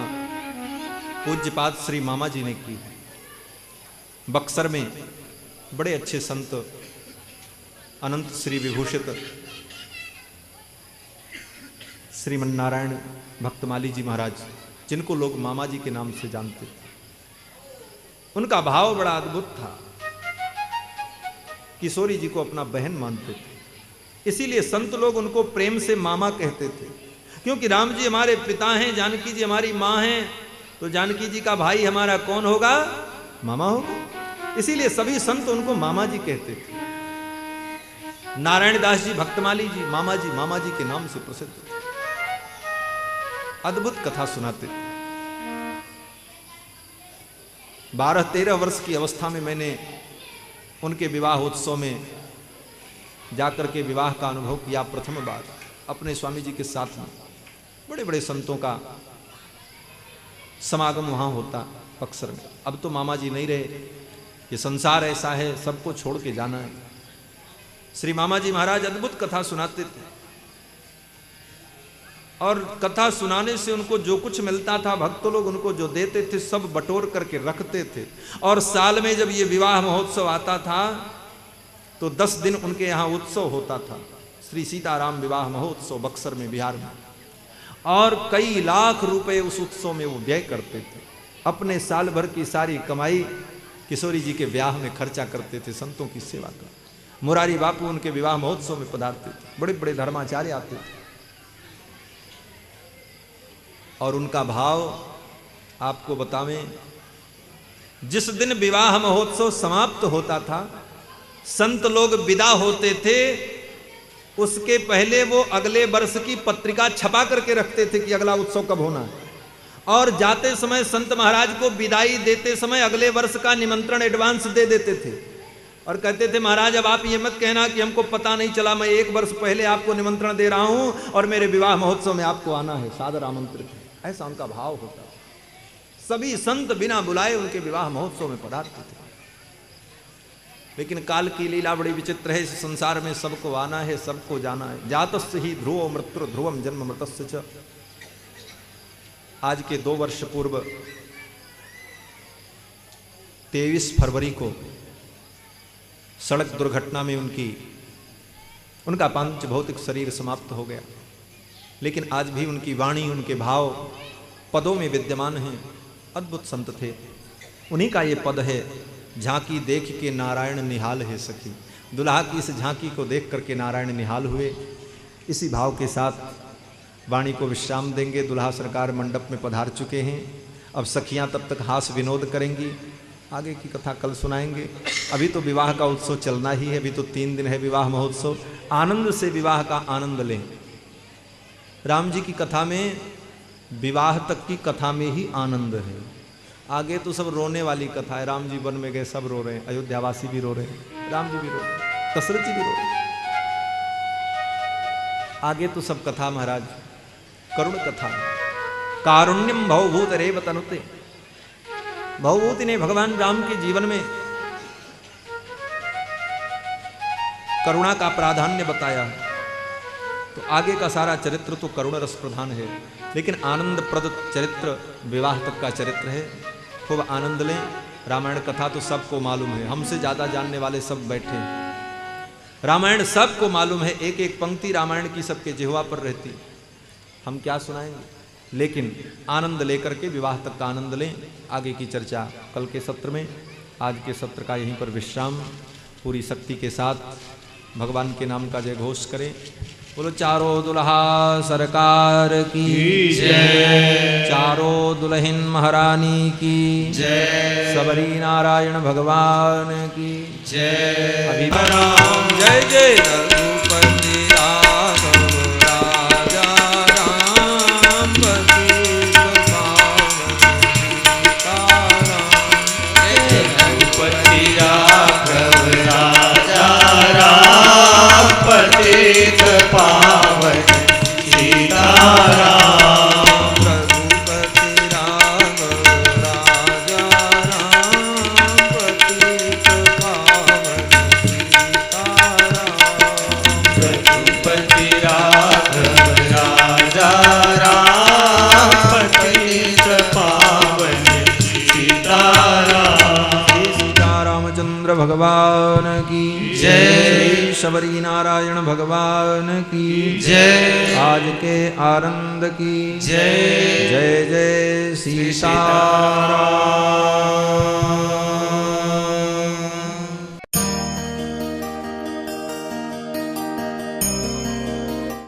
पूज्यपाद श्री मामा जी ने की। बक्सर में बड़े अच्छे संत अनंत श्री विभूषित श्रीमन्नारायण भक्तमाली जी महाराज, जिनको लोग मामा जी के नाम से जानते थे, उनका भाव बड़ा अद्भुत था। किशोरी जी को अपना बहन मानते थे, इसीलिए संत लोग उनको प्रेम से मामा कहते थे। क्योंकि राम जी हमारे पिता हैं, जानकी जी हमारी माँ हैं, तो जानकी जी का भाई हमारा कौन होगा? मामा होगा। इसीलिए सभी संत उनको मामा जी कहते थे। नारायण दास जी भक्तमाली जी मामा जी के नाम से प्रसिद्ध थे। अद्भुत कथा सुनाते थे। 12-13 वर्ष की अवस्था में मैंने उनके विवाह उत्सव में जाकर के विवाह का अनुभव किया प्रथम बार अपने स्वामी जी के साथ में। बड़े बड़े संतों का समागम वहाँ होता बक्सर में। अब तो मामा जी नहीं रहे, ये संसार ऐसा है, सबको छोड़ के जाना है। श्री मामा जी महाराज अद्भुत कथा सुनाते थे। और कथा सुनाने से उनको जो कुछ मिलता था भक्त लोग उनको जो देते थे सब बटोर करके रखते थे। और साल में जब ये विवाह महोत्सव आता था तो 10 दिन उनके यहाँ उत्सव होता था, श्री सीताराम विवाह महोत्सव बक्सर में, बिहार में। और कई लाख रुपए उस उत्सव में वो व्यय करते थे। अपने साल भर की सारी कमाई किशोरी जी के ब्याह में खर्चा करते थे, संतों की सेवा कर। मुरारी बापू उनके विवाह महोत्सव में पधारते थे, बड़े बड़े धर्माचार्य आते थे। और उनका भाव आपको बतावें, जिस दिन विवाह महोत्सव समाप्त होता था, संत लोग विदा होते थे, उसके पहले वो अगले वर्ष की पत्रिका छपा करके रखते थे कि अगला उत्सव कब होना है। और जाते समय संत महाराज को विदाई देते समय अगले वर्ष का निमंत्रण एडवांस दे देते थे और कहते थे महाराज अब आप ये मत कहना कि हमको पता नहीं चला, मैं 1 वर्ष पहले आपको निमंत्रण दे रहा हूं और मेरे विवाह महोत्सव में आपको आना है, सादर आमंत्रित है। ऐसा उनका भाव होता। सभी संत बिना बुलाए उनके विवाह महोत्सव में पधारते थे। लेकिन काल की लीला बड़ी विचित्र है। इस संसार में सबको आना है, सबको जाना है। जातस्य ही ध्रुवो मृत्यु ध्रुवम जन्म मृतस्य च। आज के 2 वर्ष पूर्व 23 फरवरी को सड़क दुर्घटना में उनका पांच भौतिक शरीर समाप्त हो गया। लेकिन आज भी उनकी वाणी, उनके भाव पदों में विद्यमान हैं। अद्भुत संत थे। उन्हीं का ये पद है, झांकी देख के नारायण निहाल है सखी। दुल्हा की इस झांकी को देख करके नारायण निहाल हुए। इसी भाव के साथ वाणी को विश्राम देंगे। दुल्हा सरकार मंडप में पधार चुके हैं। अब सखियां तब तक हास विनोद करेंगी। आगे की कथा कल सुनाएंगे। अभी तो विवाह का उत्सव चलना ही है। अभी तो 3 दिन है विवाह महोत्सव। आनंद से विवाह का आनंद लें। राम जी की कथा में विवाह तक की कथा में ही आनंद है। आगे तो सब रोने वाली कथा है। राम जी वन में गए, सब रो रहे हैं। अयोध्यावासी भी रो रहे हैं, राम जी भी रो रहे हैं, दशरथ जी भी रो रहे हैं। आगे तो सब कथा महाराज करुण कथा। कारुण्यम भवभूत रेव तनुते। भवभूति ने भगवान राम के जीवन में करुणा का प्राधान्य बताया। तो आगे का सारा चरित्र तो करुण रस प्रधान है। लेकिन आनंद प्रद चरित्र विवाह तक का चरित्र है। खूब आनंद लें। रामायण कथा तो सबको मालूम है। हमसे ज्यादा जानने वाले सब बैठे हैं। रामायण सबको मालूम है। एक एक पंक्ति रामायण की सबके जिह्वा पर रहती। हम क्या सुनाएंगे, लेकिन आनंद लेकर के विवाह तक का आनंद लें। आगे की चर्चा कल के सत्र में। आज के सत्र का यहीं पर विश्राम। पूरी शक्ति के साथ भगवान के नाम का जय घोष करें। बोलो चारों दुल्हा सरकार की जय। चारों दुल्हन महारानी की जय। सबरी नारायण भगवान की जय। अभी राम जय जय रघुपति राघव राजा राम पतित पावन सीताराम। रघुपति राघव राजा राम पतित पावन सीताराम। रघुपति राघव राजा राम पतित पावन सीताराम। रघुपति राघव राजा राम पतित पावन सीताराम। सीतारामचंद्र भगवान की जय। शबरी नारायण भगवान की जय। आज के आनंद की जय। जय जय सीताराम।